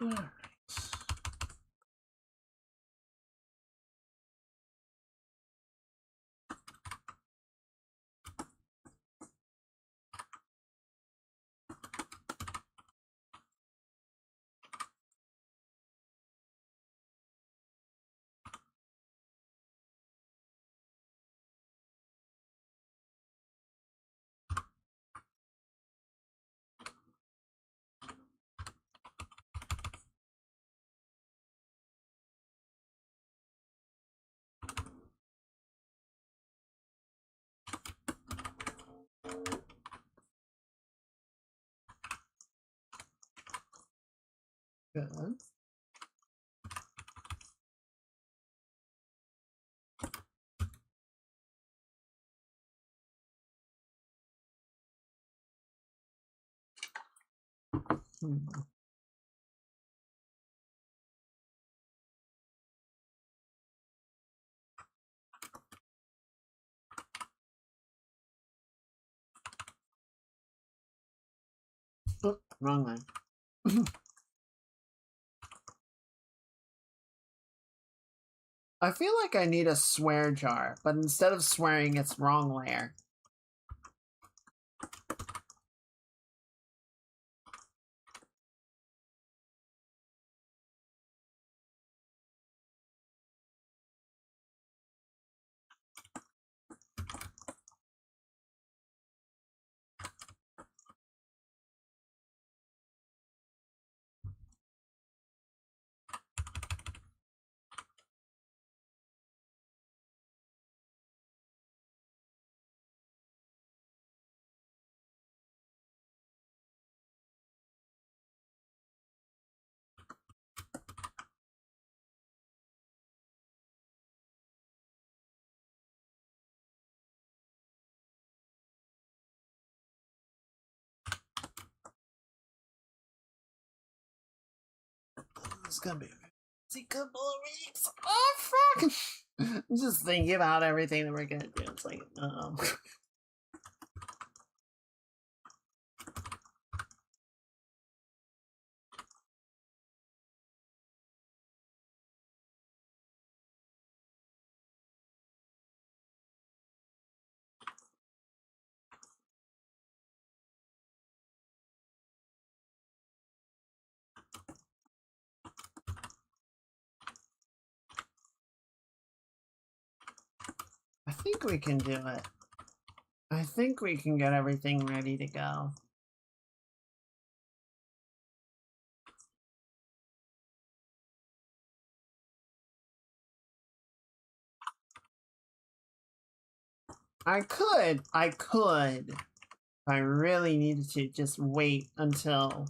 All right. Good. Hmm. Oh, wrong line. I feel like I need a swear jar, but instead of swearing, it's wrong layer. It's gonna be a couple of weeks. Oh fuck! I'm just thinking about everything that we're gonna do. It's like, I think we can do it. I think we can get everything ready to go. I could, if I really needed to, just wait until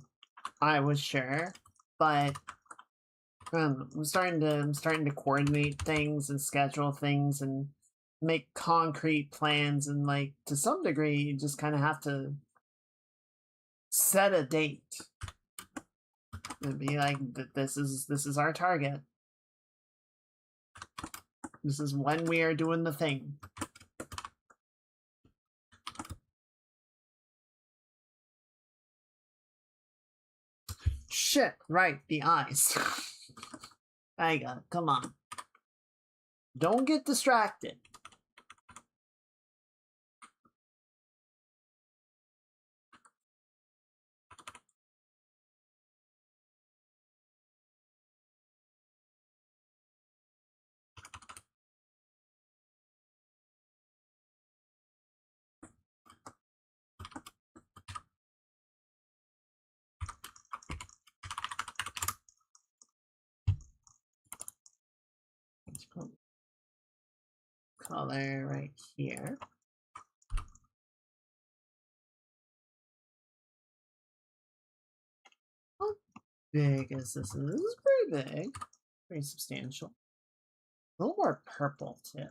I was sure. But I'm starting to coordinate things and schedule things and make concrete plans, and like to some degree, you just kind of have to set a date and be like, this is our target. This is when we are doing the thing. Shit, right, the eyes. I got it, come on. Don't get distracted. Let's put color right here. How big is this? This is pretty big, pretty substantial. A little more purple too.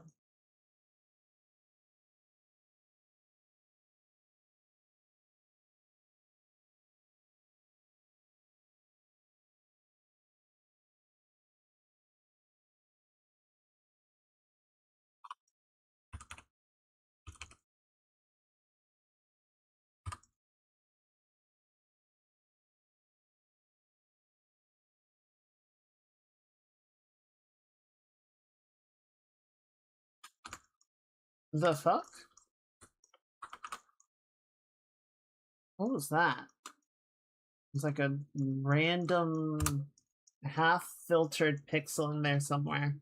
The fuck? What was that? It's like a random half-filtered pixel in there somewhere.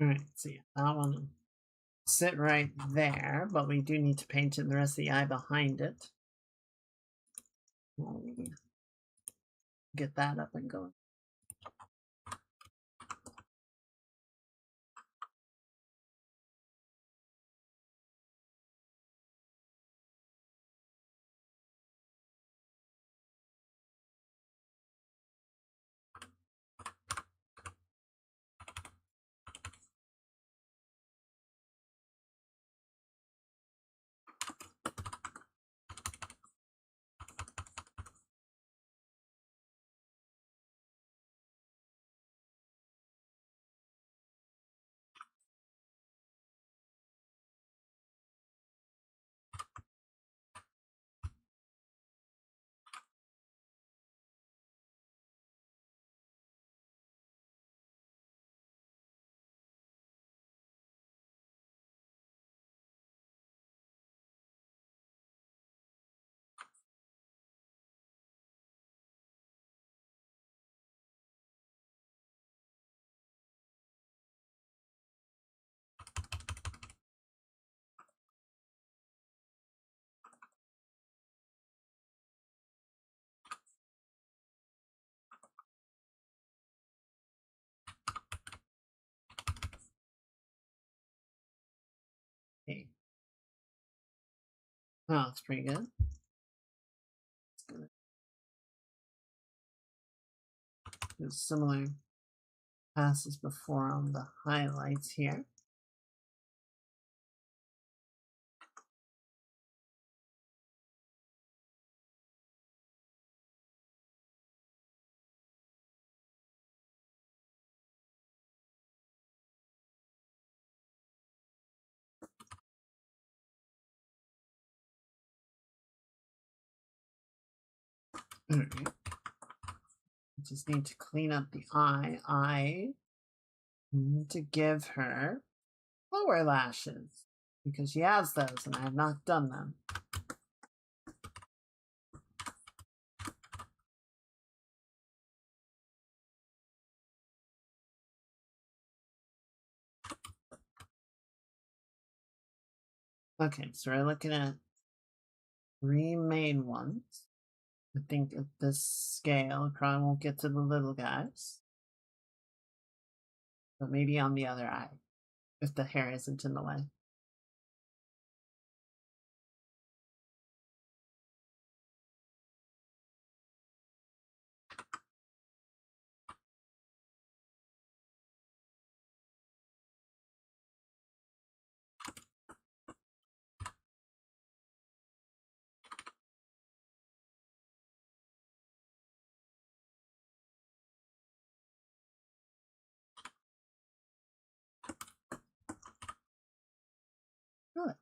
Alright, so yeah, that one sit right there, but we do need to paint in the rest of the eye behind it. Get that up and going. Okay. Oh, that's pretty good. There's similar passes before on the highlights here. Alright. Just need to clean up the eye. I need to give her lower lashes because she has those and I have not done them. Okay, so we're looking at 3 main ones. I think at this scale, probably won't get to the little guys. But maybe on the other eye, if the hair isn't in the way. Good.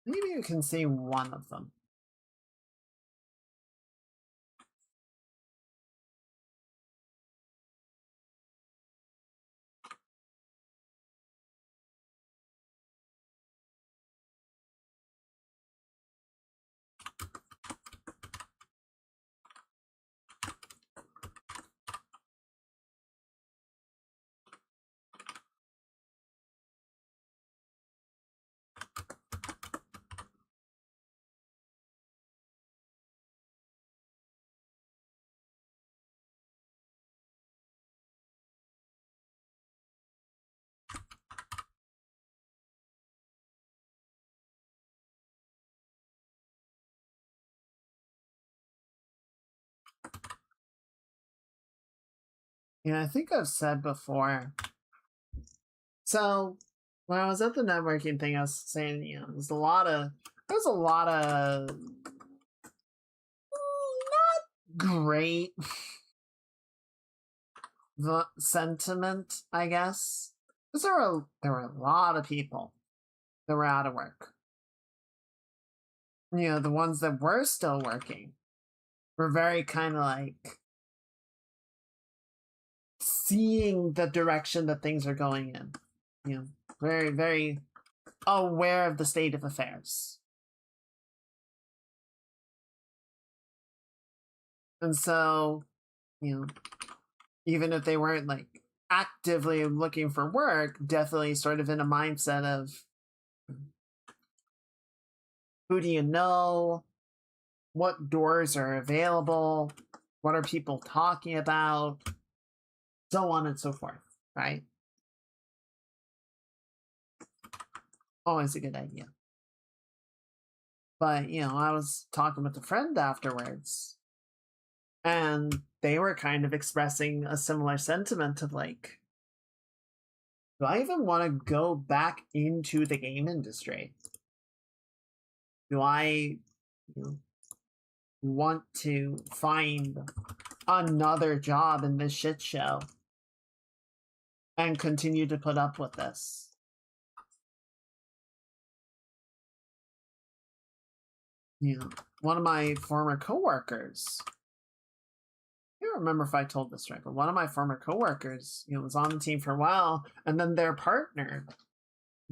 Maybe you can see one of them. Yeah, I think I've said before. So when I was at the networking thing, I was saying, there's a lot of not great the sentiment, I guess. Because there were a lot of people that were out of work. The ones that were still working were very kind of like seeing the direction that things are going in. Very, very aware of the state of affairs. And so, even if they weren't like actively looking for work, definitely sort of in a mindset of who do you know? What doors are available? What are people talking about? So on and so forth, right? Always a good idea. But, I was talking with a friend afterwards, and they were kind of expressing a similar sentiment of like, do I even want to go back into the game industry? Do I want to find another job in this shit show and continue to put up with this? One of my former coworkers, I don't remember if I told this right, but one of my former coworkers, was on the team for a while, and then their partner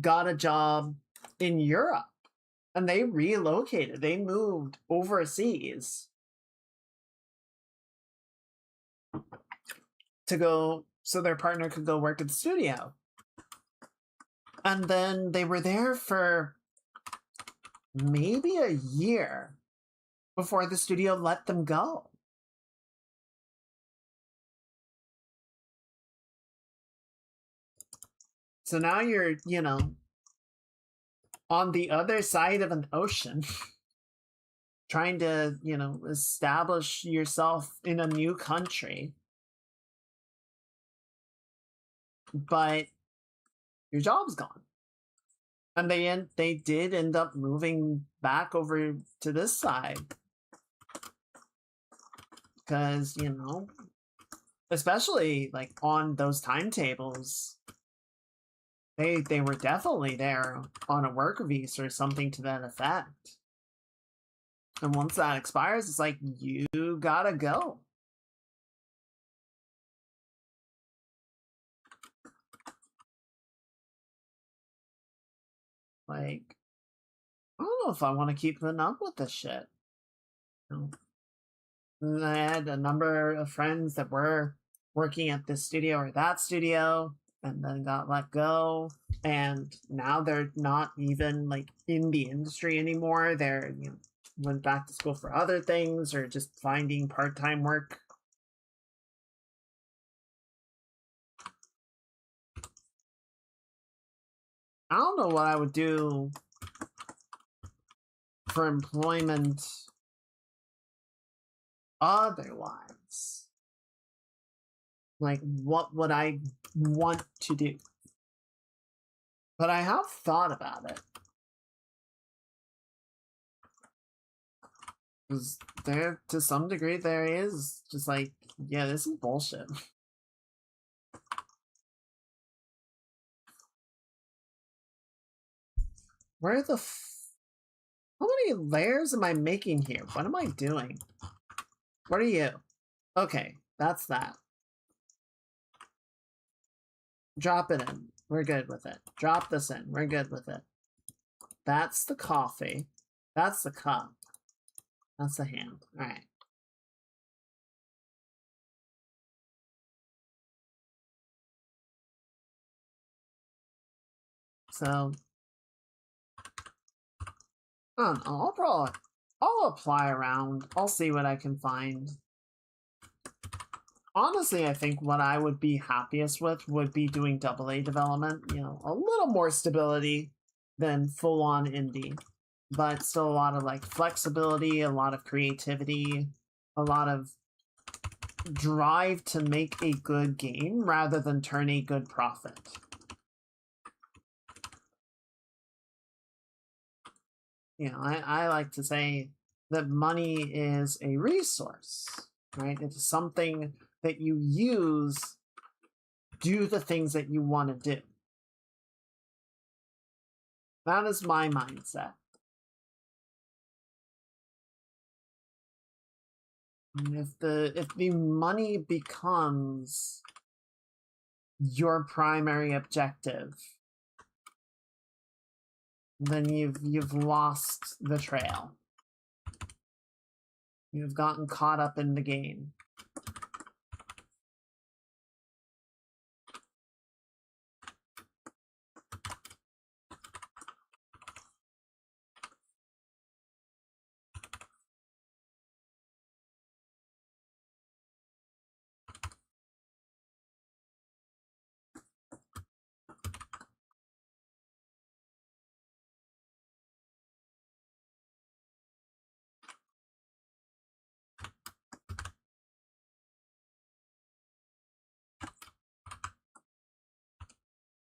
got a job in Europe, and they relocated. They moved overseas to go so their partner could go work at the studio. And then they were there for maybe a year before the studio let them go. So now you're, on the other side of an ocean trying to, establish yourself in a new country. But your job's gone. And they did end up moving back over to this side. Because, especially like on those timetables, they were definitely there on a work visa or something to that effect. And once that expires, it's like, you gotta go. Like, I don't know if I want to keep putting up with this shit. I had a number of friends that were working at this studio or that studio. and then got let go, and now they're not even like in the industry anymore. They're, you know, went back to school for other things or just finding part-time work. I don't know what I would do for employment otherwise. Like, what would I want to do? But I have thought about it. Because there, to some degree, there is just like, yeah, this is bullshit. Where the how many layers am I making here? What am I doing? What are you? Okay, that's that. Drop it in. We're good with it. Drop this in. We're good with it. That's the coffee. That's the cup. That's the hand. All right. So, I don't know. I'll apply around. I'll see what I can find. Honestly, I think what I would be happiest with would be doing AA development. You know, a little more stability than full on indie, but still a lot of like flexibility, a lot of creativity, a lot of drive to make a good game rather than turn a good profit. You know, I like to say that money is a resource, right? It's something that you use, do the things that you want to do. That is my mindset. And if the money becomes your primary objective, then you've lost the trail. You've gotten caught up in the game.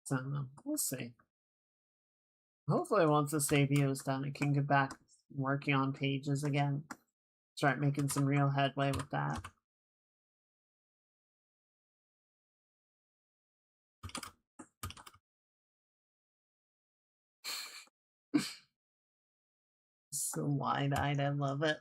So we'll see. Hopefully once the Savio is done, I can get back working on pages again. Start making some real headway with that. So wide-eyed, I love it.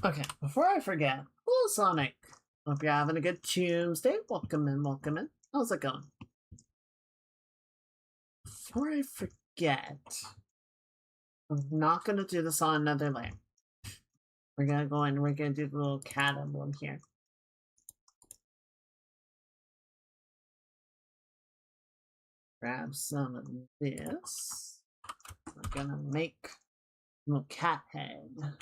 Okay, before I forget, hello Sonic. Hope you're having a good Choomsday. Welcome in, welcome in. How's it going? Before I forget, I'm not gonna do this on another layer. We're gonna go in, we're gonna do the little cat emblem here. Grab some of this. We're gonna make a little cat head.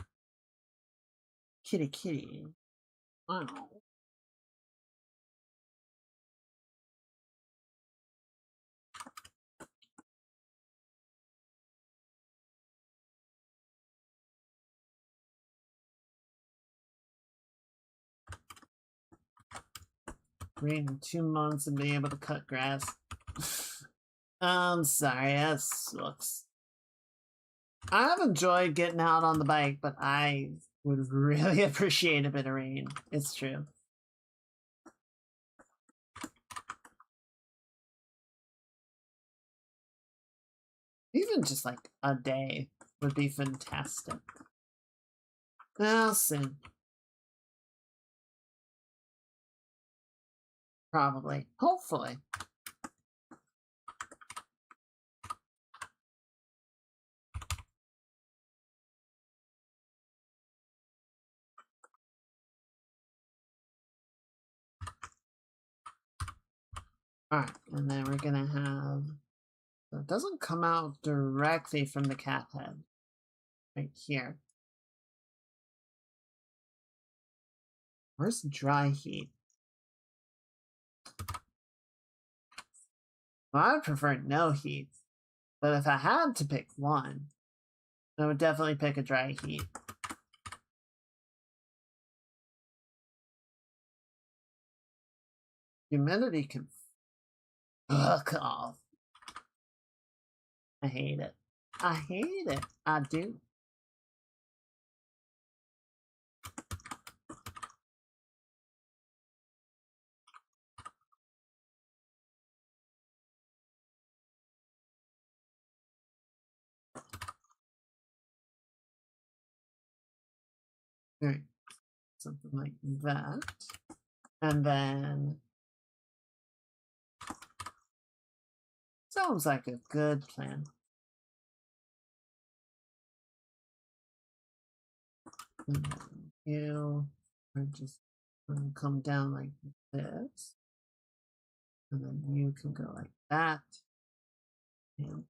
Kitty kitty. Wow. Waiting 2 months and being able to cut grass. I'm sorry, that sucks. I have enjoyed getting out on the bike, but I would really appreciate a bit of rain. It's true. Even just like a day would be fantastic. Well, soon. Probably. Hopefully. Alright, and then we're gonna have... So it doesn't come out directly from the cat head. Right here. Where's dry heat? Well, I would prefer no heat. But if I had to pick one, I would definitely pick a dry heat. Humidity can fuck off. I hate it. I hate it. I do. Alright. Something like that. And then... Sounds like a good plan. And then you are just going to come down like this. And then you can go like that. And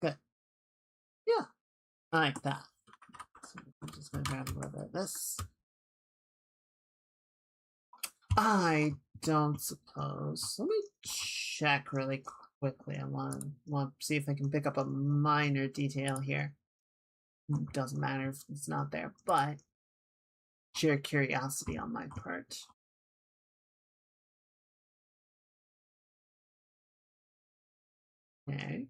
good. Yeah, I like that. So I'm just going to grab a little bit of this. I don't suppose. Let me check really quickly. I want to see if I can pick up a minor detail here. It doesn't matter if it's not there, but sheer curiosity on my part. Okay.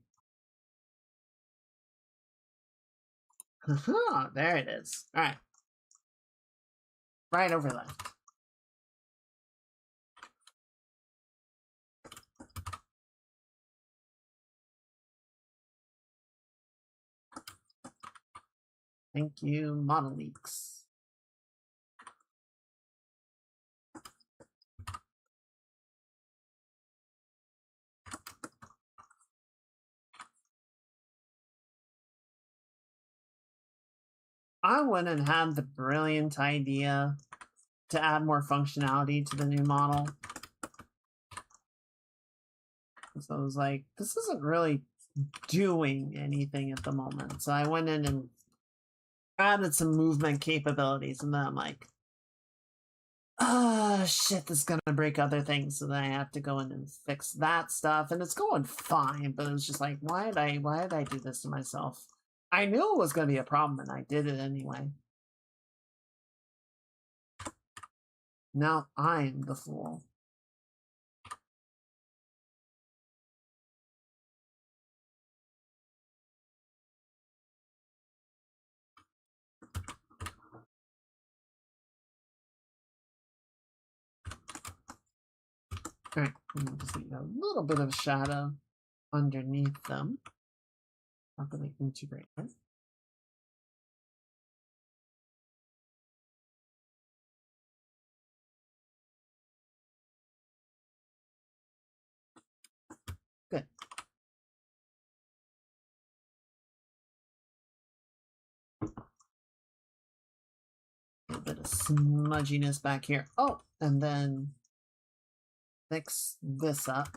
There it is. All right. Right over left. Thank you, Model Leaks. I went and had the brilliant idea to add more functionality to the new model. So I was like, this isn't really doing anything at the moment. So I went in and added some movement capabilities, and then I'm like, oh shit, this is gonna break other things. So then I have to go in and fix that stuff, and it's going fine, but it was just like, why did I do this to myself? I knew it was gonna be a problem, and I did it anyway. Now I'm the fool. Alright, just need a little bit of shadow underneath them. Properly integrated. Good. A bit of smudginess back here. Oh, and then fix this up.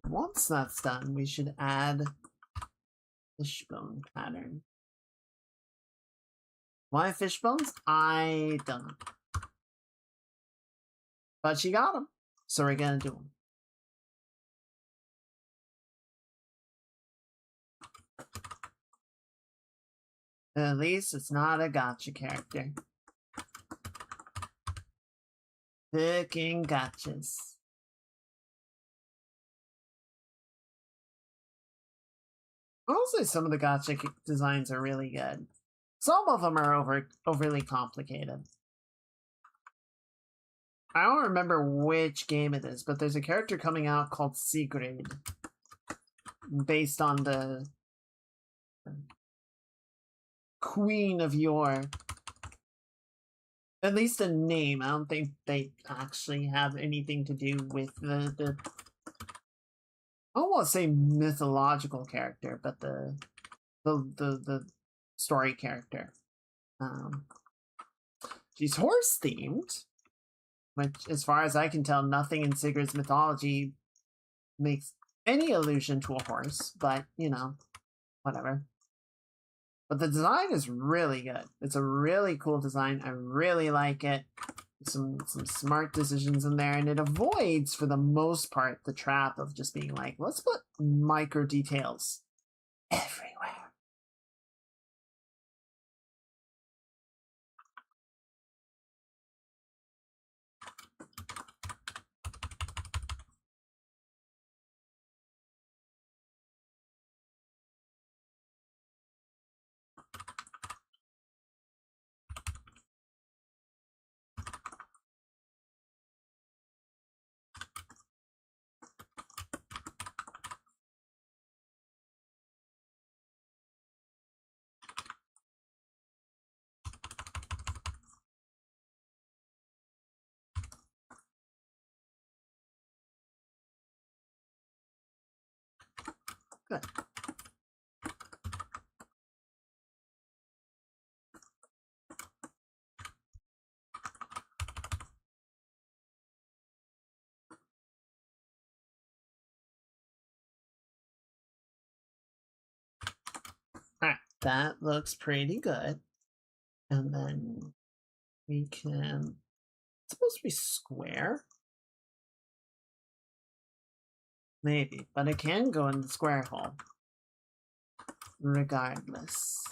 Once that's done, we should add fishbone pattern. Why fishbones? I don't know. But she got them, so we're gonna do them. At least it's not a gotcha character. Picking gotchas. Mostly some of the gotcha designs are really good. Some of them are overly complicated. I don't remember which game it is, but there's a character coming out called Sigrid, based on the Queen of Yore. At least a name. I don't think they actually have anything to do with the I don't want to say mythological character, but the story character. She's horse themed, which, as far as I can tell, nothing in Sigrid's mythology makes any allusion to a horse. But you know, whatever. But the design is really good. It's a really cool design. I really like it. Some smart decisions in there, and it avoids, for the most part, the trap of just being like, let's put micro details everywhere. Good. Alright, that looks pretty good. And then we can... It's supposed to be square? Maybe, but it can go in the square hole. Regardless.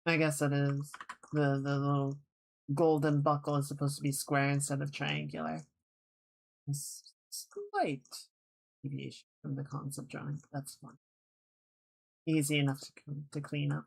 I guess it is. The little golden buckle is supposed to be square instead of triangular. Slight deviation from the concept drawing. That's fine. Easy enough to clean up.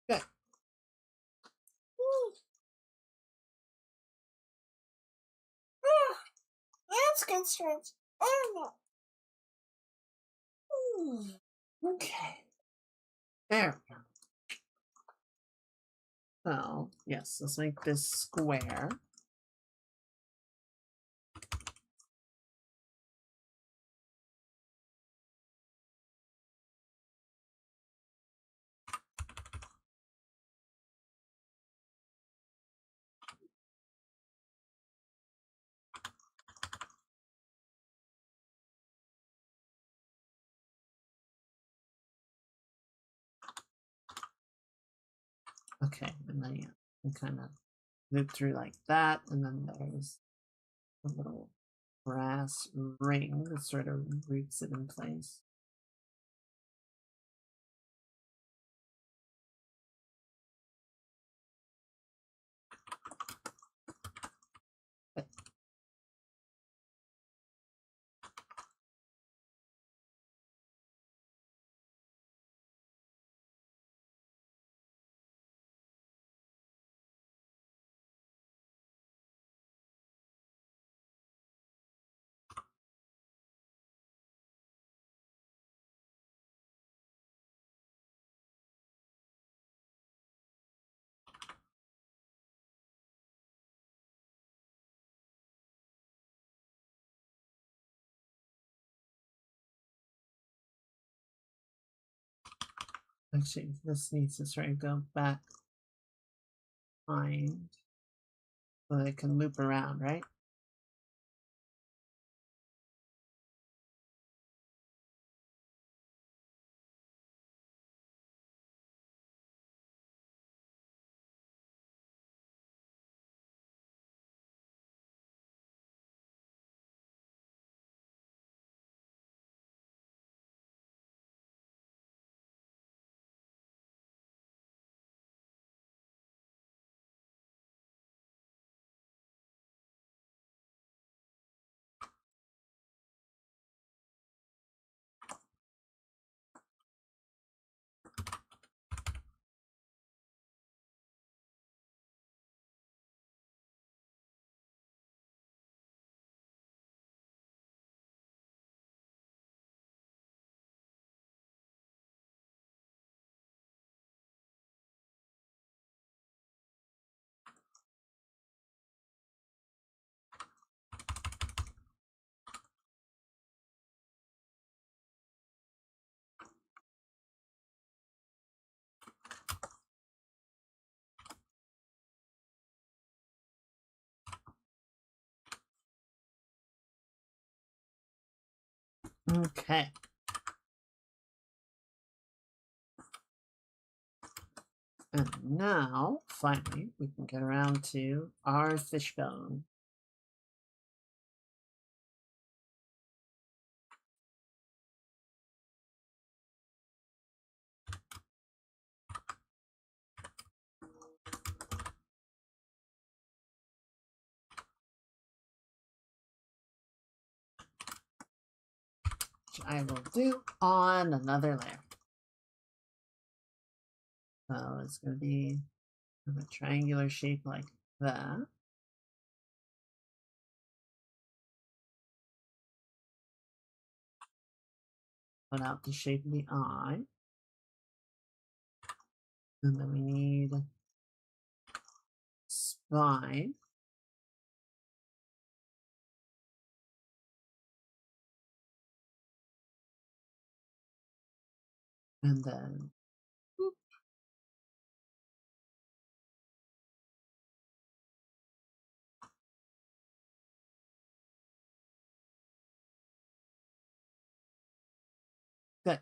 Good. That's good stretch. Okay. There we go. So, yes, let's make this square. Okay, and then yeah, we kind of loop through like that, and then there's a little brass ring that sort of roots it in place. Actually, this needs to sort of go back behind so that it can loop around, right? Okay. And now, finally, we can get around to our fishbone. Which I will do on another layer. So it's going to be a triangular shape like that. Put out the shape of the eye. And then we need spine. And then whoop. Good.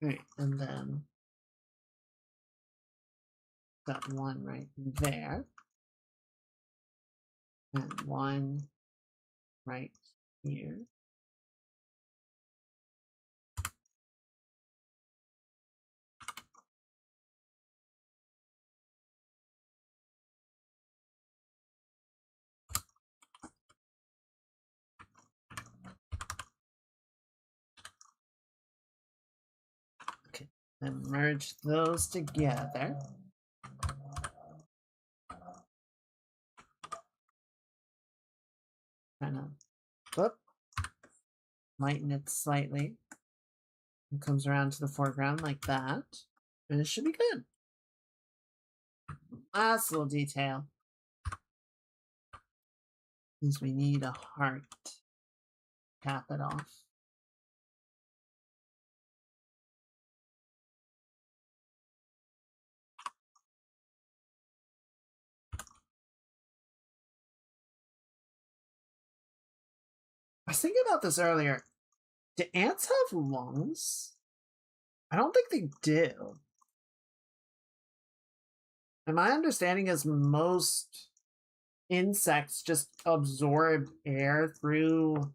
All right, and then got one right there. And one right here. Okay, then merge those together. Kind of, whoop, lighten it slightly. It comes around to the foreground like that. And it should be good. Last little detail. Since we need a heart. Cap it off. I was thinking about this earlier. Do ants have lungs? I don't think they do. And my understanding is most insects just absorb air through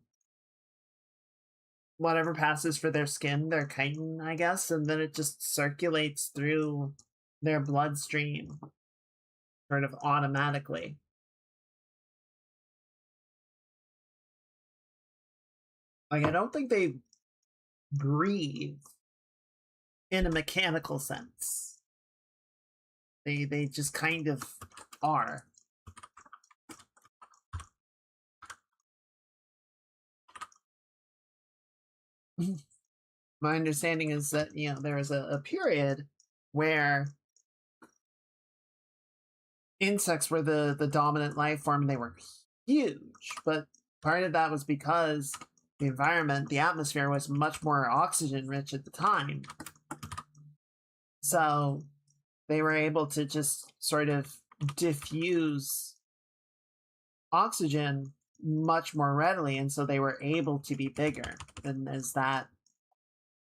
whatever passes for their skin, their chitin, I guess, and then it just circulates through their bloodstream sort of automatically. Like, I don't think they breathe in a mechanical sense. They just kind of are. My understanding is that, you know, there was a period where insects were the dominant life form and they were huge, but part of that was because the environment, the atmosphere was much more oxygen rich at the time. So they were able to just sort of diffuse oxygen much more readily, and so they were able to be bigger. And as that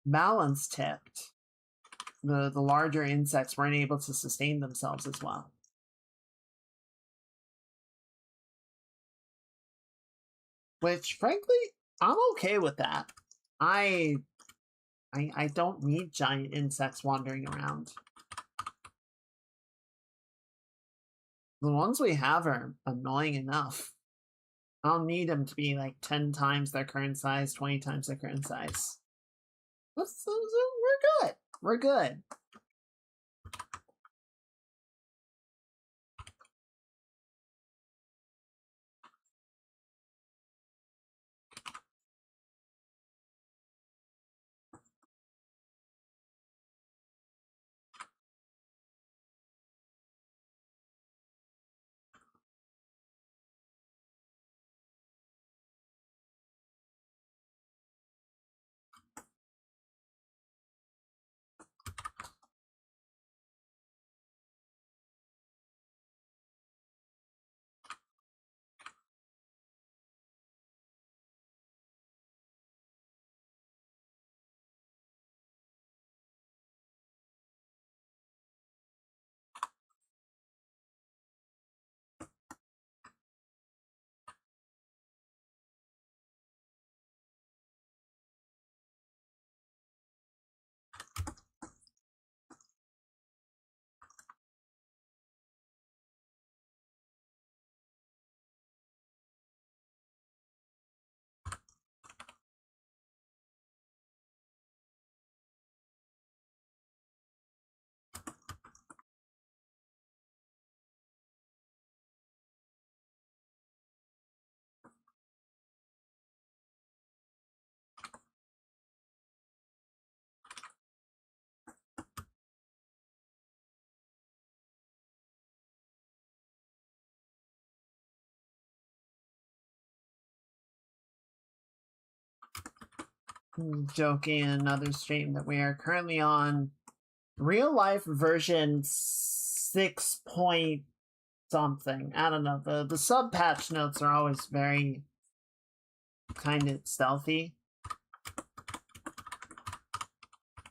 balance tipped, the larger insects weren't able to sustain themselves as well. Which, frankly, I'm okay with that. I don't need giant insects wandering around. The ones we have are annoying enough. I'll need them to be like 10 times their current size, 20 times their current size. We're good. We're good. Joking in another stream that we are currently on real life version 6 point something. I don't know. The sub patch notes are always very kind of stealthy.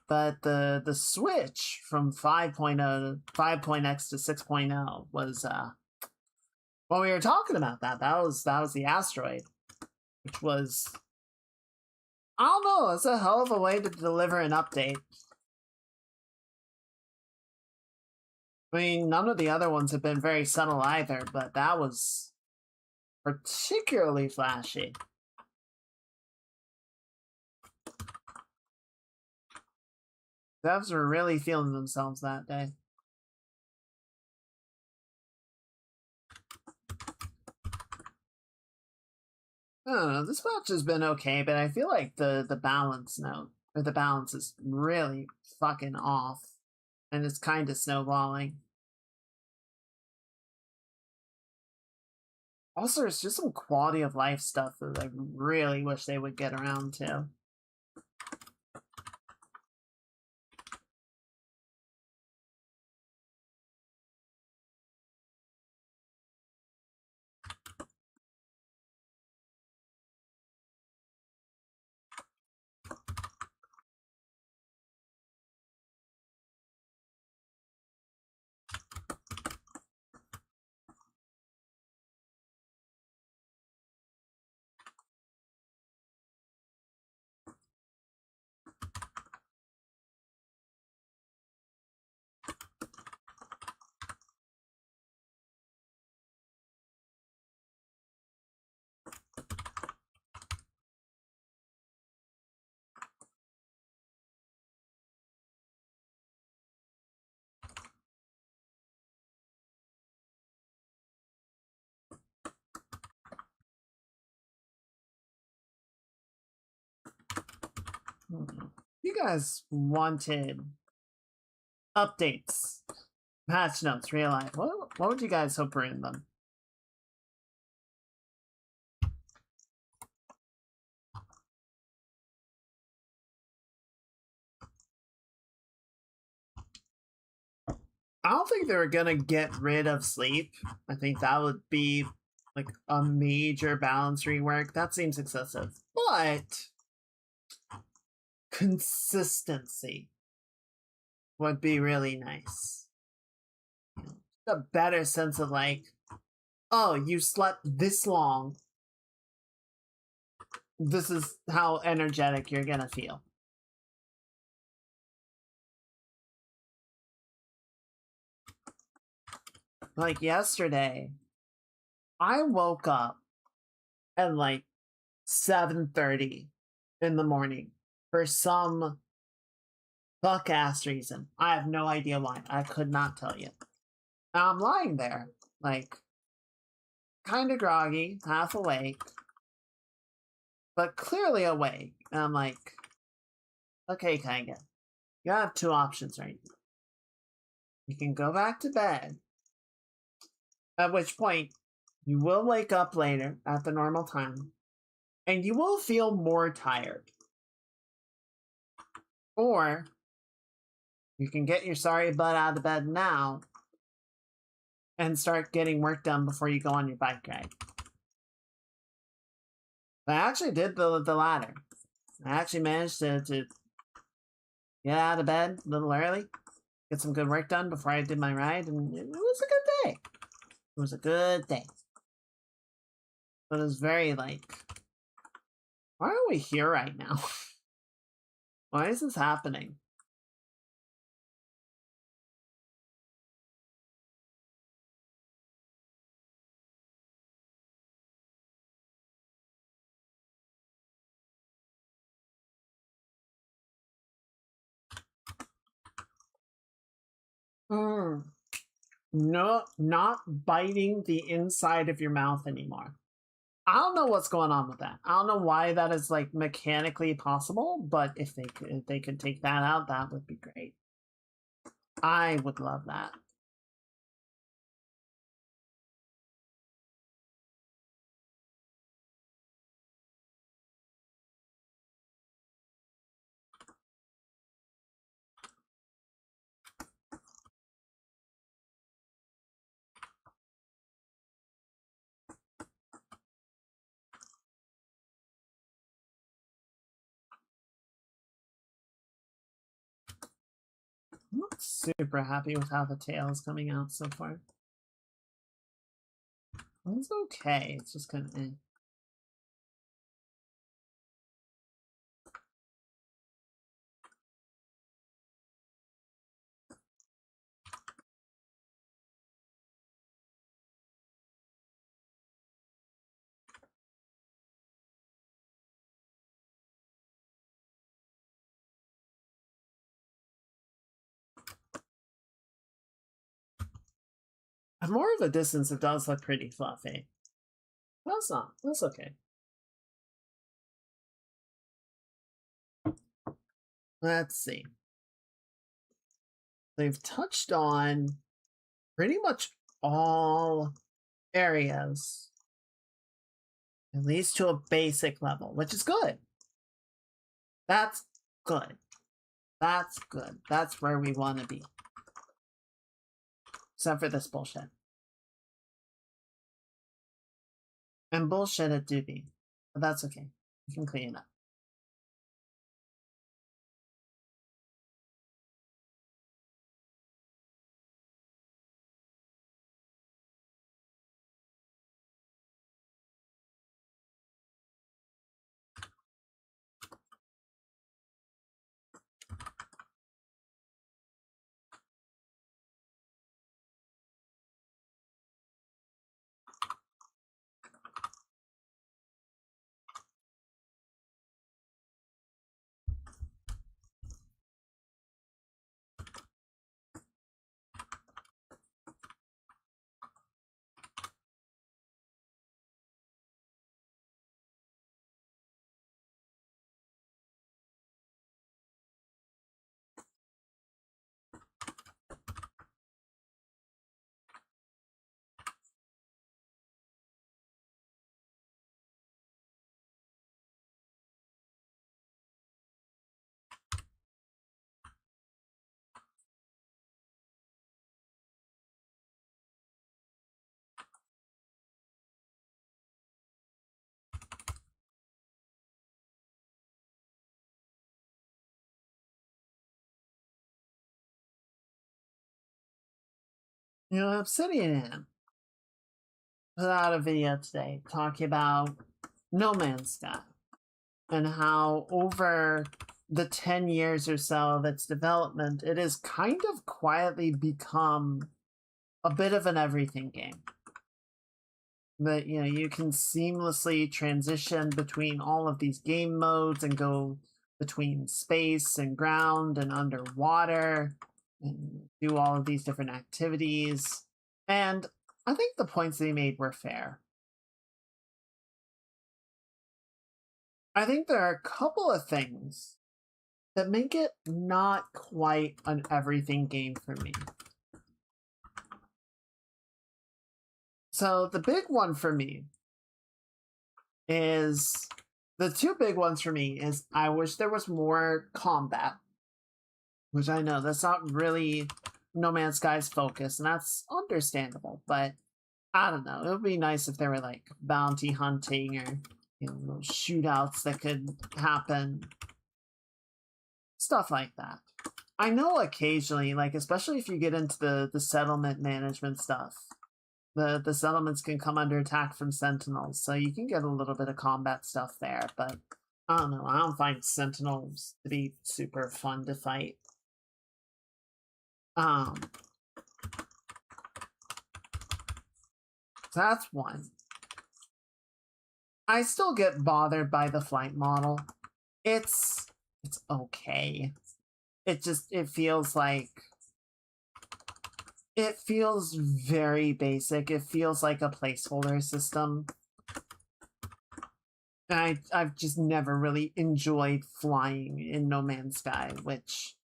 But the switch from 5.0 to 5.x to 6.0 was when we were talking about that was the asteroid, which was, I don't know, it's a hell of a way to deliver an update. I mean, none of the other ones have been very subtle either, but that was particularly flashy. Devs were really feeling themselves that day. I don't know, this match has been okay, but I feel like the balance note, or the balance is really fucking off. And it's kind of snowballing. Also, there's just some quality of life stuff that I really wish they would get around to. You guys wanted updates, patch notes, real life. What would you guys hope were in them? I don't think they were gonna get rid of sleep. I think that would be like a major balance rework. That seems excessive. But consistency would be really nice. A better sense of like, oh, you slept this long. This is how energetic you're gonna feel. Like yesterday, I woke up at like 7:30 in the morning for some fuck ass reason. I have no idea why. I could not tell you. Now I'm lying there, like kind of groggy, half awake, but clearly awake. And I'm like, okay, Kanga, you have two options right now. You can go back to bed, at which point you will wake up later at the normal time, and you will feel more tired. Or you can get your sorry butt out of bed now and start getting work done before you go on your bike ride. I actually did the latter. I actually managed to get out of bed a little early, get some good work done before I did my ride, and it was a good day. It was a good day. But it was very like, why are we here right now? Why is this happening? No, not biting the inside of your mouth anymore. I don't know what's going on with that. I don't know why that is like mechanically possible, but if they could take that out, that would be great. I would love that. I'm not super happy with how the tail is coming out so far. It's okay. It's just kind of eh. At more of a distance, it does look pretty fluffy. That's not. That's okay. Let's see. they've touched on pretty much all areas, at least to a basic level, which is good. That's good. That's good. That's where we want to be. Except for this bullshit. And bullshit it do be. But that's okay. We can clean it up. Obsidian put out a video today talking about No Man's Sky and how over the 10 years or so of its development, it has kind of quietly become a bit of an everything game. That, you can seamlessly transition between all of these game modes and go between space and ground and underwater and do all of these different activities. And I think the points they made were fair. I think there are a couple of things that make it not quite an everything game for me. So the big one for me is the two big ones for me is I wish there was more combat, which I know that's not really No Man's Sky's focus, and that's understandable, but I don't know. It would be nice if there were like bounty hunting or shootouts that could happen. Stuff like that. I know occasionally, like especially if you get into the settlement management stuff, the settlements can come under attack from sentinels, so you can get a little bit of combat stuff there, but I don't know. I don't find sentinels to be super fun to fight. So that's one. I still get bothered by the flight model. It's okay. It feels like it feels very basic. It feels like a placeholder system. And I've just never really enjoyed flying in No Man's Sky, which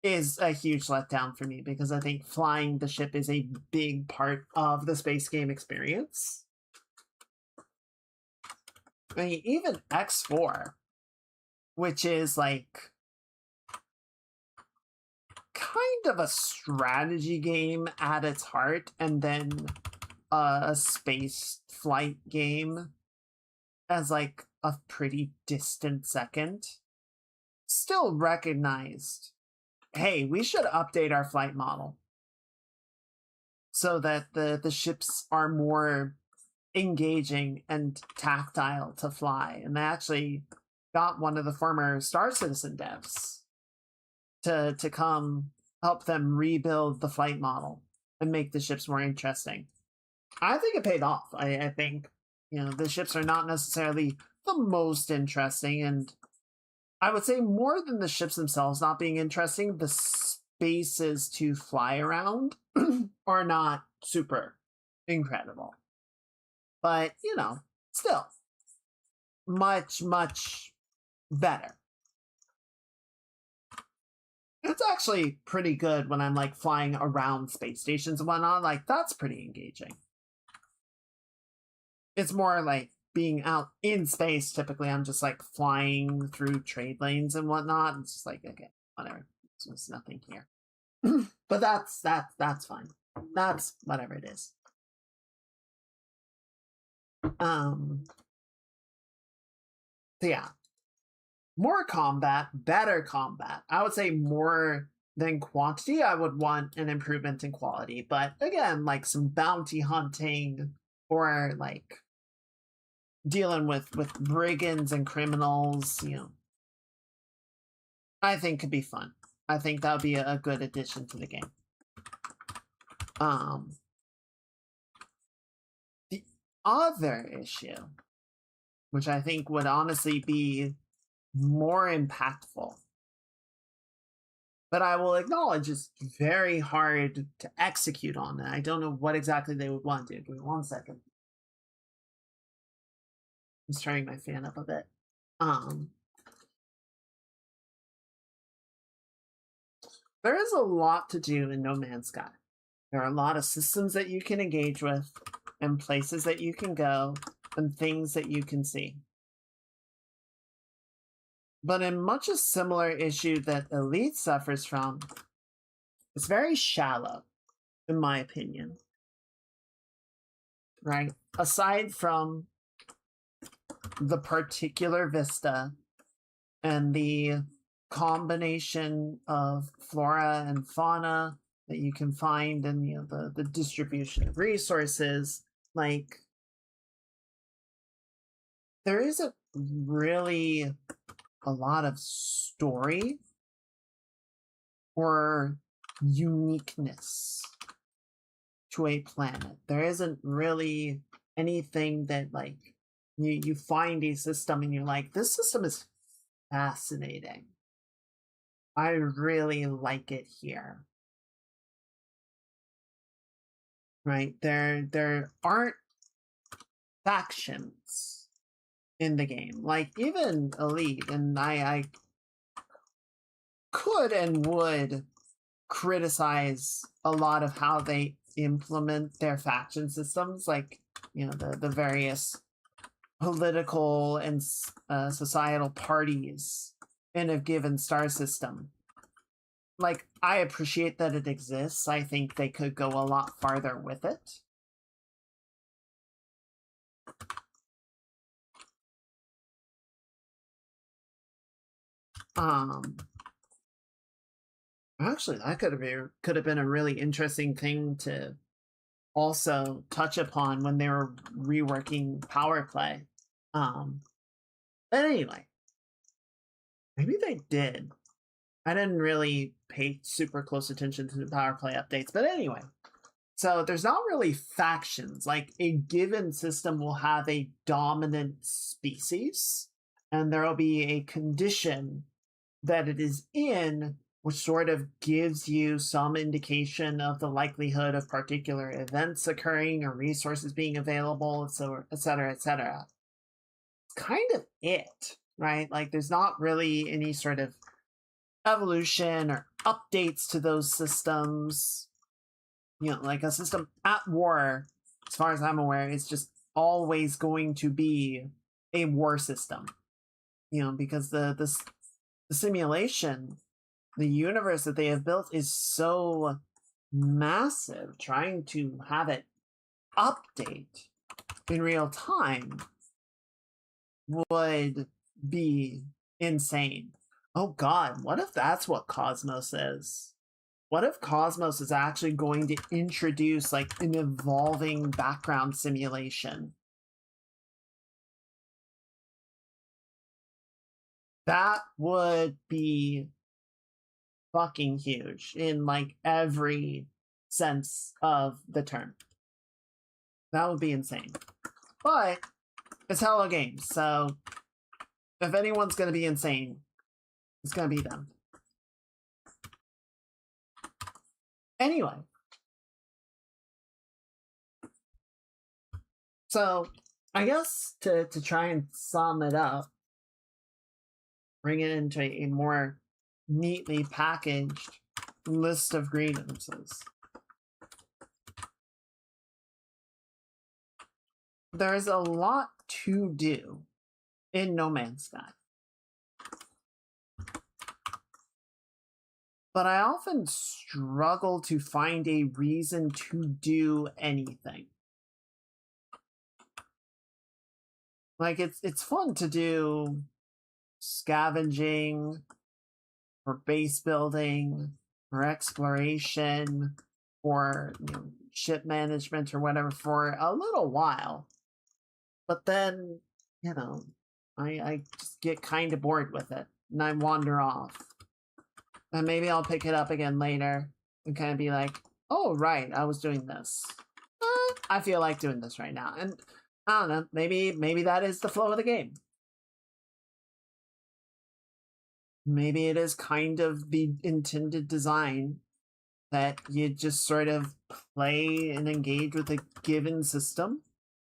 is a huge letdown for me because I think flying the ship is a big part of the space game experience. I mean, even X4, which is like kind of a strategy game at its heart, and then a space flight game as like a pretty distant second, still recognized, hey, we should update our flight model so that the ships are more engaging and tactile to fly. And they actually got one of the former Star Citizen devs to come help them rebuild the flight model and make the ships more interesting. I think it paid off. I think, the ships are not necessarily the most interesting, and I would say more than the ships themselves not being interesting, the spaces to fly around are not super incredible. But, still much, much better. It's actually pretty good when I'm like flying around space stations and whatnot. Like, that's pretty engaging. It's more like being out in space. Typically, I'm just like flying through trade lanes and whatnot. It's just like, okay, whatever. There's nothing here. But that's fine. That's whatever it is. So yeah, more combat, better combat. I would say more than quantity. I would want an improvement in quality, but again, like some bounty hunting or like dealing with brigands and criminals, you know, I think could be fun. I think that would be a good addition to the game. The other issue, which I think would honestly be more impactful, but I will acknowledge it's very hard to execute on that. I don't know what exactly they would want to do. Give me 1 second. I'm just turning my fan up a bit. There is a lot to do in No Man's Sky. There are a lot of systems that you can engage with, and places that you can go, and things that you can see. But in much a similar issue that Elite suffers from, it's very shallow, in my opinion. Right? Aside from the particular vista and the combination of flora and fauna that you can find, and you know the distribution of resources, like there isn't really a lot of story or uniqueness to a planet. There isn't really anything that like you find a system and you're like, this system is fascinating. I really like it here. Right? There aren't factions in the game. Like even Elite, and I could and would criticize a lot of how they implement their faction systems, like you know the various political and societal parties in a given star system. Like I appreciate that it exists. I think they could go a lot farther with it. Actually, that could have been a really interesting thing to also touch upon when they were reworking power play. But anyway, maybe they did. I didn't really pay super close attention to the power play updates, but anyway. So there's not really factions. Like a given system will have a dominant species, and there will be a condition that it is in, which sort of gives you some indication of the likelihood of particular events occurring or resources being available, so et cetera, et cetera. It's kind of it, right? Like there's not really any sort of evolution or updates to those systems. You know, like a system at war, as far as I'm aware, is just always going to be a war system. You know, because the simulation, the universe that they have built is so massive, trying to have it update in real time would be insane. Oh god, what if that's what Cosmos is? What if Cosmos is actually going to introduce like an evolving background simulation? That would be fucking huge in like every sense of the term. That would be insane. But it's Hello Games, so if anyone's going to be insane, it's going to be them. Anyway. So I guess to try and sum it up, bring it into a more neatly packaged list of grievances. There's a lot to do in No Man's Sky. But I often struggle to find a reason to do anything. Like, it's fun to do scavenging, or base building, or exploration, or ship management, or whatever for a little while. But then, I just get kind of bored with it, and I wander off. And maybe I'll pick it up again later and kind of be like, oh, right, I was doing this. I feel like doing this right now. And I don't know, maybe that is the flow of the game. Maybe it is kind of the intended design that you just sort of play and engage with a given system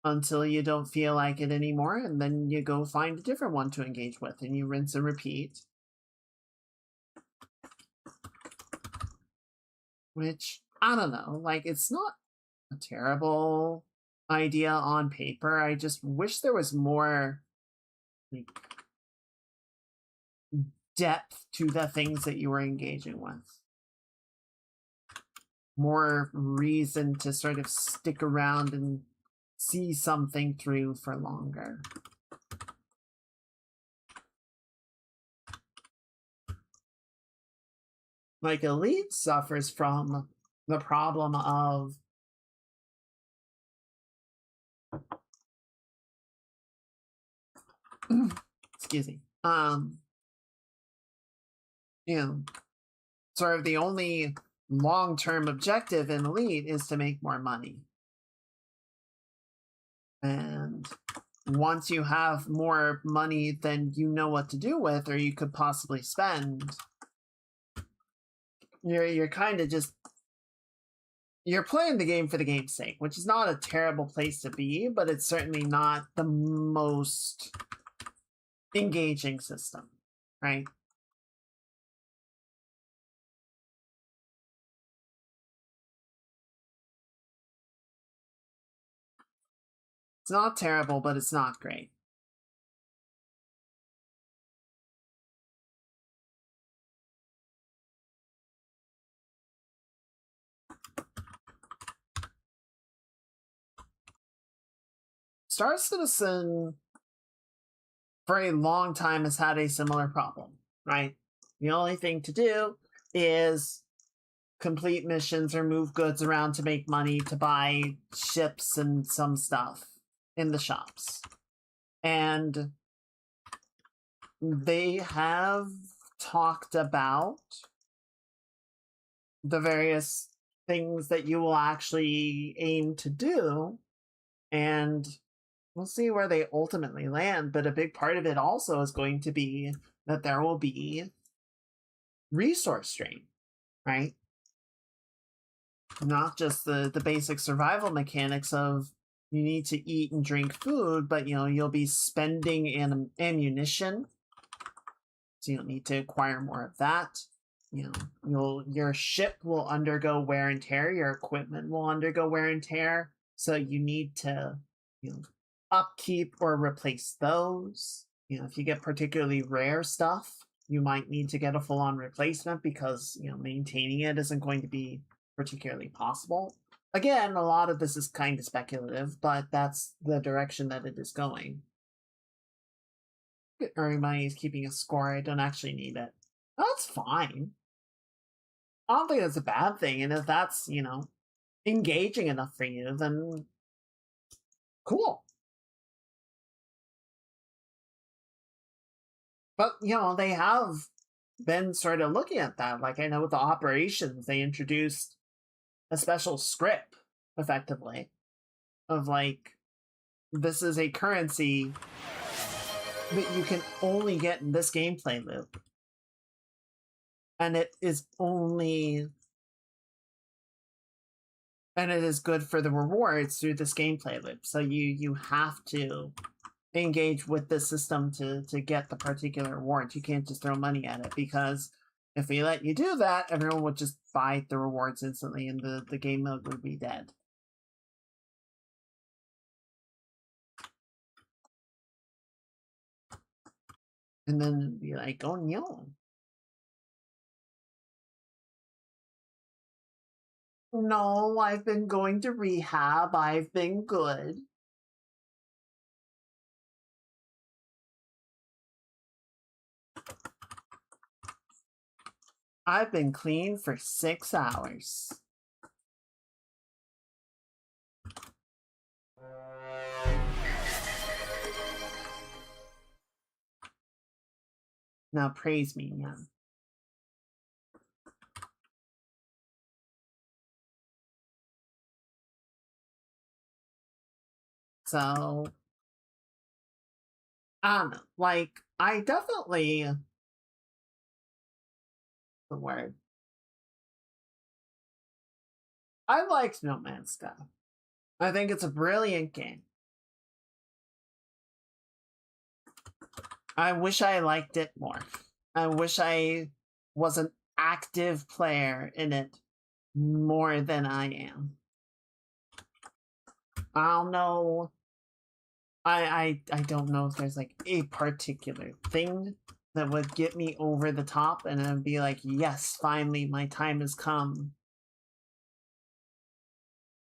until you don't feel like it anymore, and then you go find a different one to engage with, and you rinse and repeat. Which, I don't know, like, it's not a terrible idea on paper. I just wish there was more, like, depth to the things that you were engaging with. More reason to sort of stick around and see something through for longer. Like, Elite suffers from the problem of excuse me, sort of the only long-term objective in Elite is to make more money. And once you have more money than you know what to do with, or you could possibly spend, you're kind of just, you're playing the game for the game's sake, which is not a terrible place to be, but it's certainly not the most engaging system, right? It's not terrible, but it's not great. Star Citizen, for a long time, has had a similar problem, right? The only thing to do is complete missions or move goods around to make money to buy ships and some stuff in the shops. And they have talked about the various things that you will actually aim to do, and we'll see where they ultimately land. But a big part of it also is going to be that there will be resource strain, right? Not just the basic survival mechanics of you need to eat and drink food, but you'll be spending ammunition, so you'll need to acquire more of that. Your ship will undergo wear and tear, your equipment will undergo wear and tear, so you need to upkeep or replace those. If you get particularly rare stuff, you might need to get a full-on replacement because maintaining it isn't going to be particularly possible. Again, a lot of this is kind of speculative, but that's the direction that it is going. Everybody is keeping a score. I don't actually need it. That's fine. I don't think that's a bad thing, and if that's, engaging enough for you, then cool. But, they have been sort of looking at that. Like, I know with the operations, they introduced a special script, effectively, of like, this is a currency that you can only get in this gameplay loop. And it is good for the rewards through this gameplay loop. So you have to engage with the system to get the particular rewards. You can't just throw money at it, because If we let you do that, everyone would just buy the rewards instantly and the game mode would be dead. And then it'd be like, oh no. No, I've been going to rehab. I've been good. I've been clean for 6 hours. Now praise me, yeah. So, I don't know. Like, I definitely, the word. I liked No Man's Sky. I think it's a brilliant game. I wish I liked it more. I wish I was an active player in it more than I am. I don't know. I don't know if there's like a particular thing that would get me over the top and I'd be like, yes, finally my time has come.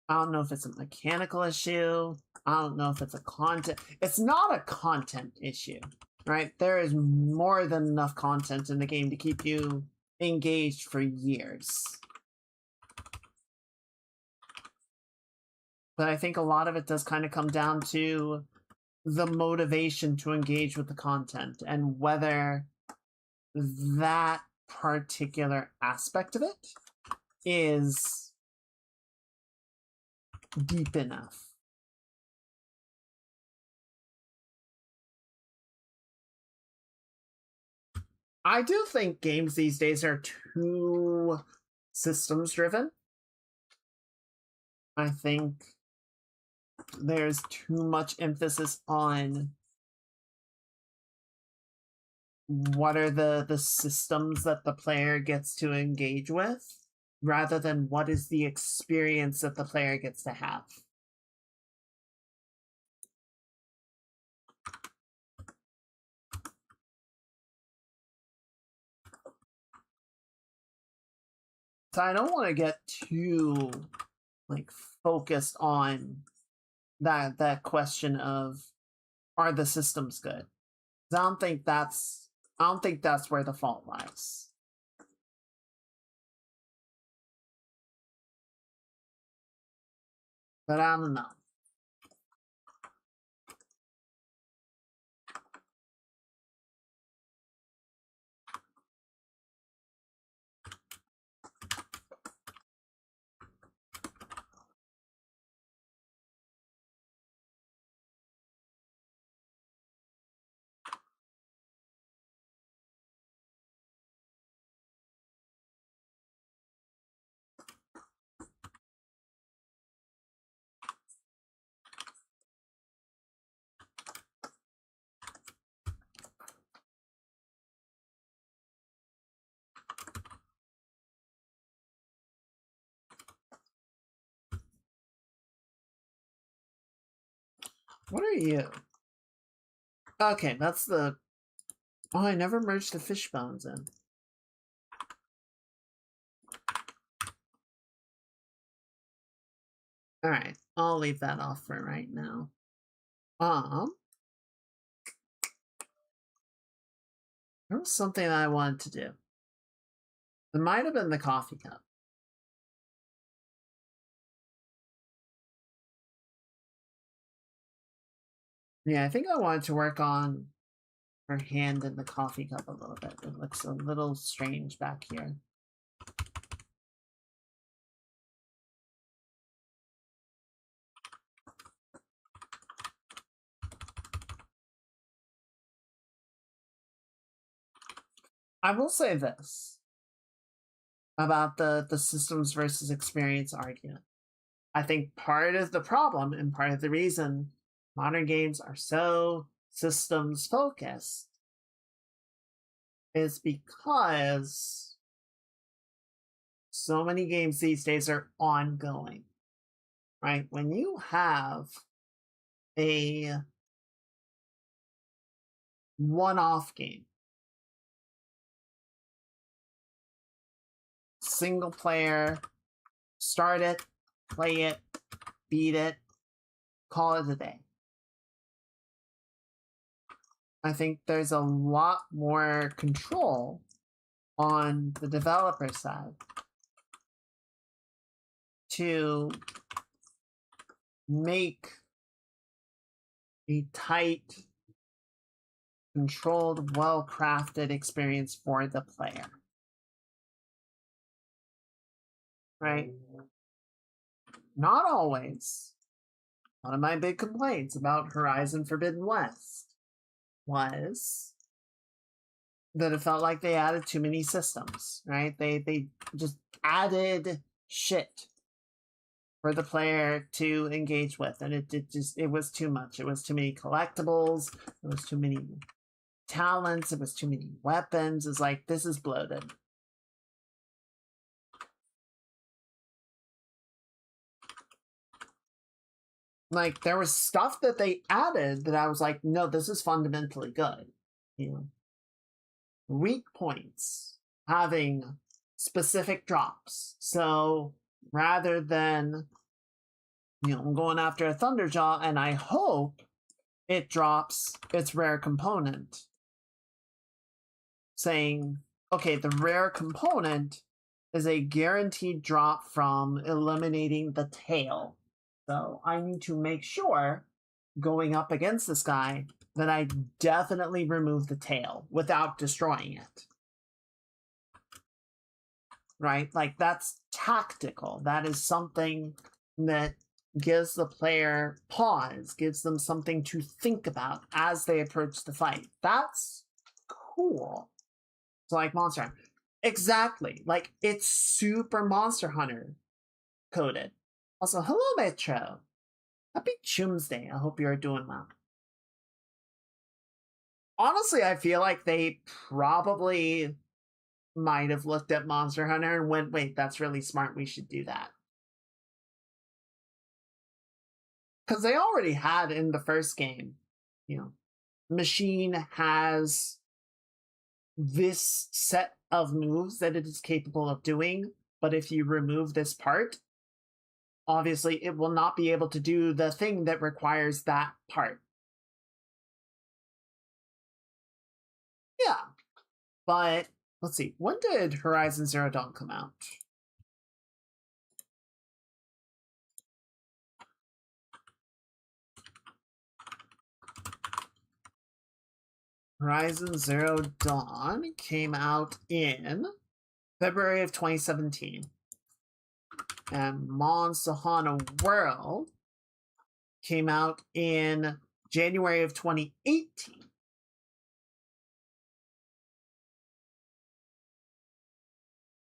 I don't know if it's a mechanical issue. I don't know if it's a content. It's not a content issue, right? There is more than enough content in the game to keep you engaged for years. But I think a lot of it does kind of come down to the motivation to engage with the content and whether that particular aspect of it is deep enough. I do think games these days are too systems driven. I think there's too much emphasis on what are the systems that the player gets to engage with rather than what is the experience that the player gets to have. So I don't want to get too like focused on that question of are the systems good? I don't think that's where the fault lies. But I don't know. What are you? Okay, that's the... Oh, I never merged the fish bones in. Alright, I'll leave that off for right now. There was something I wanted to do. It might have been the coffee cup. Yeah, I think I wanted to work on her hand in the coffee cup a little bit. It looks a little strange back here. I will say this about the systems versus experience argument. I think part of the problem and part of the reason modern games are so systems focused is because so many games these days are ongoing, right? When you have a one-off game, single player, start it, play it, beat it, call it a day. I think there's a lot more control on the developer side to make a tight, controlled, well-crafted experience for the player. Right? Not always. One of my big complaints about Horizon Forbidden West was that it felt like they added too many systems, right? They just added shit for the player to engage with, and it was too much. It was too many collectibles, it was too many talents, it was too many weapons. It's like, this is bloated. Like, there was stuff that they added that I was like, no, this is fundamentally good. You know, weak points, having specific drops. So rather than, I'm going after a Thunderjaw and I hope it drops its rare component, saying, okay, the rare component is a guaranteed drop from eliminating the tail. So I need to make sure, going up against this guy, that I definitely remove the tail without destroying it. Right? Like, that's tactical. That is something that gives the player pause, gives them something to think about as they approach the fight. That's cool. It's like Monster Hunter. Exactly. Like, it's super Monster Hunter coded. Also, hello, Metro. Happy Choomsday. I hope you're doing well. Honestly, I feel like they probably might have looked at Monster Hunter and went, wait, that's really smart. We should do that. Because they already had in the first game, Machine has this set of moves that it is capable of doing, but if you remove this part, obviously it will not be able to do the thing that requires that part. Yeah, but let's see, when did Horizon Zero Dawn come out? Horizon Zero Dawn came out in February of 2017. And Monster Hunter World came out in January of 2018.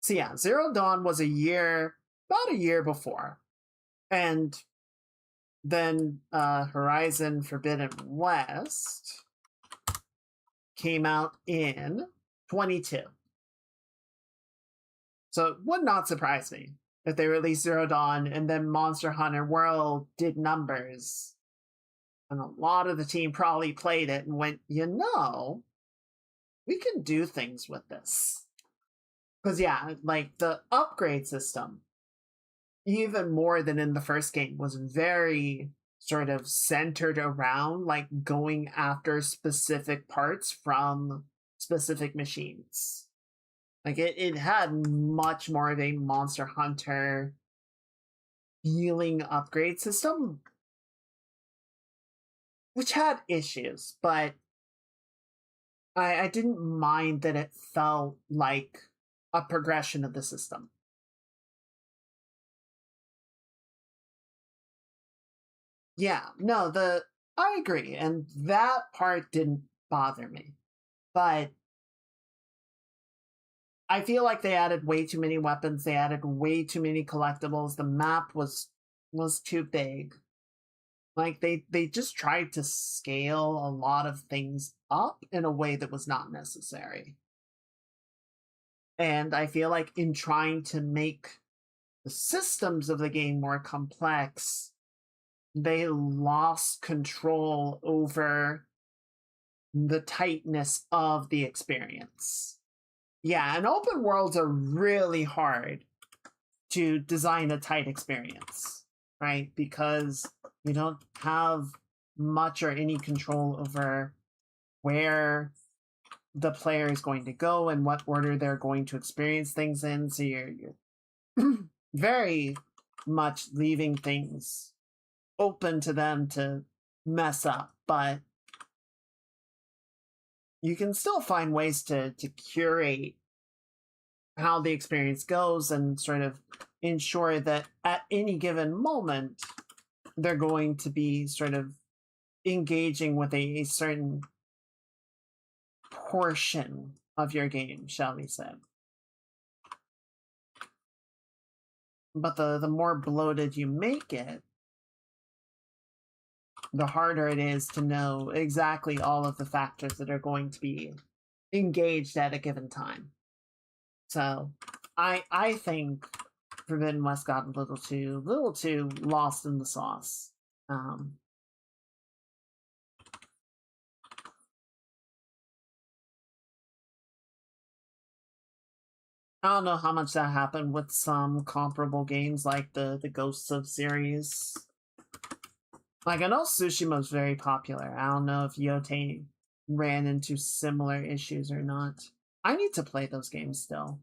So yeah, Zero Dawn was about a year before. And then Horizon Forbidden West came out in 22. So it would not surprise me if they released Zero Dawn and then Monster Hunter World did numbers. And a lot of the team probably played it and went, we can do things with this. Because, yeah, like, the upgrade system, even more than in the first game, was very sort of centered around, like, going after specific parts from specific machines. Like, it had much more of a Monster Hunter feeling upgrade system, which had issues, but I didn't mind that it felt like a progression of the system. Yeah, no, I agree, and that part didn't bother me. But I feel like they added way too many weapons, they added way too many collectibles, the map was too big. Like, they just tried to scale a lot of things up in a way that was not necessary. And I feel like in trying to make the systems of the game more complex, they lost control over the tightness of the experience. Yeah, and open worlds are really hard to design a tight experience, right? Because you don't have much or any control over where the player is going to go and what order they're going to experience things in. So you're very much leaving things open to them to mess up, but you can still find ways to curate how the experience goes and sort of ensure that at any given moment they're going to be sort of engaging with a certain portion of your game, shall we say. But the more bloated you make it, the harder it is to know exactly all of the factors that are going to be engaged at a given time. So I think Forbidden West got a little too lost in the sauce. I don't know how much that happened with some comparable games like the Ghosts of series. Like I know Tsushima's very popular. I don't know if Yote ran into similar issues or not. I need to play those games still.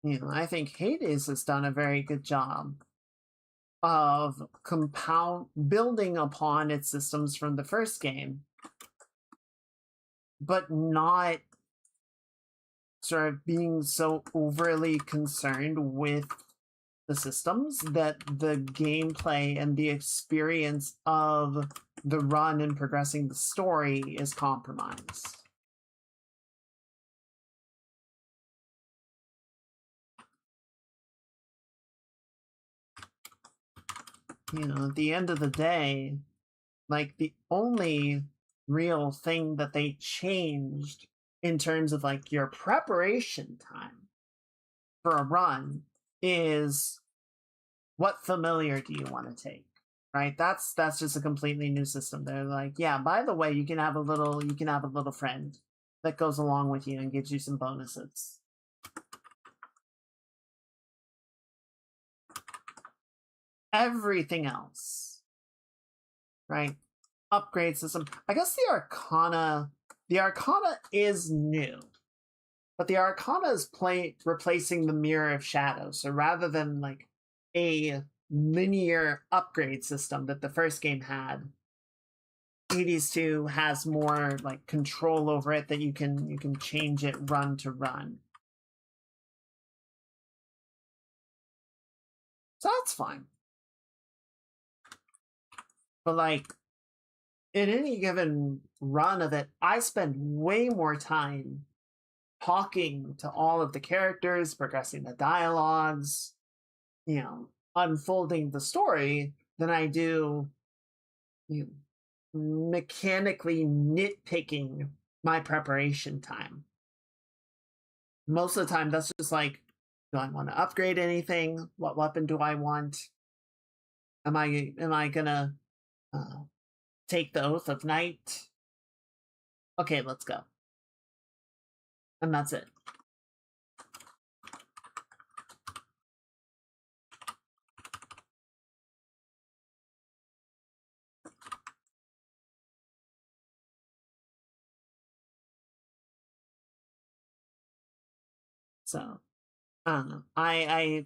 You know, I think Hades has done a very good job of building upon its systems from the first game, but not sort of being so overly concerned with the systems that the gameplay and the experience of the run and progressing the story is compromised. You know, at the end of the day, like the only real thing that they changed in terms of like your preparation time for a run is what familiar do you want to take, right? That's just a completely new system. They're like, yeah, by the way, you can have a little friend that goes along with you and gives you some bonuses. Everything else, right? Upgrade system. I guess the Arcana is new, but the Arcana is replacing the Mirror of Shadows. So rather than like a linear upgrade system that the first game had, Hades 2 has more like control over it, that you can change it run to run. So that's fine. But like in any given run of it, I spend way more time talking to all of the characters, progressing the dialogues, you know, unfolding the story than I do, you know, mechanically nitpicking my preparation time. Most of the time, that's just like, do I want to upgrade anything? What weapon do I want? Am I gonna take the Oath of Night? Okay, let's go. And that's it. So I don't know. I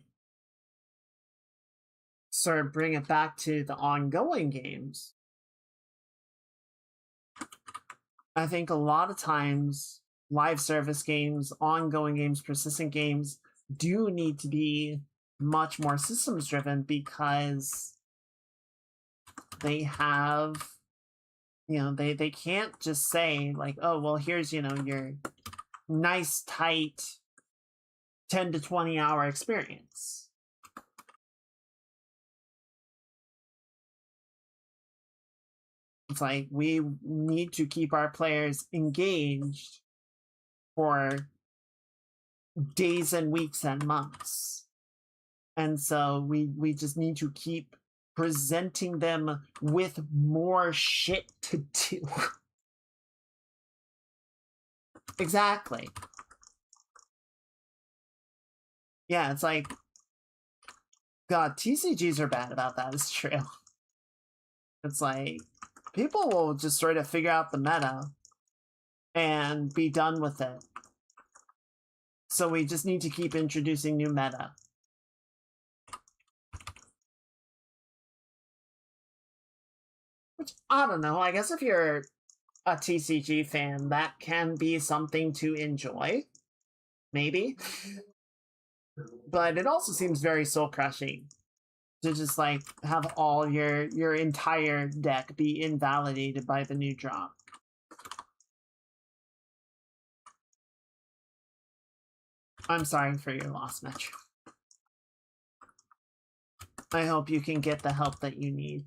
sort of bring it back to the ongoing games. I think a lot of times live service games, ongoing games, persistent games do need to be much more systems driven because they have, you know, they can't just say like, oh well, here's, you know, your nice tight 10 to 20 hour experience. It's like we need to keep our players engaged for days and weeks and months. And so we just need to keep presenting them with more shit to do. Exactly. Yeah, it's like, God, TCGs are bad about that, it's true. It's like, people will just sort of figure out the meta and be done with it. So we just need to keep introducing new meta. Which, I don't know, I guess if you're a TCG fan, that can be something to enjoy. Maybe. But it also seems very soul-crushing to just, like, have all your entire deck be invalidated by the new drop. I'm sorry for your loss, Metro. I hope you can get the help that you need.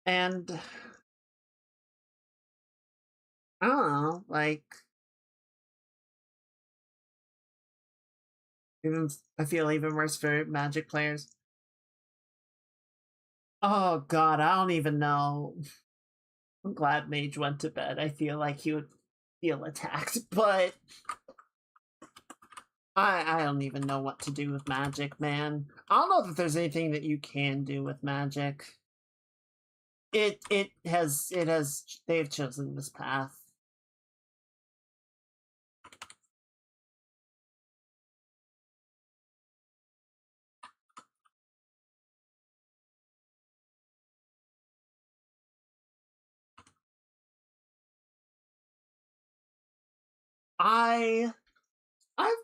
And I don't know, like, even I feel even worse for Magic players. Oh God, I don't even know. I'm glad Mage went to bed. I feel like he would feel attacked, but I don't even know what to do with Magic, man. I don't know if there's anything that you can do with Magic. It has they've chosen this path. I've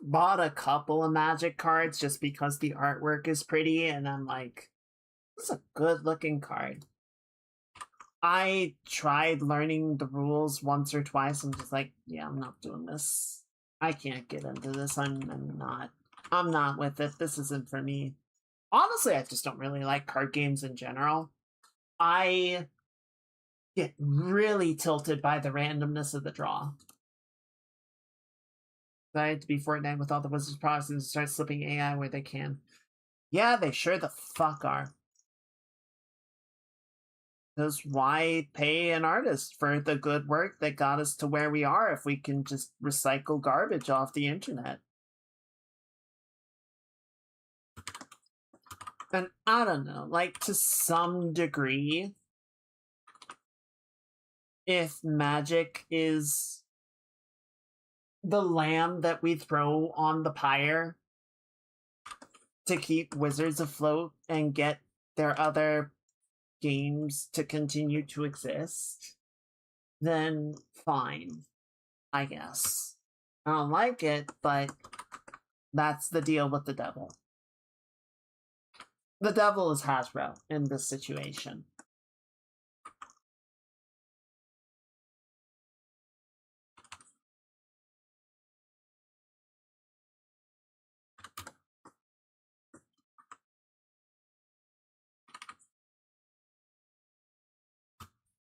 bought a couple of Magic cards just because the artwork is pretty, and I'm like, this is a good looking card. I tried learning the rules once or twice and just like, yeah, I'm not doing this. I can't get into this. I'm not with it. This isn't for me. Honestly, I just don't really like card games in general. I get really tilted by the randomness of the draw. I had to be Fortnite with all the Wizards products and start slipping AI where they can. Yeah, they sure the fuck are. Because why pay an artist for the good work that got us to where we are if we can just recycle garbage off the internet? And I don't know, like, to some degree, if Magic is the lamb that we throw on the pyre to keep Wizards afloat and get their other games to continue to exist, then fine, I guess. I don't like it, but that's the deal with the devil. The devil is Hasbro in this situation.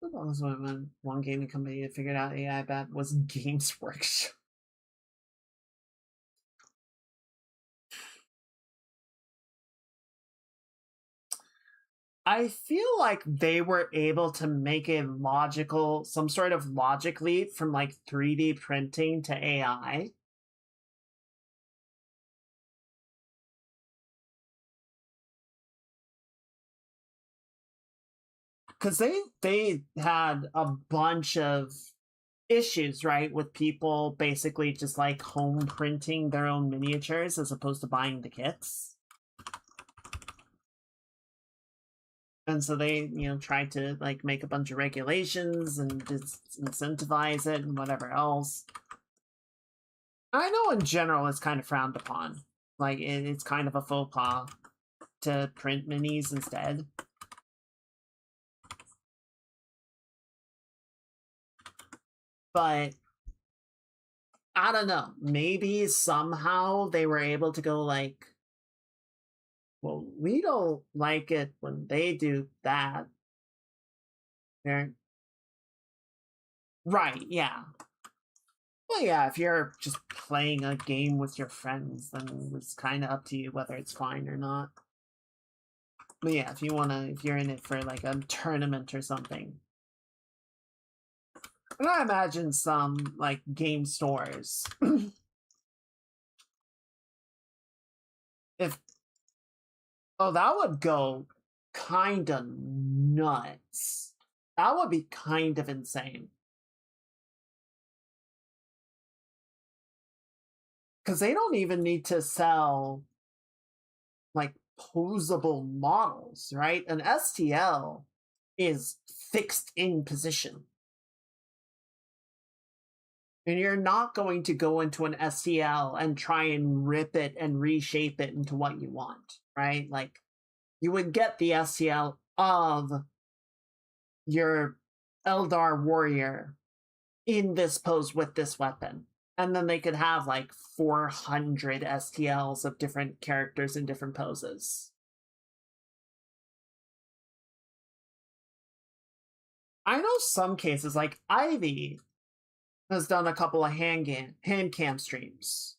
That was when one gaming company that figured out AI bad was Games Workshop. I feel like they were able to make a logical, some sort of logic leap from like 3D printing to AI. Because they had a bunch of issues, right, with people basically just like home printing their own miniatures as opposed to buying the kits. And so they, tried to like make a bunch of regulations and incentivize it and whatever else. I know in general it's kind of frowned upon. Like it's kind of a faux pas to print minis instead. But I don't know. Maybe somehow they were able to go like, well, we don't like it when they do that. They're, right, yeah. Well, yeah, if you're just playing a game with your friends, then it's kind of up to you whether it's fine or not. But yeah, if you're in it for like a tournament or something. And I imagine some like game stores. if Oh, that would go kind of nuts. That would be kind of insane. Because they don't even need to sell like posable models, right? An STL is fixed in position. And you're not going to go into an STL and try and rip it and reshape it into what you want, right? Like, you would get the STL of your Eldar warrior in this pose with this weapon. And then they could have like 400 STLs of different characters in different poses. I know some cases, like Ivy has done a couple of hand cam streams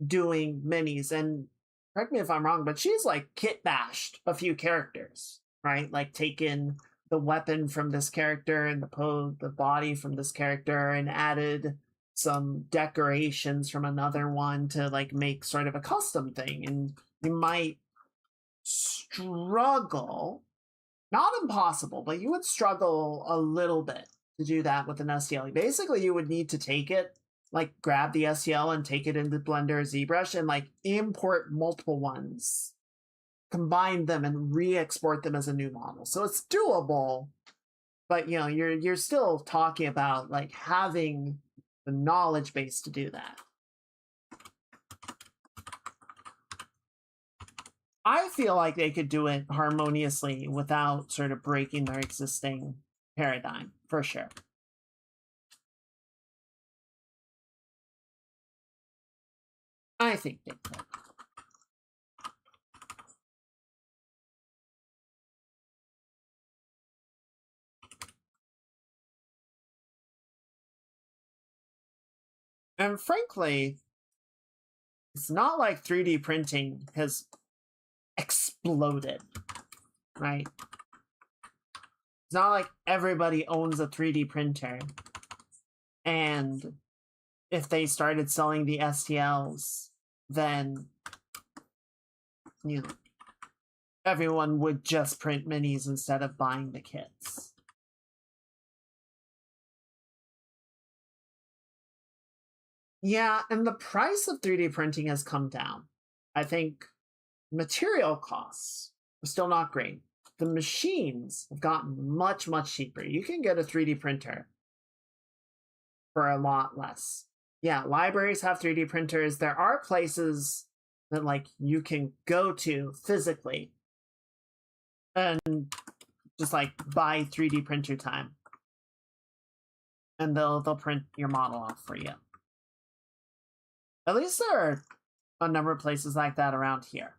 doing minis, and correct me if I'm wrong, but she's like kit bashed a few characters, right? Like taken the weapon from this character and the body from this character and added some decorations from another one to like make sort of a custom thing. And you might struggle, not impossible, but you would struggle a little bit to do that with an STL. Basically, you would need to take it, like grab the STL and take it into Blender or ZBrush and like import multiple ones, combine them and re-export them as a new model. So it's doable, but you know, you're still talking about like having the knowledge base to do that. I feel like they could do it harmoniously without sort of breaking their existing paradigm, for sure. I think they could. And frankly, it's not like 3D printing has exploded, right? It's not like everybody owns a 3D printer. And if they started selling the STLs, then, you know, everyone would just print minis instead of buying the kits. Yeah, and the price of 3D printing has come down. I think material costs are still not great. The machines have gotten much, much cheaper. You can get a 3D printer for a lot less. Yeah, libraries have 3D printers. There are places that like you can go to physically and just like buy 3D printer time. And they'll print your model off for you. At least there are a number of places like that around here.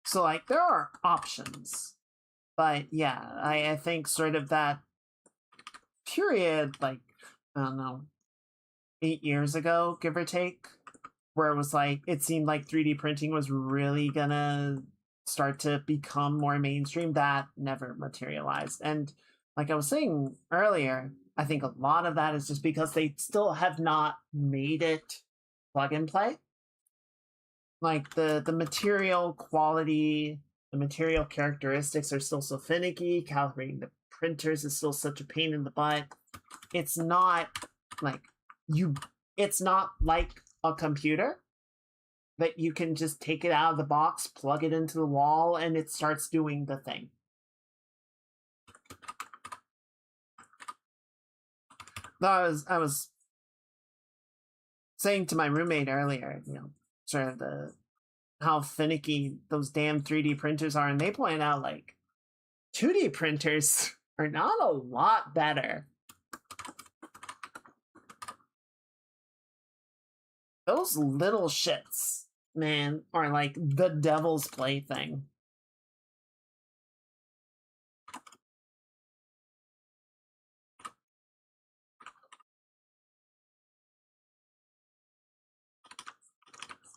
So like there are options, but yeah, I think sort of that period, like I don't know, 8 years ago, give or take, where it was like it seemed like 3D printing was really gonna start to become more mainstream, that never materialized. And like I was saying earlier, I think a lot of that is just because they still have not made it plug and play. Like the material quality, the material characteristics are still so finicky. Calibrating the printers is still such a pain in the butt. It's not like you. It's not like a computer that you can just take it out of the box, plug it into the wall, and it starts doing the thing. I was saying to my roommate earlier, sort of how finicky those damn 3D printers are, and they point out like 2D printers are not a lot better. Those little shits, man, are like the devil's plaything.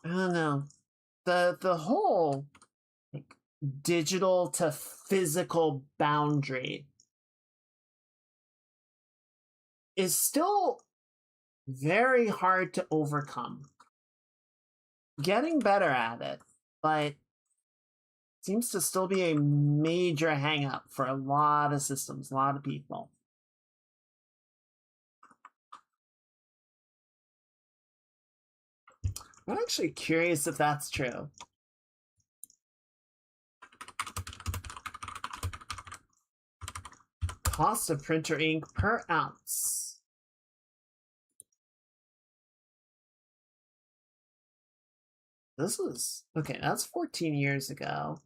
I don't know. The whole like digital to physical boundary is still very hard to overcome. Getting better at it, but seems to still be a major hang up for a lot of systems, a lot of people. I'm actually curious if that's true. Cost of printer ink per ounce. This was, okay, that's 14 years ago.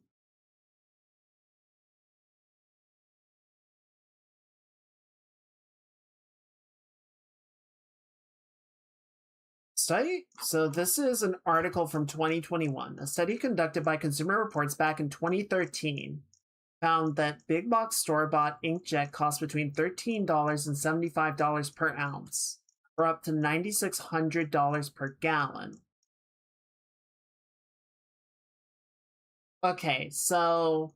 Study? So this is an article from 2021. A study conducted by Consumer Reports back in 2013 found that big box store-bought inkjet costs between $13 and $75 per ounce, or up to $9,600 per gallon. Okay, so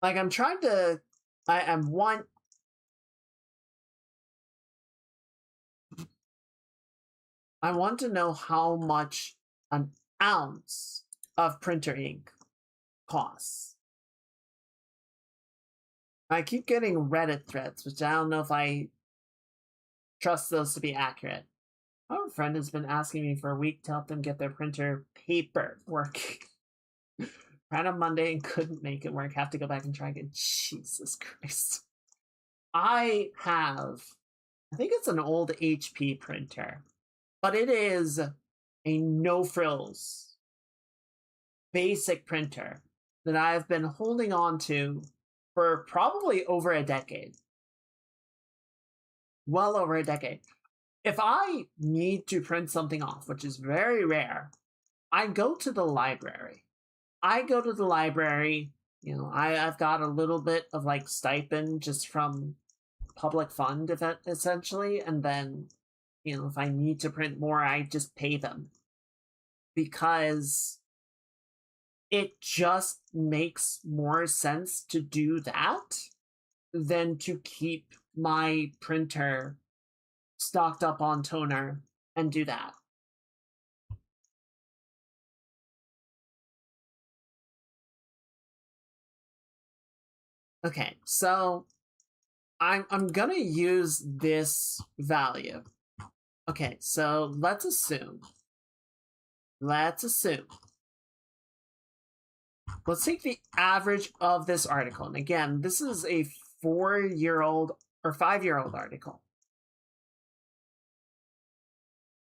like I'm trying to I want to know how much an ounce of printer ink costs. I keep getting Reddit threads, which I don't know if I trust those to be accurate. My friend has been asking me for a week to help them get their printer paper working. Ran on Monday and couldn't make it work. Have to go back and try again. Jesus Christ. I think it's an old HP printer, but it is a no frills basic printer that I've been holding on to for probably over a decade. Well over a decade. If I need to print something off, which is very rare, I go to the library. I've got a little bit of like stipend just from public fund essentially, and then if I need to print more, I just pay them, because it just makes more sense to do that than to keep my printer stocked up on toner and do that. Okay, so I'm gonna use this value. Okay, so let's assume. Let's take the average of this article. And again, this is a 4-year-old or 5-year-old article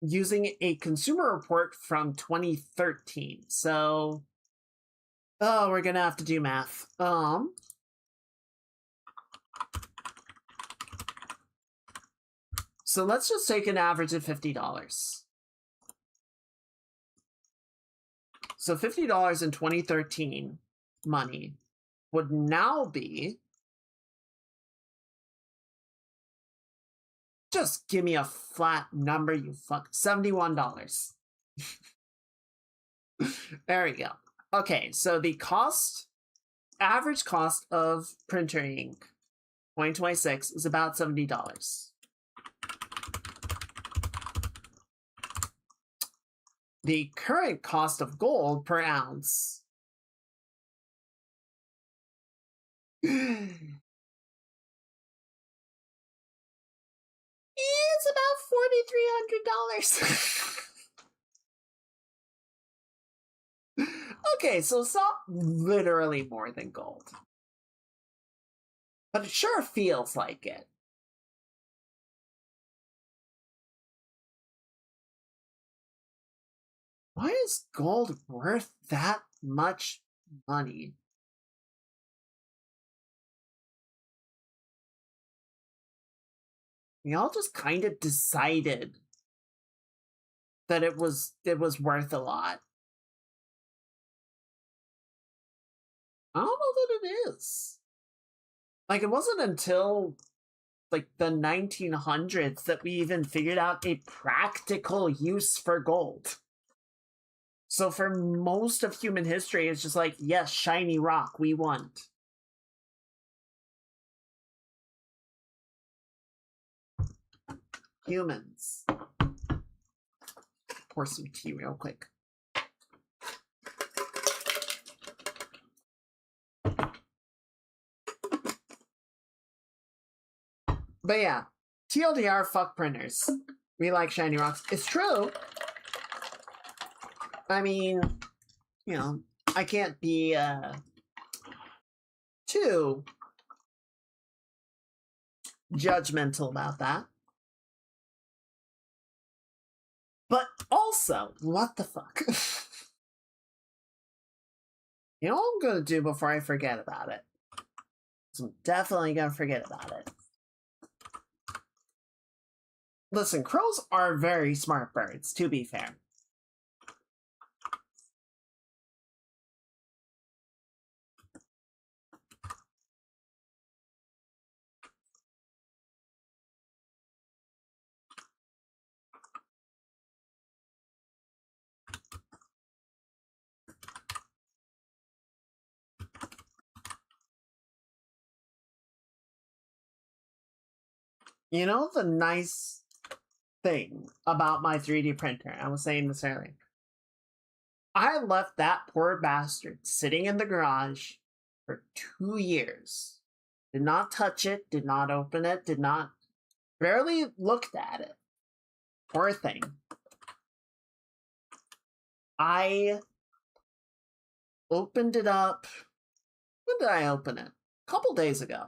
using a consumer report from 2013. So, oh, we're gonna have to do math. So let's just take an average of $50. So $50 in 2013 money would now be, just give me a flat number, you fuck, $71. There we go. Okay, so the average cost of printer ink 2026 is about $70. The current cost of gold per ounce it's about $4,300. Okay, so it's not literally more than gold. But it sure feels like it. Why is gold worth that much money? We all just kind of decided that it was worth a lot. I don't know that it is. Like, it wasn't until like the 1900s that we even figured out a practical use for gold. So for most of human history, it's just like, yes, shiny rock, we want. Humans. Pour some tea real quick. But yeah, TLDR, fuck printers. We like shiny rocks. It's true. I mean, you know, I can't be too judgmental about that. But also, what the fuck? You know what I'm gonna do before I forget about it? I'm definitely gonna forget about it. Listen, crows are very smart birds, to be fair. You know the nice thing about my 3D printer? I was saying this earlier. I left that poor bastard sitting in the garage for 2 years. Did not touch it, did not open it, barely looked at it. Poor thing. I opened it up. When did I open it? A couple days ago.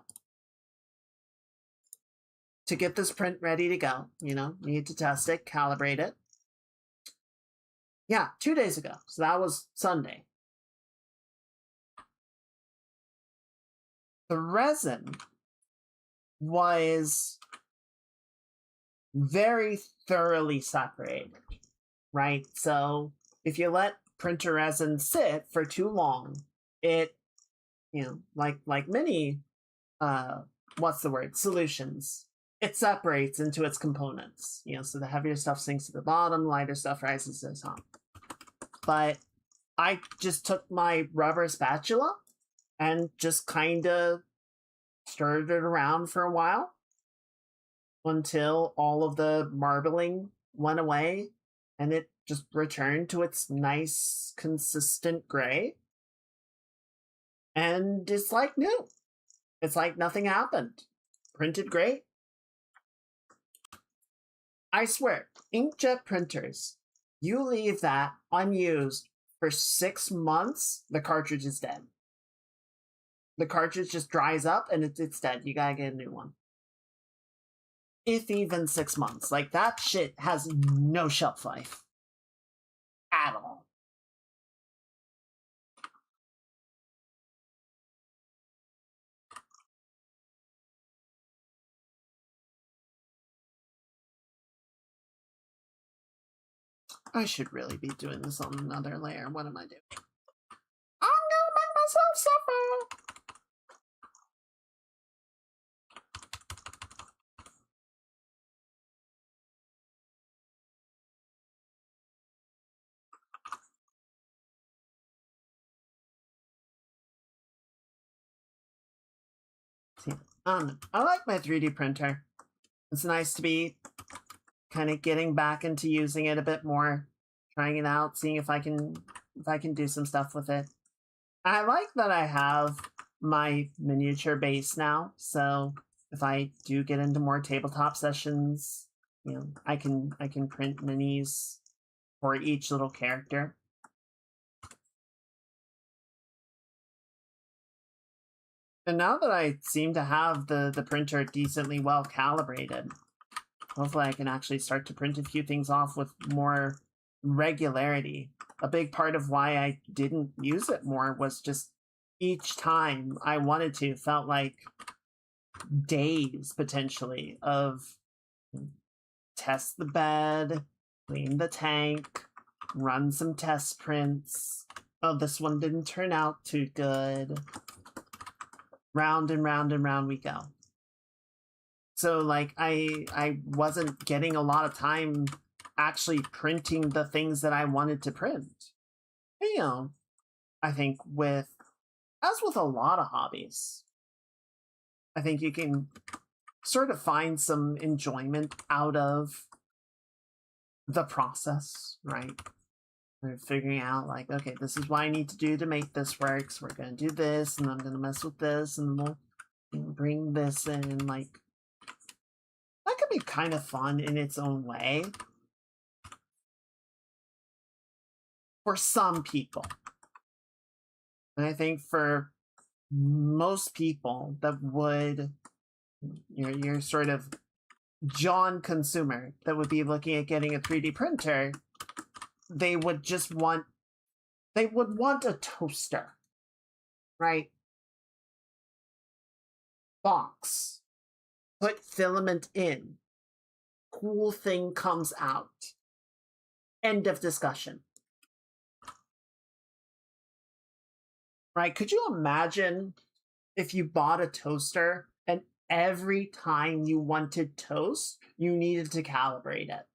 To get this print ready to go. You know, need to test it, calibrate it. Yeah, 2 days ago. So that was Sunday. The resin was very thoroughly separated, right? So if you let printer resin sit for too long, it, you know, like many what's the word, solutions, it separates into its components, you know, so the heavier stuff sinks to the bottom, lighter stuff rises to the top. But I just took my rubber spatula and just kind of stirred it around for a while until all of the marbling went away and it just returned to its nice, consistent gray. And it's like new. It's like nothing happened. Printed great. I swear, inkjet printers, you leave that unused for 6 months, the cartridge is dead. The cartridge just dries up and it's dead. You gotta get a new one. If even 6 months. Like, that shit has no shelf life. At all. I should really be doing this on another layer. What am I doing? I'm gonna make myself suffer! See, I like my 3D printer. It's nice to be kind of getting back into using it a bit more, trying it out, seeing if I can do some stuff with it. I like that I have my miniature base now, so if I do get into more tabletop sessions, you know, I can print minis for each little character. And now that I seem to have the printer decently well calibrated, hopefully I can actually start to print a few things off with more regularity. A big part of why I didn't use it more was just each time I wanted to felt like days potentially of test the bed, clean the tank, run some test prints. Oh, this one didn't turn out too good. Round and round and round we go. So like I wasn't getting a lot of time actually printing the things that I wanted to print. And, you know, I think as with a lot of hobbies, I think you can sort of find some enjoyment out of the process, right? We're figuring out like, okay, this is what I need to do to make this work. So we're gonna do this, and I'm gonna mess with this, and we'll bring this in. Like, that could be kind of fun in its own way for some people. And I think for most people that would, you're sort of John consumer that would be looking at getting a 3D printer, they would want a toaster, right? Box, put filament in, cool thing comes out. End of discussion. Right? Could you imagine if you bought a toaster and every time you wanted toast, you needed to calibrate it?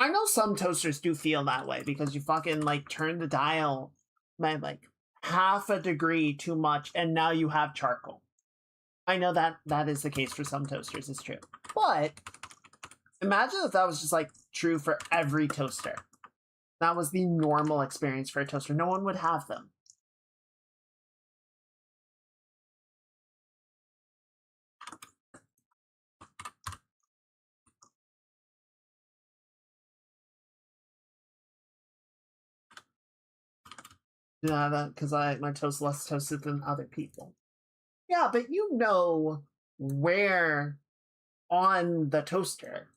I know some toasters do feel that way because you fucking like turn the dial by like half a degree too much and now you have charcoal. I know that is the case for some toasters, it's true. But imagine if that was just like true for every toaster. That was the normal experience for a toaster. No one would have them. Yeah, because my toast less toasted than other people. Yeah, but you know where on the toaster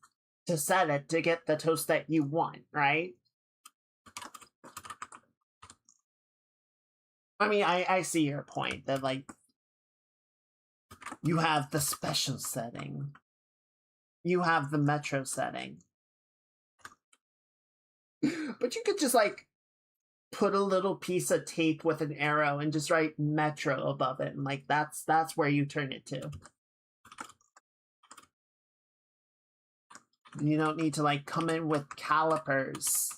to set it to get the toast that you want, right? I mean, I see your point that like you have the special setting, you have the metro setting, but you could just like put a little piece of tape with an arrow and just write metro above it, and like that's where you turn it to. You don't need to like come in with calipers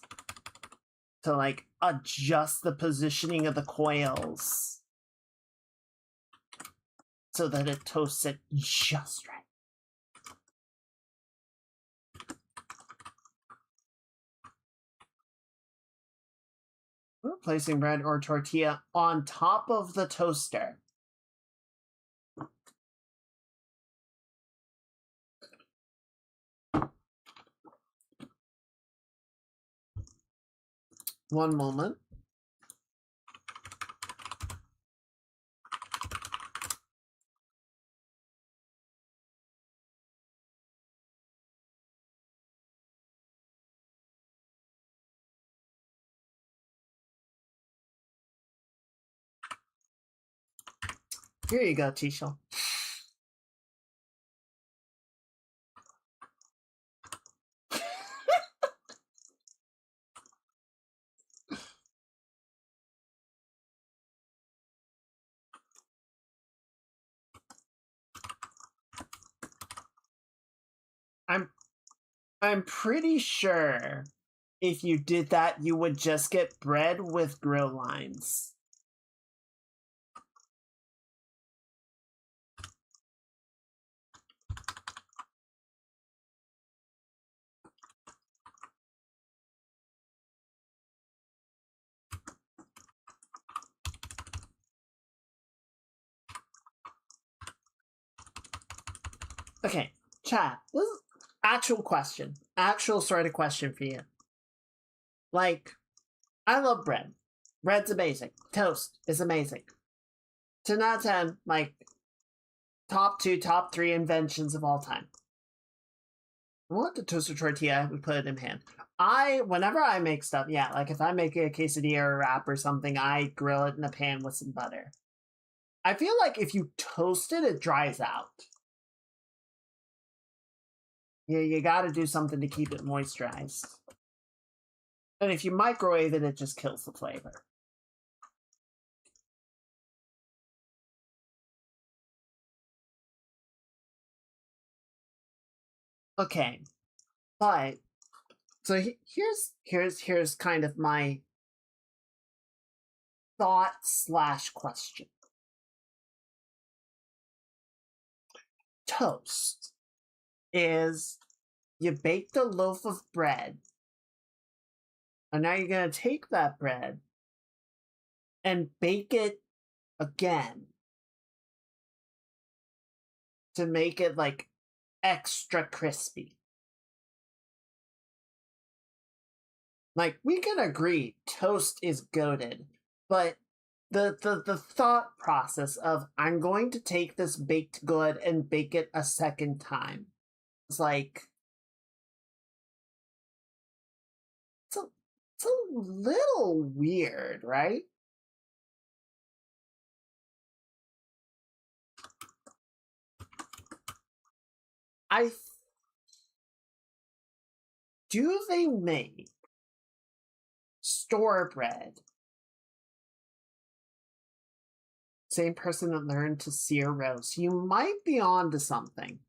to like adjust the positioning of the coils so that it toasts it just right. We're placing bread or tortilla on top of the toaster. One moment. Here you go, Tisha. I'm pretty sure if you did that, you would just get bread with grill lines. Okay, chat. This is actual question. Actual sort of question for you. Like, I love bread. Bread's amazing. Toast is amazing. 10 out of 10, like, top 2, top 3 inventions of all time. I want the toaster tortilla, I would put it in pan. Whenever I make stuff, yeah, like if I make a quesadilla or a wrap or something, I grill it in a pan with some butter. I feel like if you toast it, it dries out. Yeah, you gotta do something to keep it moisturized. And if you microwave it, it just kills the flavor. Okay, but so here's kind of my thought slash question. Toast is you baked a loaf of bread, and now you're gonna take that bread and bake it again to make it like extra crispy. Like we can agree toast is goated, but the thought process of I'm going to take this baked good and bake it a second time. It's like it's a, it's a little weird, right? I do they make store bread? Same person that learned to sear roast. You might be on to something.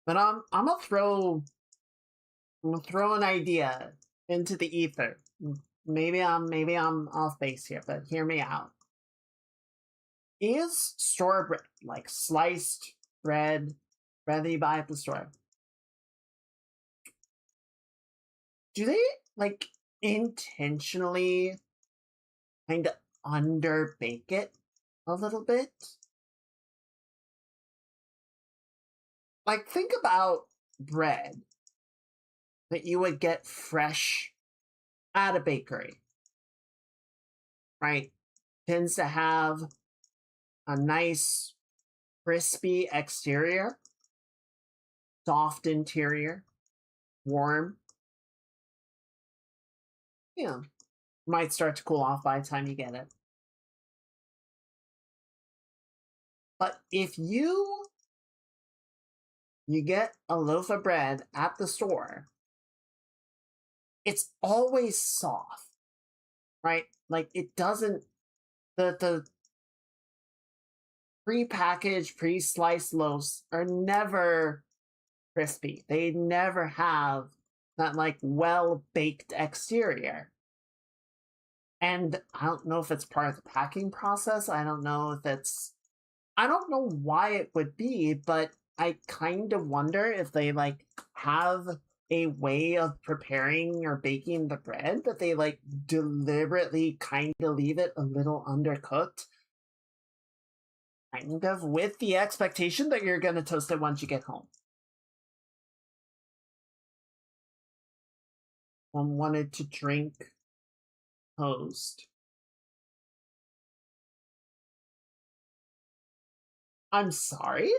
But I'm gonna throw an idea into the ether. Maybe I'm off base here, but hear me out. Is store bread like sliced bread that you buy at the store? Do they like intentionally kind of underbake it a little bit? Like think about bread that you would get fresh at a bakery, right? Tends to have a nice crispy exterior, soft interior, warm. You know, might start to cool off by the time you get it. But if you get a loaf of bread at the store, it's always soft, right? Like it doesn't the pre-packaged, pre-sliced loaves are never crispy. They never have that like well-baked exterior. And I don't know if it's part of the packing process. I don't know why it would be, but I kind of wonder if they like have a way of preparing or baking the bread that they like deliberately kind of leave it a little undercooked, kind of with the expectation that you're going to toast it once you get home. One wanted to drink toast. I'm sorry?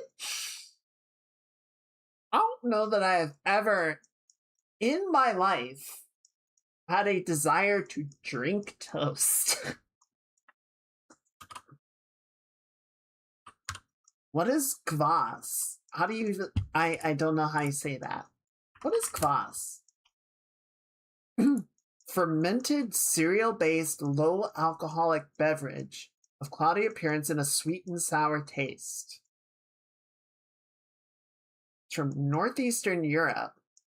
I don't know that I have ever in my life had a desire to drink toast. What is kvass? How do you even... I don't know how you say that. What is kvass? Fermented cereal-based low-alcoholic beverage of cloudy appearance and a sweet and sour taste. It's from northeastern Europe,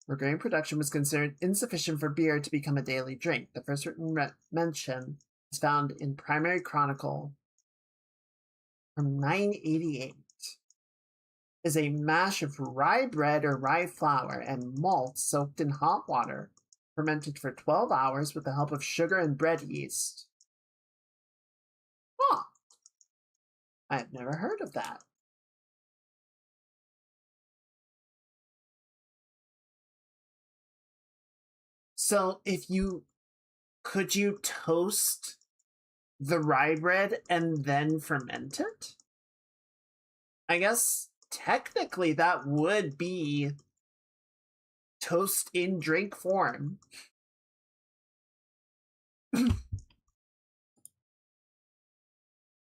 where grain production was considered insufficient for beer to become a daily drink. The first written mention is found in Primary Chronicle from 988. Is a mash of rye bread or rye flour and malt soaked in hot water, fermented for 12 hours with the help of sugar and bread yeast. Huh. I've never heard of that. So could you toast the rye bread and then ferment it? I guess technically that would be toast in drink form. I'm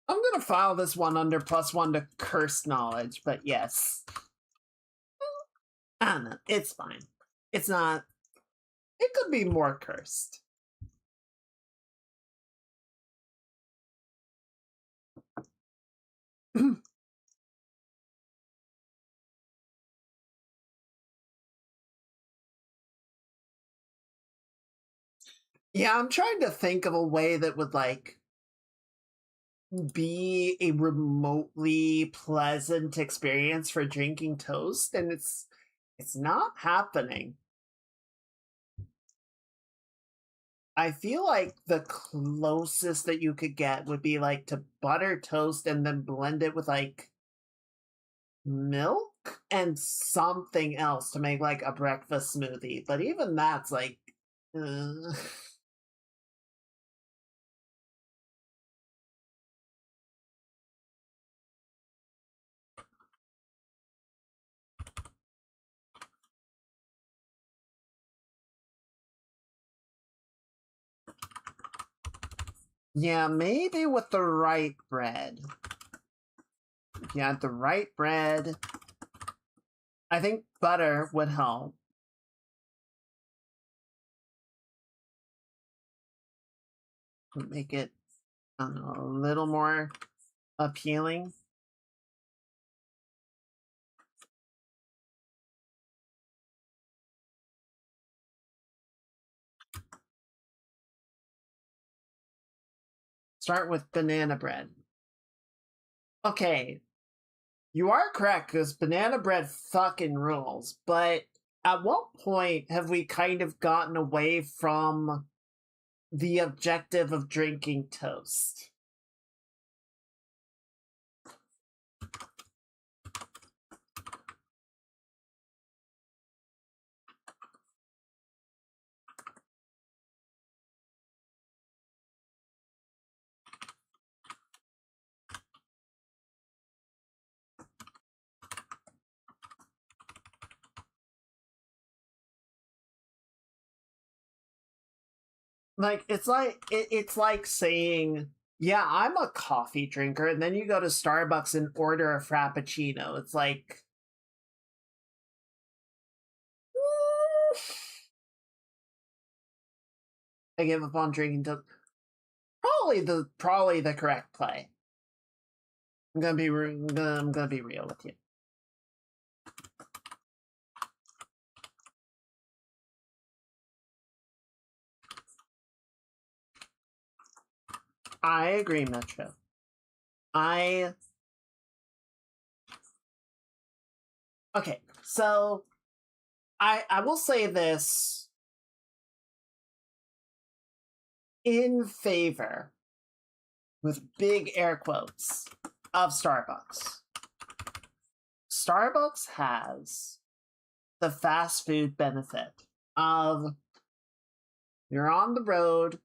gonna file this one under +1 to cursed knowledge, but yes. I don't know. It's fine. It's not. It could be more cursed. Yeah, I'm trying to think of a way that would like be a remotely pleasant experience for drinking toast, and it's not happening. I feel like the closest that you could get would be like to butter toast and then blend it with like milk and something else to make like a breakfast smoothie. But even that's like, uh... yeah, maybe with the right bread. If you had the right bread, I think butter would help. Make it, I don't know, a little more appealing. Start with banana bread. Okay, you are correct because banana bread fucking rules, but at what point have we kind of gotten away from the objective of drinking toast? Like it's like saying, yeah, I'm a coffee drinker, and then you go to Starbucks and order a frappuccino. It's like I give up on drinking toast. Probably the correct play. I'm gonna be real with you. I agree, Metro. I okay. So I will say this in favor with big air quotes of Starbucks. Starbucks has the fast food benefit of you're on the road,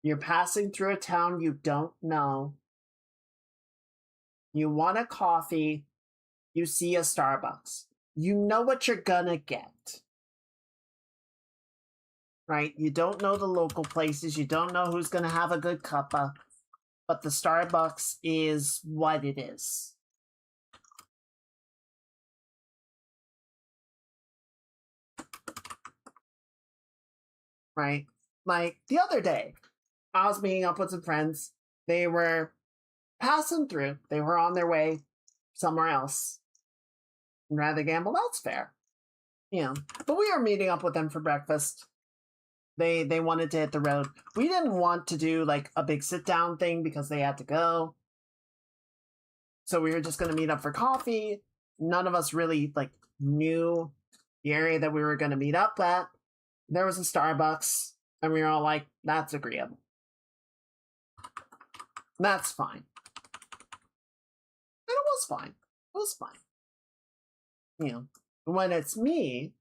you're passing through a town you don't know, you want a coffee, you see a Starbucks. You know what you're gonna get. Right? You don't know the local places, you don't know who's gonna have a good cuppa, but the Starbucks is what it is. Right? Like the other day, I was meeting up with some friends. They were passing through. They were on their way somewhere else. And rather gamble, that's fair. Yeah. But we were meeting up with them for breakfast. They wanted to hit the road. We didn't want to do like a big sit down thing because they had to go. So we were just gonna meet up for coffee. None of us really like knew the area that we were gonna meet up at. There was a Starbucks, and we were all like, that's agreeable. That's fine. And it was fine. It was fine. You know, when it's me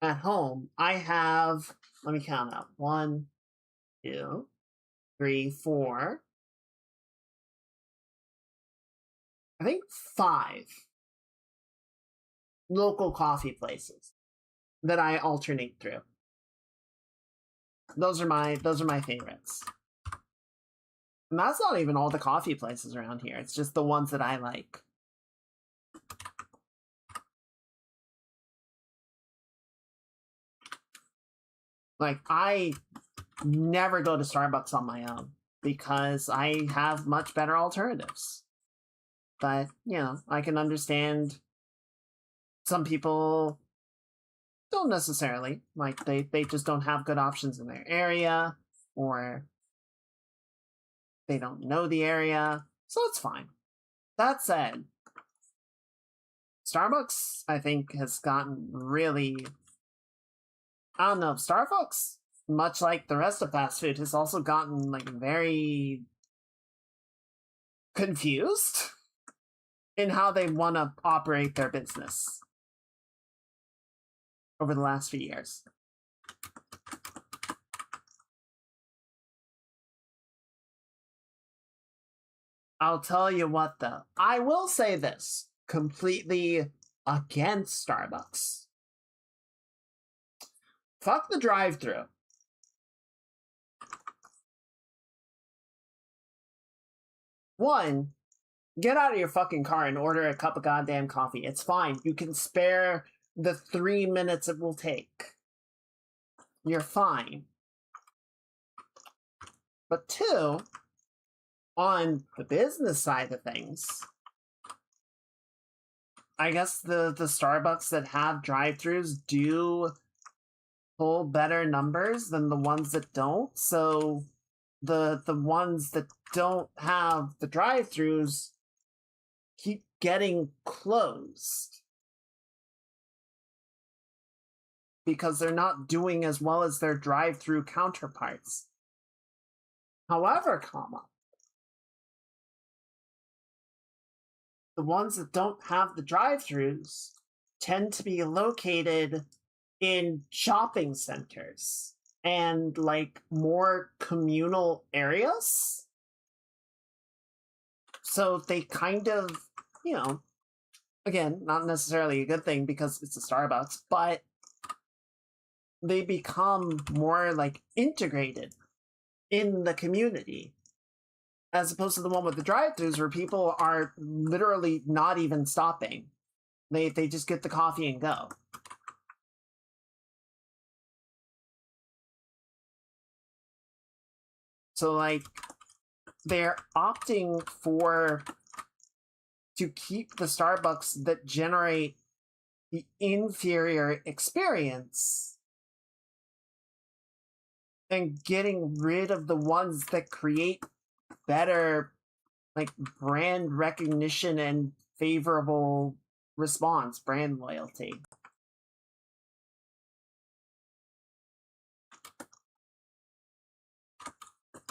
at home, I have, let me count out 1, 2, three, four, I think five local coffee places that I alternate through. Those are my favorites. And that's not even all the coffee places around here. It's just the ones that I like. Like, I never go to Starbucks on my own because I have much better alternatives. But, you know, I can understand some people don't necessarily. Like, they just don't have good options in their area, or they don't know the area. So it's fine. That said, Starbucks, I think, has gotten really... I don't know, Starbucks, much like the rest of fast food, has also gotten, like, very confused in how they want to operate their business over the last few years. I'll tell you what, though. I will say this, completely against Starbucks. Fuck the drive-thru. One, get out of your fucking car and order a cup of goddamn coffee. It's fine. You can spare the 3 minutes it will take. You're fine. But two, on the business side of things, I guess the Starbucks that have drive-thrus do pull better numbers than the ones that don't. So the ones that don't have the drive-thrus keep getting closed because they're not doing as well as their drive-thru counterparts. However, the ones that don't have the drive-thrus tend to be located in shopping centers and, like, more communal areas. So they kind of, you know, again, not necessarily a good thing because it's a Starbucks, but they become more, like, integrated in the community, as opposed to the one with the drive-thrus where people are literally not even stopping. They just get the coffee and go. So, like, they're opting to keep the Starbucks that generate the inferior experience and getting rid of the ones that create better, like, brand recognition and favorable response, brand loyalty.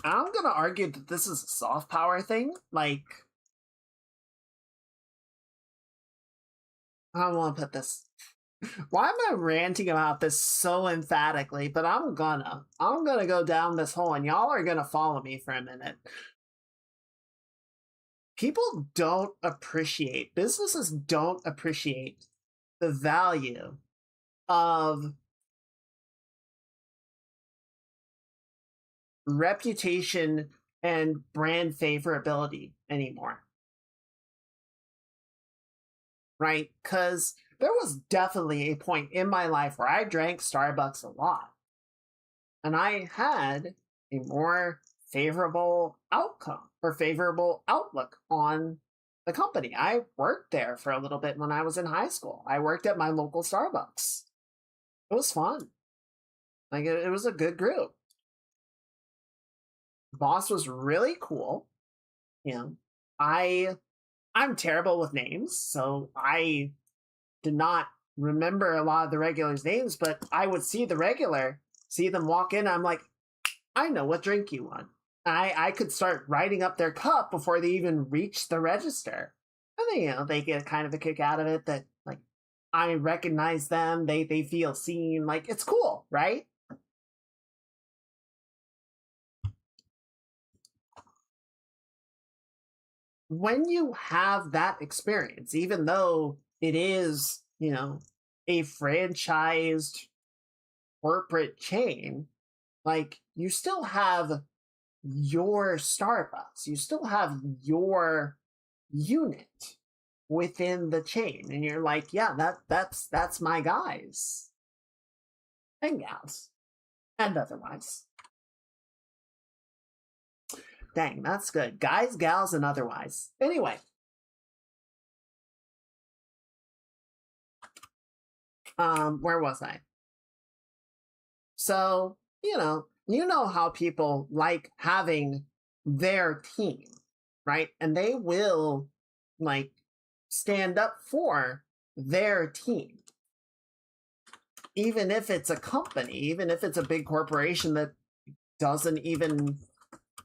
I'm gonna argue that this is a soft power thing. Like, I don't want to put this. Why am I ranting about this so emphatically? But I'm gonna go down this hole, and y'all are gonna follow me for a minute. Businesses don't appreciate the value of reputation and brand favorability anymore. Right? Because there was definitely a point in my life where I drank Starbucks a lot. And I had a more favorable outcome or favorable outlook on the company. I worked there for a little bit when I was in high school. I worked at my local Starbucks. It was fun. Like, it was a good group. The boss was really cool. You know, I'm terrible with names, so I did not remember a lot of the regulars' names, but I would see them walk in, I'm like, I know what drink you want. I could start writing up their cup before they even reach the register. And then, you know, they get kind of a kick out of it that, like, I recognize them, they feel seen, like, it's cool, right? when you have that experience, even though it is, a franchised corporate chain, like you still have your Starbucks, you still have your unit within the chain, and you're like, yeah, that's my guys and gals, and otherwise. Dang, that's good. Guys, gals, and otherwise. Anyway, where was I? So, you know how people like having their team, right? And they will like stand up for their team. Even if it's a company, even if it's a big corporation that doesn't even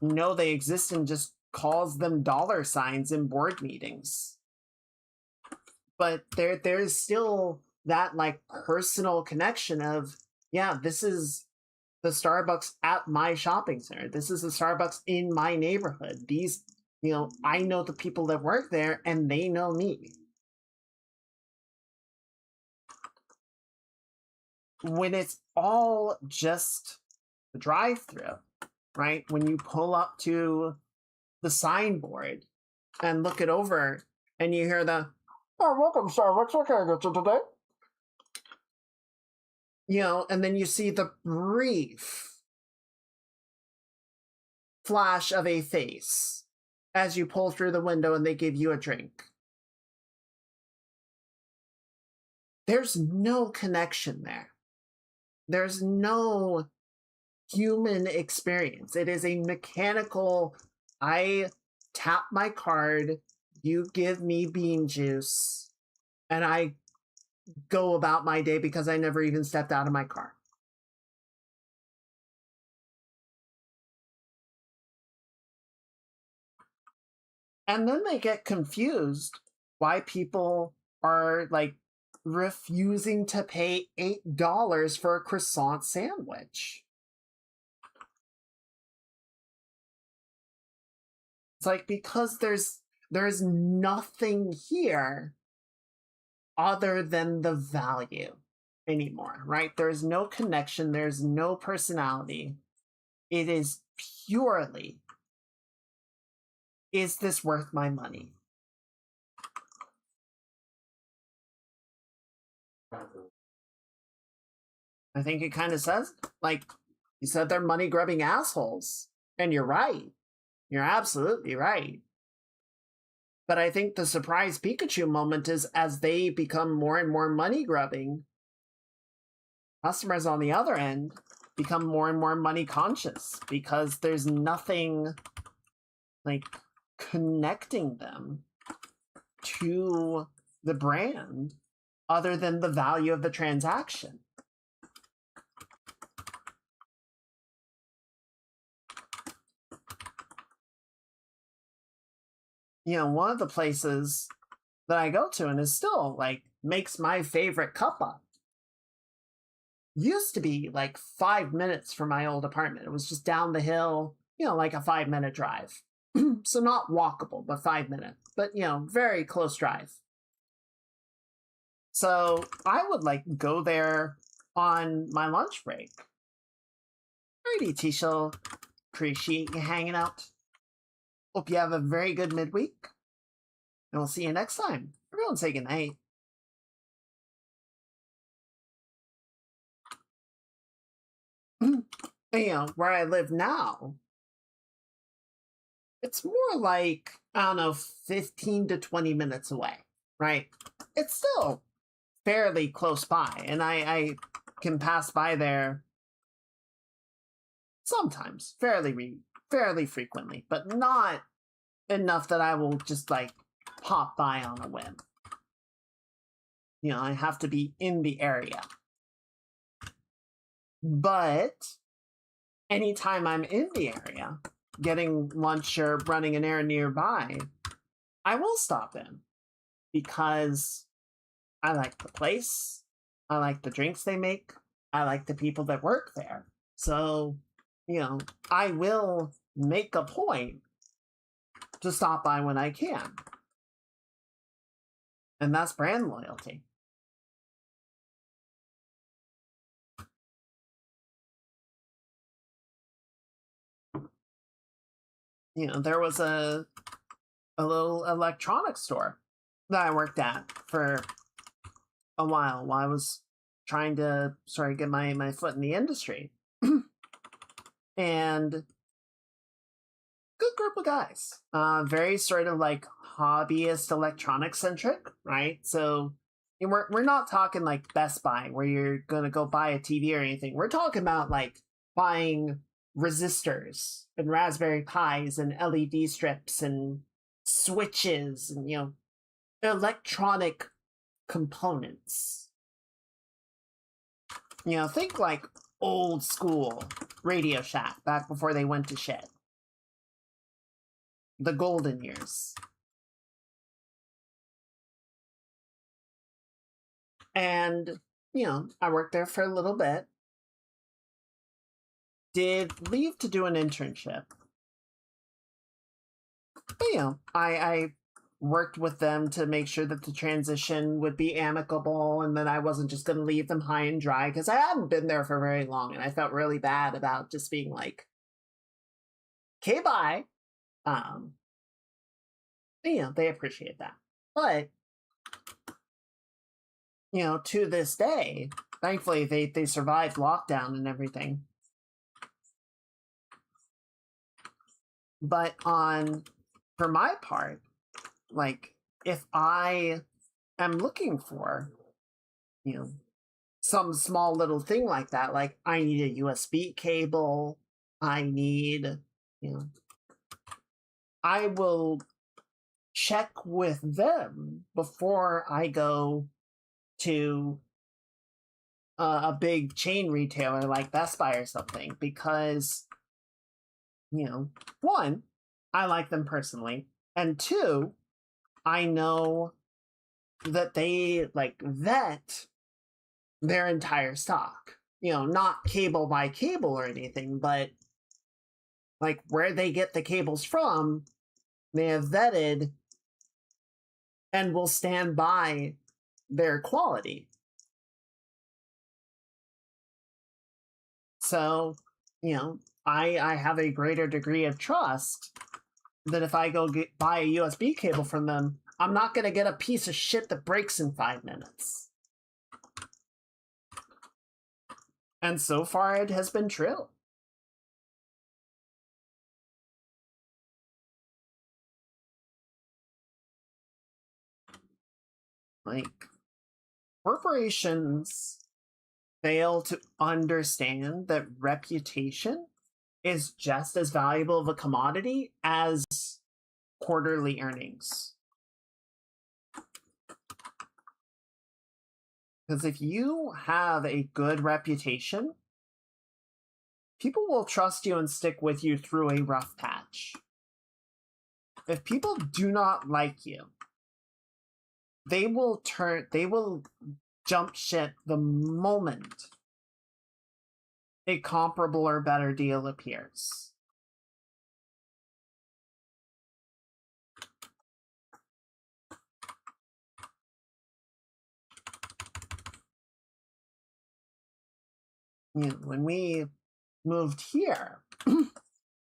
know they exist and just calls them dollar signs in board meetings. But there's still that like personal connection of, yeah, this is the Starbucks at my shopping center. This is the Starbucks in my neighborhood. These, I know the people that work there and they know me. When it's all just the drive-through, right? When you pull up to the signboard and look it over and you hear the, "Oh, welcome Starbucks, what can I get you today?" And then you see the brief flash of a face as you pull through the window and they give you a drink. There's no connection there. There's no human experience. It is a mechanical, I tap my card, you give me bean juice, and I go about my day because I never even stepped out of my car. And then they get confused why people are like refusing to pay $8 for a croissant sandwich. It's like, because there's nothing here other than the value anymore, right? There's no connection, there's no personality. It is purely, is this worth my money? I think it kind of says, like, you said they're money grubbing assholes. And you're right. You're absolutely right. But I think the surprise Pikachu moment is as they become more and more money grubbing, customers on the other end become more and more money conscious because there's nothing like connecting them to the brand other than the value of the transaction. One of the places that I go to and is still like makes my favorite cuppa used to be like 5 minutes from my old apartment. It was just down the hill, like a 5-minute drive. So not walkable, but 5 minutes, but very close drive. So I would like go there on my lunch break. Alrighty, Tisha, appreciate you hanging out. Hope you have a very good midweek. And we'll see you next time. Everyone say goodnight. Where I live now, it's more like, I don't know, 15 to 20 minutes away, right? It's still fairly close by, and I can pass by there sometimes, fairly frequently, but not enough that I will just like pop by on a whim. I have to be in the area. But anytime I'm in the area, getting lunch or running an errand nearby, I will stop in because I like the place, I like the drinks they make, I like the people that work there. So, I will make a point to stop by when I can. And that's brand loyalty. You know, there was a little electronics store that I worked at for a while I was trying to sort of get my foot in the industry. And good group of guys. Very sort of like hobbyist electronics centric, right? So we're not talking like Best Buy where you're gonna go buy a TV or anything. We're talking about like buying resistors and Raspberry Pis and LED strips and switches and electronic components. Think like old school Radio Shack back before they went to shit. The golden years. And, I worked there for a little bit. Did leave to do an internship. But, I worked with them to make sure that the transition would be amicable and that I wasn't just going to leave them high and dry because I hadn't been there for very long and I felt really bad about just being like, okay, bye. They appreciate that. But, to this day, thankfully they survived lockdown and everything. But for my part, like, if I am looking for, some small little thing like that, like I need a USB cable, I need, I will check with them before I go to a big chain retailer like Best Buy or something, because, one, I like them personally, and two, I know that they like vet their entire stock. Not cable by cable or anything, but like where they get the cables from, they have vetted and will stand by their quality. So, I have a greater degree of trust that if I go buy a USB cable from them, I'm not going to get a piece of shit that breaks in 5 minutes. And so far, it has been true. Like, corporations fail to understand that reputation is just as valuable of a commodity as quarterly earnings. Because if you have a good reputation, people will trust you and stick with you through a rough patch. If people do not like you, they will jump ship the moment a comparable or better deal appears. When we moved here,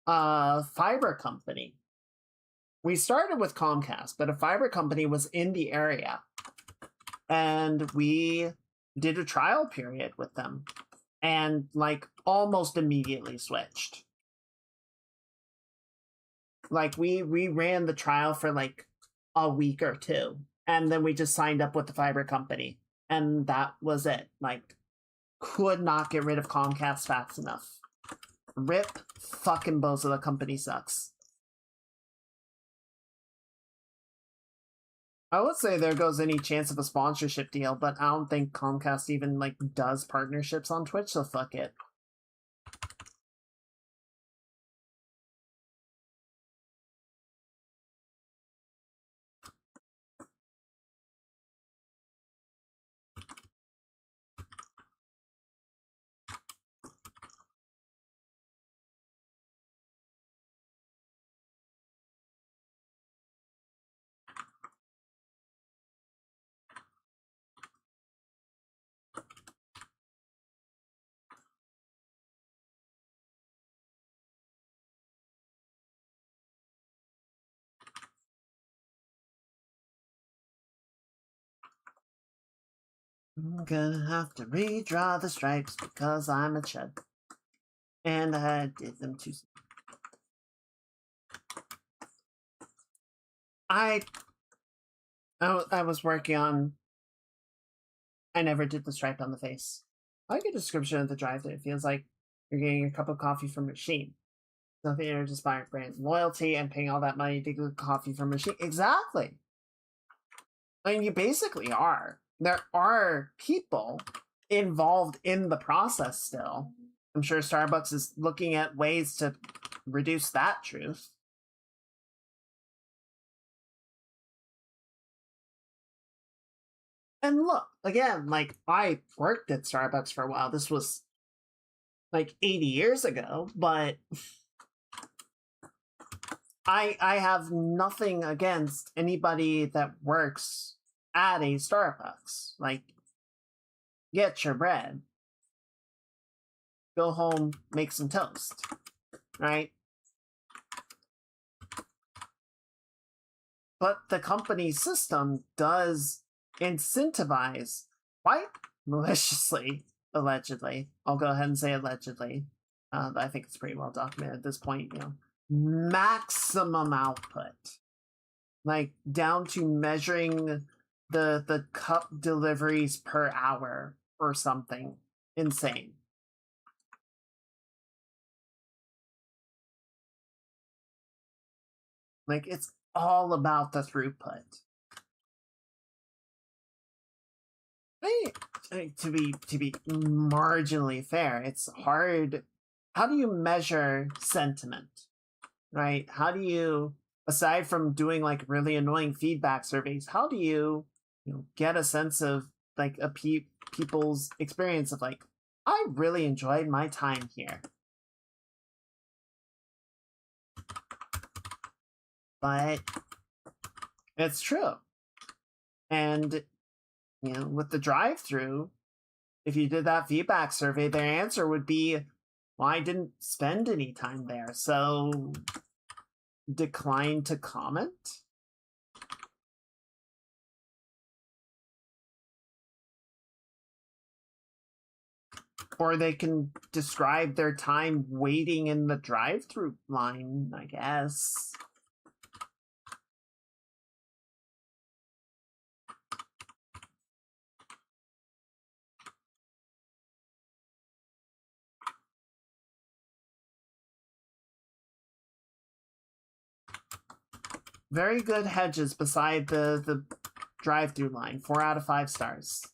a fiber company. We started with Comcast, but a fiber company was in the area. And we did a trial period with them and like almost immediately switched. Like we ran the trial for like a week or two and then we just signed up with the fiber company and that was it. Like, could not get rid of Comcast fast enough. Rip fucking bozo, the company sucks. I would say there goes any chance of a sponsorship deal, but I don't think Comcast even like does partnerships on Twitch, so fuck it. I'm gonna have to redraw the stripes because I'm a chud. And I did them too soon. I was working on... I never did the stripe on the face. I like a description of the drive-thru. It feels like you're getting a cup of coffee from a machine. Nothing to inspire brand loyalty and paying all that money to get coffee from a machine. Exactly. I mean, you basically are. There are people involved in the process still. I'm sure Starbucks is looking at ways to reduce that truth. And look, again, like, I worked at Starbucks for a while. This was like 80 years ago, but I have nothing against anybody that works at a Starbucks. Like, get your bread, go home, make some toast, right? But the company system does incentivize quite maliciously, allegedly. I'll go ahead and say allegedly. I think it's pretty well documented at this point, maximum output. Like, down to measuring the cup deliveries per hour or something insane. Like, it's all about the throughput. To be marginally fair, it's hard. How do you measure sentiment, right? How do you, aside from doing like really annoying feedback surveys, how do you get a sense of like people's experience of like, I really enjoyed my time here? But it's true. And with the drive-through, if you did that feedback survey, their answer would be, well, I didn't spend any time there, so decline to comment. Or they can describe their time waiting in the drive-through line, I guess. Very good hedges beside the drive-through line. 4 out of 5 stars.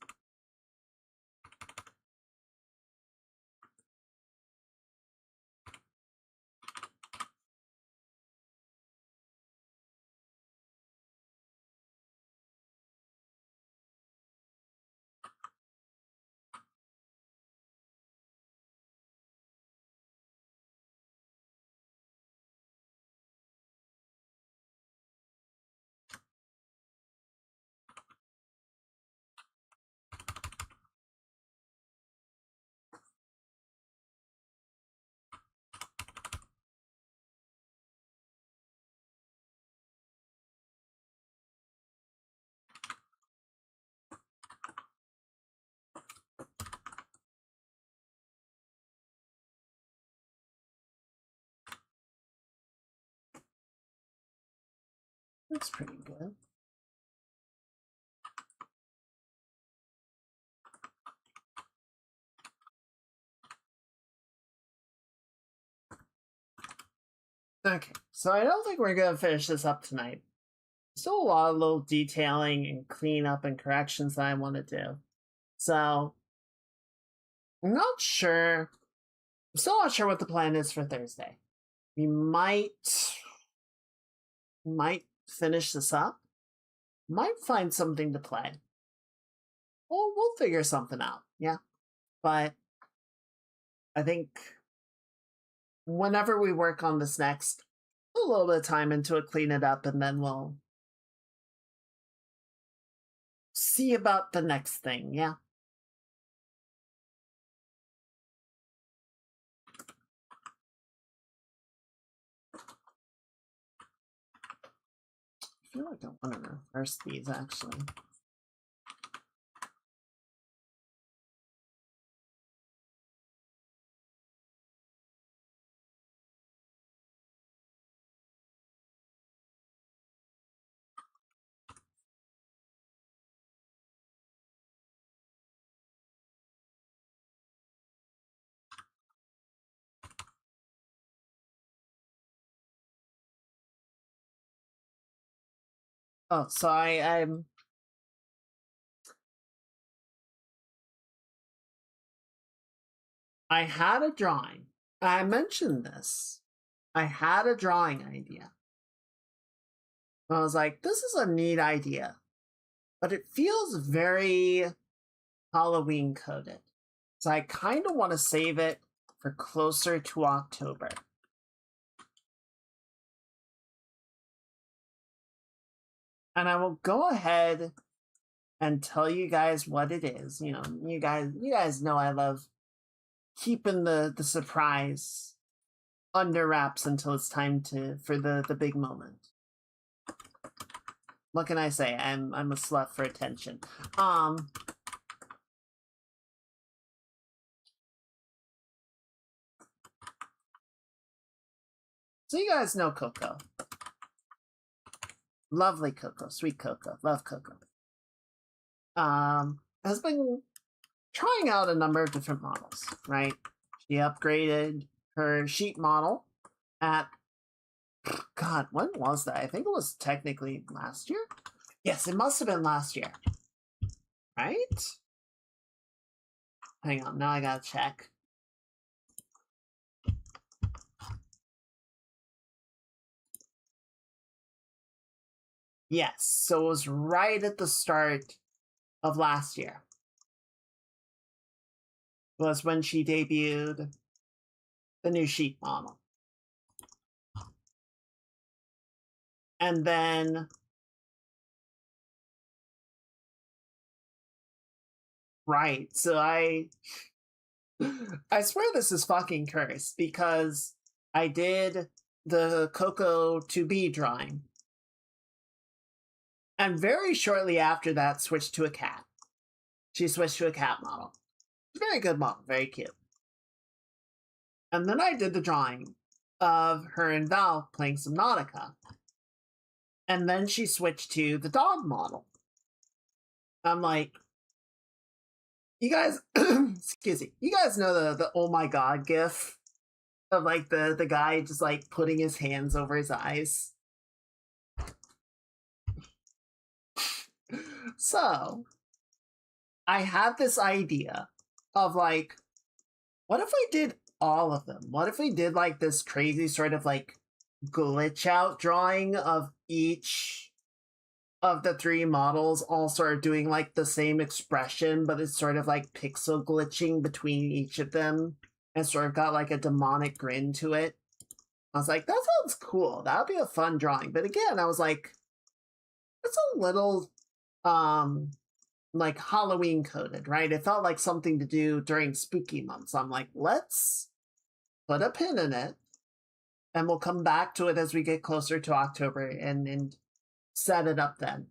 That's pretty good. Okay, so I don't think we're gonna finish this up tonight. Still a lot of little detailing and cleanup and corrections that I want to do. So I'm not sure. I'm still not sure what the plan is for Thursday. We might finish this up. Might find something to play. We'll figure something out. Yeah, but I think whenever we work on this next, a little bit of time into it, clean it up, and then we'll see about the next thing. Yeah. I feel like I want to reverse these actually. Oh, so I had a drawing. I mentioned this. I had a drawing idea. I was like, this is a neat idea, but it feels very Halloween coded. So I kind of want to save it for closer to October. And I will go ahead and tell you guys what it is. You know, you guys know I love keeping the surprise under wraps until it's time for the big moment. What can I say? I'm a slut for attention. So you guys know Coco. Lovely Coco, sweet Coco, love Coco. Has been trying out a number of different models, right? She upgraded her sheet model at, God, when was that? I think it was technically last year. Yes, it must have been last year, right? Hang on, now I gotta check. Yes, so it was right at the start of last year. Was when she debuted the new sheet model. And then, right, so I swear this is fucking cursed because I did the Coco 2B drawing. And very shortly after that, switched to a cat. She switched to a cat model. Very good model, very cute. And then I did the drawing of her and Val playing Subnautica. And then she switched to the dog model. I'm like, you guys, excuse me, you guys know the oh my god gif of like the guy just like putting his hands over his eyes. So I had this idea of like, what if I did all of them? What if we did like this crazy sort of like glitch out drawing of each of the three models all sort of doing like the same expression, but it's sort of like pixel glitching between each of them and sort of got like a demonic grin to it. I was like, that sounds cool. That would be a fun drawing. But again, I was like, it's a little like Halloween coded, right? It felt like something to do during spooky months. I'm like, let's put a pin in it and we'll come back to it as we get closer to October and set it up then.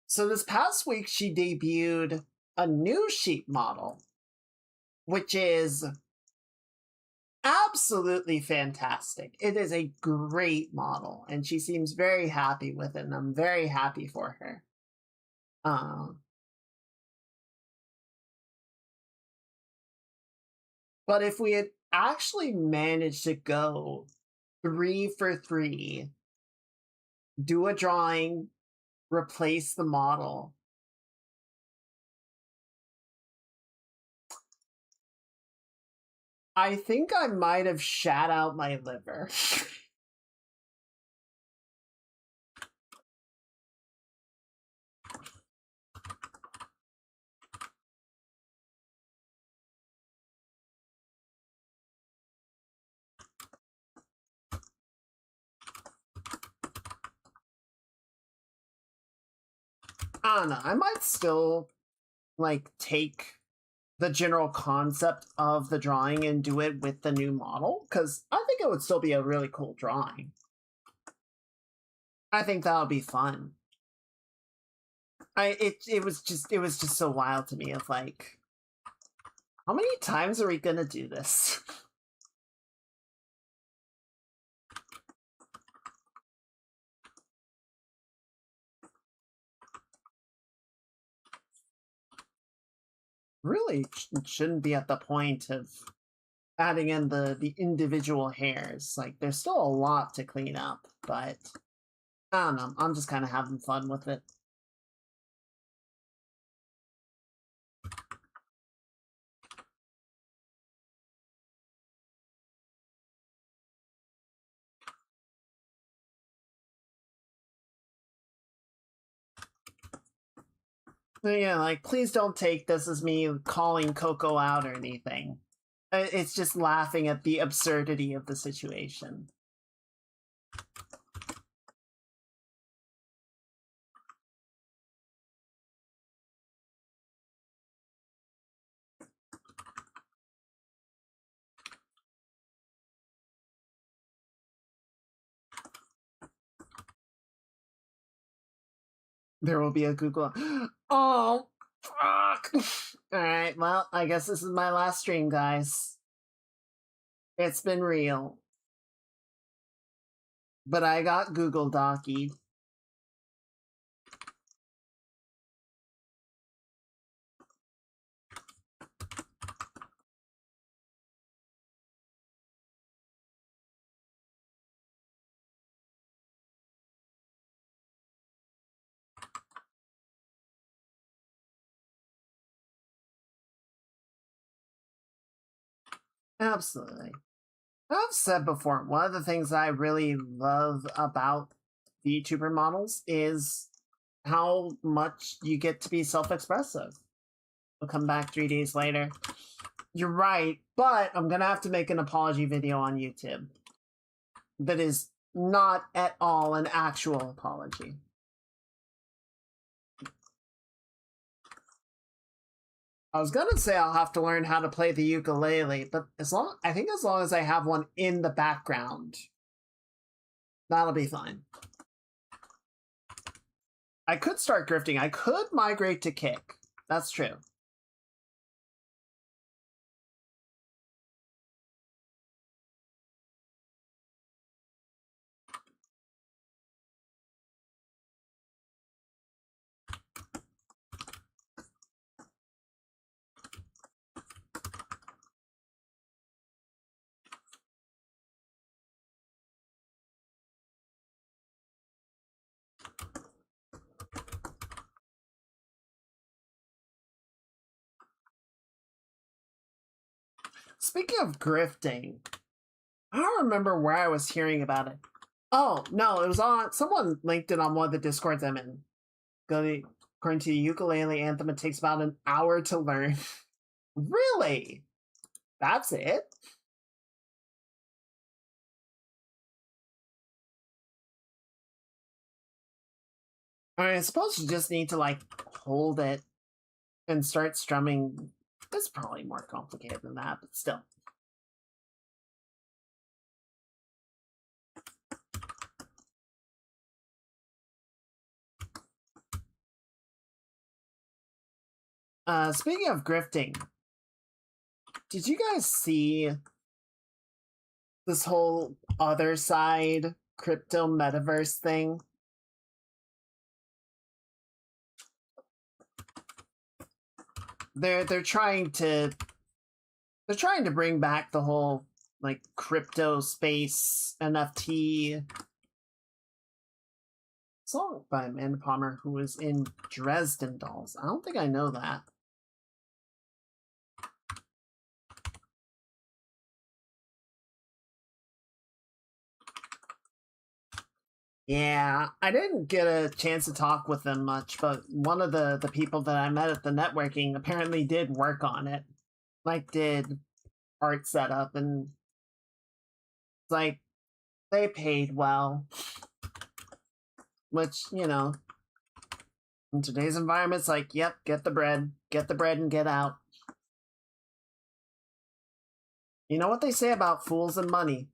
So this past week, she debuted a new sheet model, which is absolutely fantastic. It is a great model, and she seems very happy with it, and I'm very happy for her. But if we had actually managed to go 3 for 3, do a drawing, replace the model, I think I might have shat out my liver. I don't know. I might still like take the general concept of the drawing and do it with the new model because I think it would still be a really cool drawing. I think that would be fun. It was just so wild to me of like, how many times are we gonna do this? Really shouldn't be at the point of adding in the individual hairs. Like, there's still a lot to clean up, but I don't know. I'm just kind of having fun with it. But yeah, like, please don't take this as me calling Coco out or anything. It's just laughing at the absurdity of the situation. There will be a Google. Oh, fuck. All right, well, I guess this is my last stream, guys. It's been real. But I got Google Docied. Absolutely. I've said before, one of the things I really love about the YouTuber models is how much you get to be self-expressive. We'll come back 3 days later. You're right, but I'm gonna have to make an apology video on YouTube. That is not at all an actual apology. I was gonna say I'll have to learn how to play the ukulele, but as long as I have one in the background, that'll be fine. I could start grifting. I could migrate to Kick. That's true. Speaking of grifting, I don't remember where I was hearing about it. Oh, no, it was on, someone linked it on one of the Discords I'm in. According to the ukulele anthem, it takes about an hour to learn. Really? That's it? I suppose you just need to, like, hold it and start strumming. It's probably more complicated than that, but still. Speaking of grifting, did you guys see this whole other side crypto metaverse thing? They're trying to bring back the whole like crypto space NFT song by Amanda Palmer, who was in Dresden Dolls. I don't think I know that. Yeah, I didn't get a chance to talk with them much, but one of the people that I met at the networking apparently did work on it. Like, did art setup, and like they paid well, which, you know, in today's environment, it's like, yep, get the bread and get out. You know what they say about fools and money?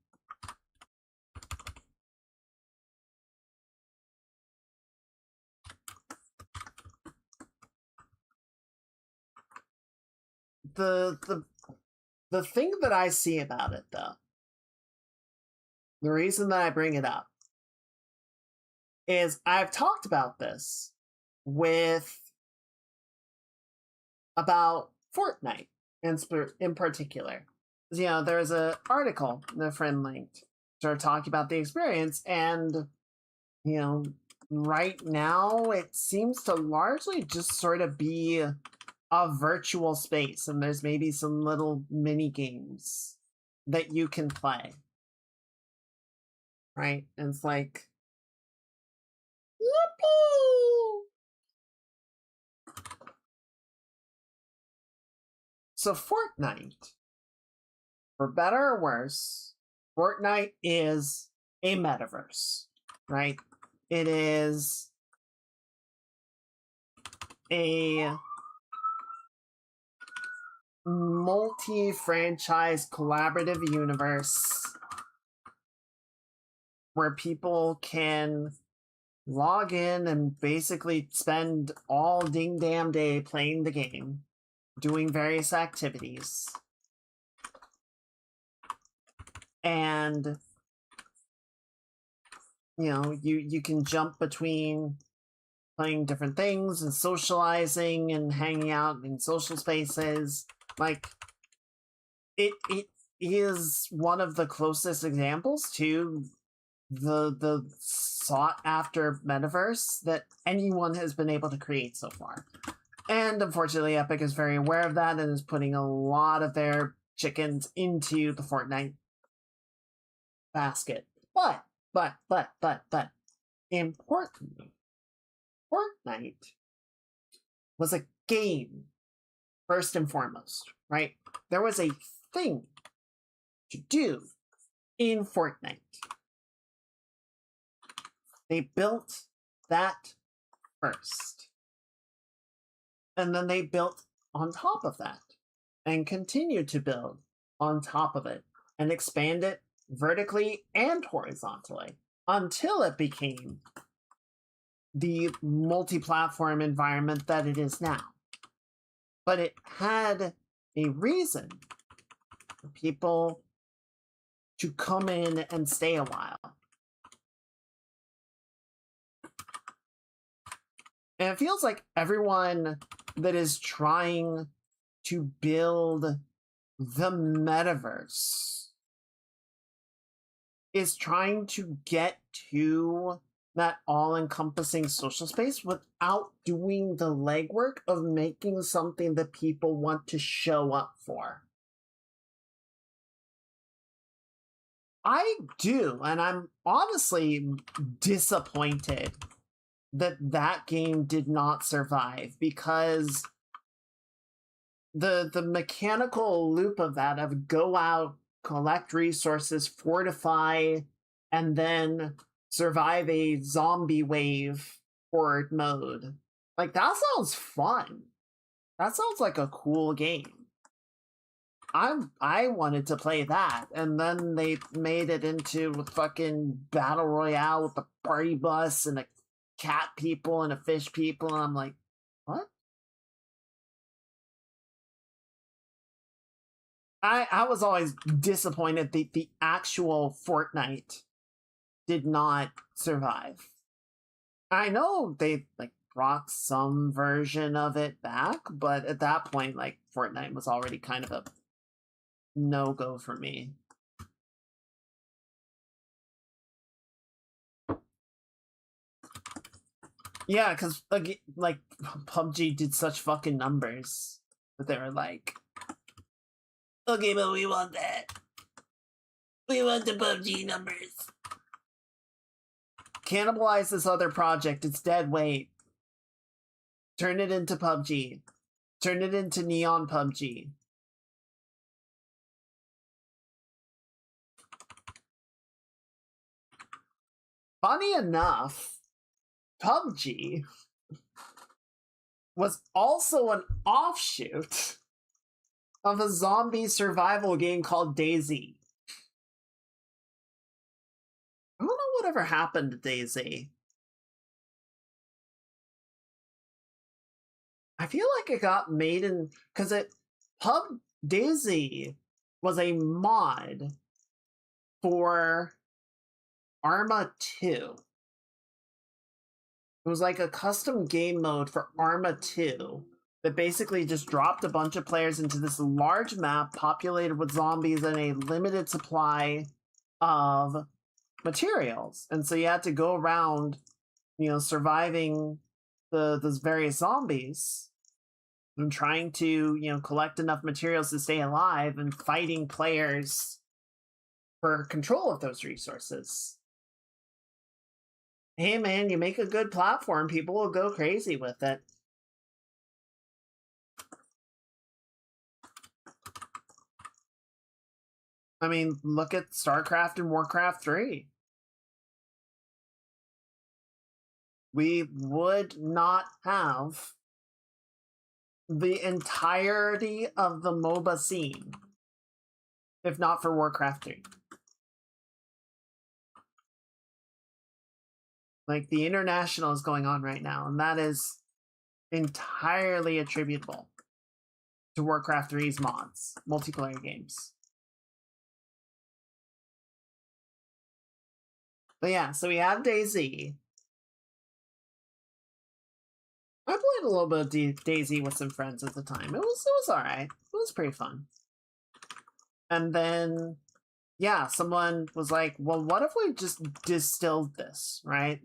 The thing that I see about it, though, the reason that I bring it up is I've talked about this with about Fortnite in particular. You know, there's an article that friend linked, sort of talking about the experience, and you know, right now it seems to largely just sort of be a virtual space, and there's maybe some little mini games that you can play, right? And it's like, whoopee! So Fortnite, for better or worse, Fortnite is a metaverse, right? It is a multi-franchise collaborative universe where people can log in and basically spend all ding damn day playing the game, doing various activities. And you know, you can jump between playing different things and socializing and hanging out in social spaces. Like it is one of the closest examples to the sought after metaverse that anyone has been able to create so far. And unfortunately, Epic is very aware of that and is putting a lot of their chickens into the Fortnite basket. But importantly, Fortnite was a game first and foremost, right? There was a thing to do in Fortnite. They built that first. And then they built on top of that and continued to build on top of it and expand it vertically and horizontally until it became the multi-platform environment that it is now. But it had a reason for people to come in and stay a while. And it feels like everyone that is trying to build the metaverse is trying to get to that all-encompassing social space without doing the legwork of making something that people want to show up for. I do, and I'm honestly disappointed that that game did not survive, because the mechanical loop of that, of go out, collect resources, fortify, and then survive a zombie wave horde mode, like, that sounds fun. That sounds like a cool game. I wanted to play that, and then they made it into a fucking battle royale with a party bus and a cat people and a fish people, and I'm like, what? I was always disappointed that the actual Fortnite did not survive. I know they like brought some version of it back, but at that point, like, Fortnite was already kind of a no-go for me. Yeah, because like PUBG did such fucking numbers that they were like, okay, but we want that. We want the PUBG numbers. Cannibalize this other project. It's dead weight. Turn it into PUBG. Turn it into Neon PUBG. Funny enough, PUBG was also an offshoot of a zombie survival game called DayZ. I don't know whatever happened to DayZ. I feel like it got made in, because DayZ was a mod for Arma 2. It was like a custom game mode for Arma 2 that basically just dropped a bunch of players into this large map populated with zombies and a limited supply of materials. And so you had to go around, surviving those various zombies and trying to, collect enough materials to stay alive and fighting players for control of those resources. Hey man, you make a good platform, people will go crazy with it. I mean, look at StarCraft and Warcraft 3. We would not have the entirety of the MOBA scene if not for Warcraft 3. Like, the international is going on right now, and that is entirely attributable to Warcraft 3's mods, multiplayer games. But yeah, so we have DayZ. I played a little bit of DayZ with some friends at the time. It was alright. It was pretty fun. And then, yeah, someone was like, well, what if we just distilled this, right?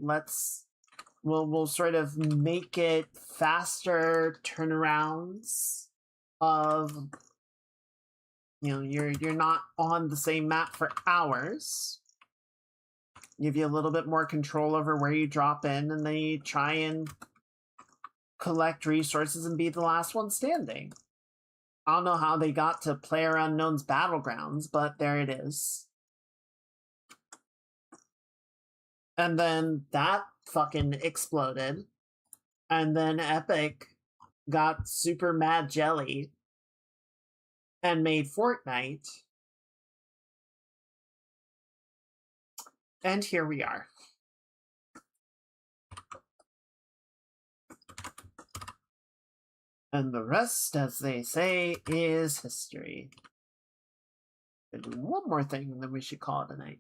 We'll sort of make it faster turnarounds of, you're not on the same map for hours. Give you a little bit more control over where you drop in, and then you try and collect resources and be the last one standing. I don't know how they got to PlayerUnknown's Battlegrounds, but there it is. And then that fucking exploded. And then Epic got super mad jelly and made Fortnite. And here we are. And the rest, as they say, is history. There's one more thing, and then we should call it a night.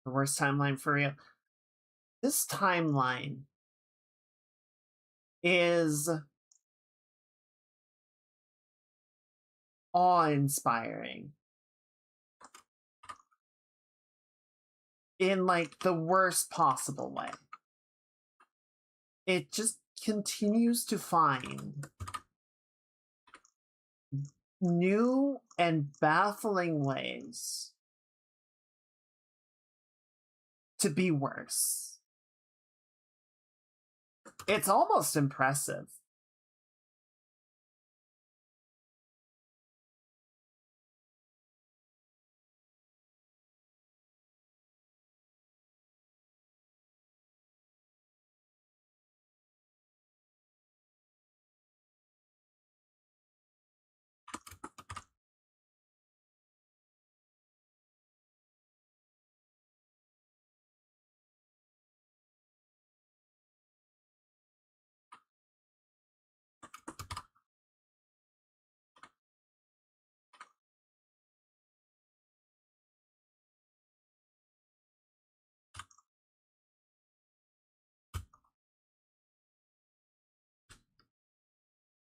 The worst timeline for real. This timeline is awe-inspiring. In, like, the worst possible way. It just continues to find new and baffling ways to be worse. It's almost impressive.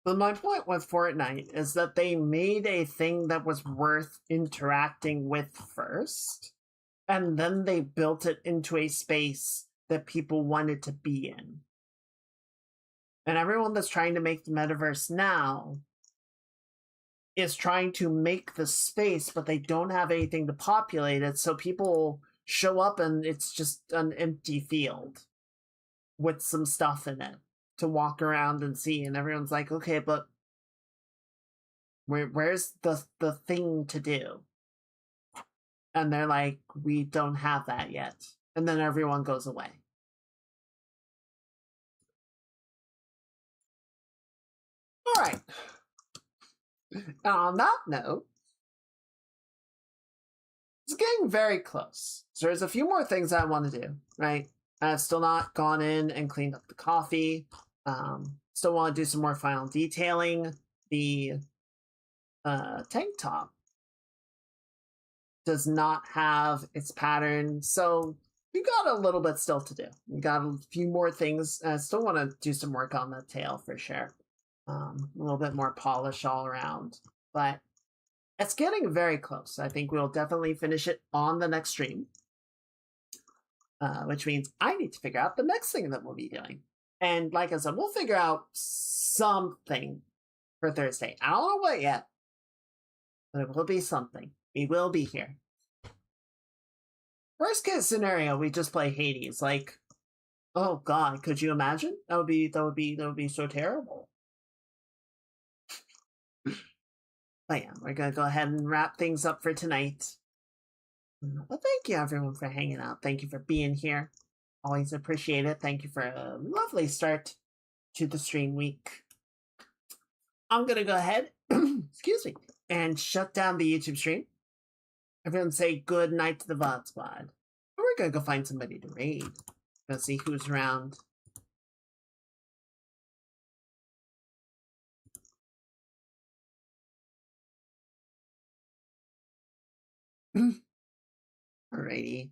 But my point with Fortnite is that they made a thing that was worth interacting with first, and then they built it into a space that people wanted to be in. And everyone that's trying to make the metaverse now is trying to make the space, but they don't have anything to populate it, so people show up and it's just an empty field with some stuff in it to walk around and see, and everyone's like, okay, but where's the thing to do? And they're like, we don't have that yet. And then everyone goes away. All right. And on that note, it's getting very close. So there's a few more things I want to do, right? I've still not gone in and cleaned up the coffee. Still want to do some more final detailing. The tank top does not have its pattern. So we got a little bit still to do. We got a few more things. I still want to do some work on the tail for sure. A little bit more polish all around, but it's getting very close. I think we'll definitely finish it on the next stream, which means I need to figure out the next thing that we'll be doing. And like I said, we'll figure out something for Thursday. I don't know what yet, but it will be something. We will be here. Worst case scenario, we just play Hades. Like, oh god, could you imagine? That would be so terrible. But yeah, we're gonna go ahead and wrap things up for tonight. Well, thank you everyone for hanging out. Thank you for being here. Always appreciate it. Thank you for a lovely start to the stream week. I'm gonna go ahead, excuse me, and shut down the YouTube stream. Everyone say good night to the VOD squad. We're gonna go find somebody to raid. Go see who's around. Alrighty.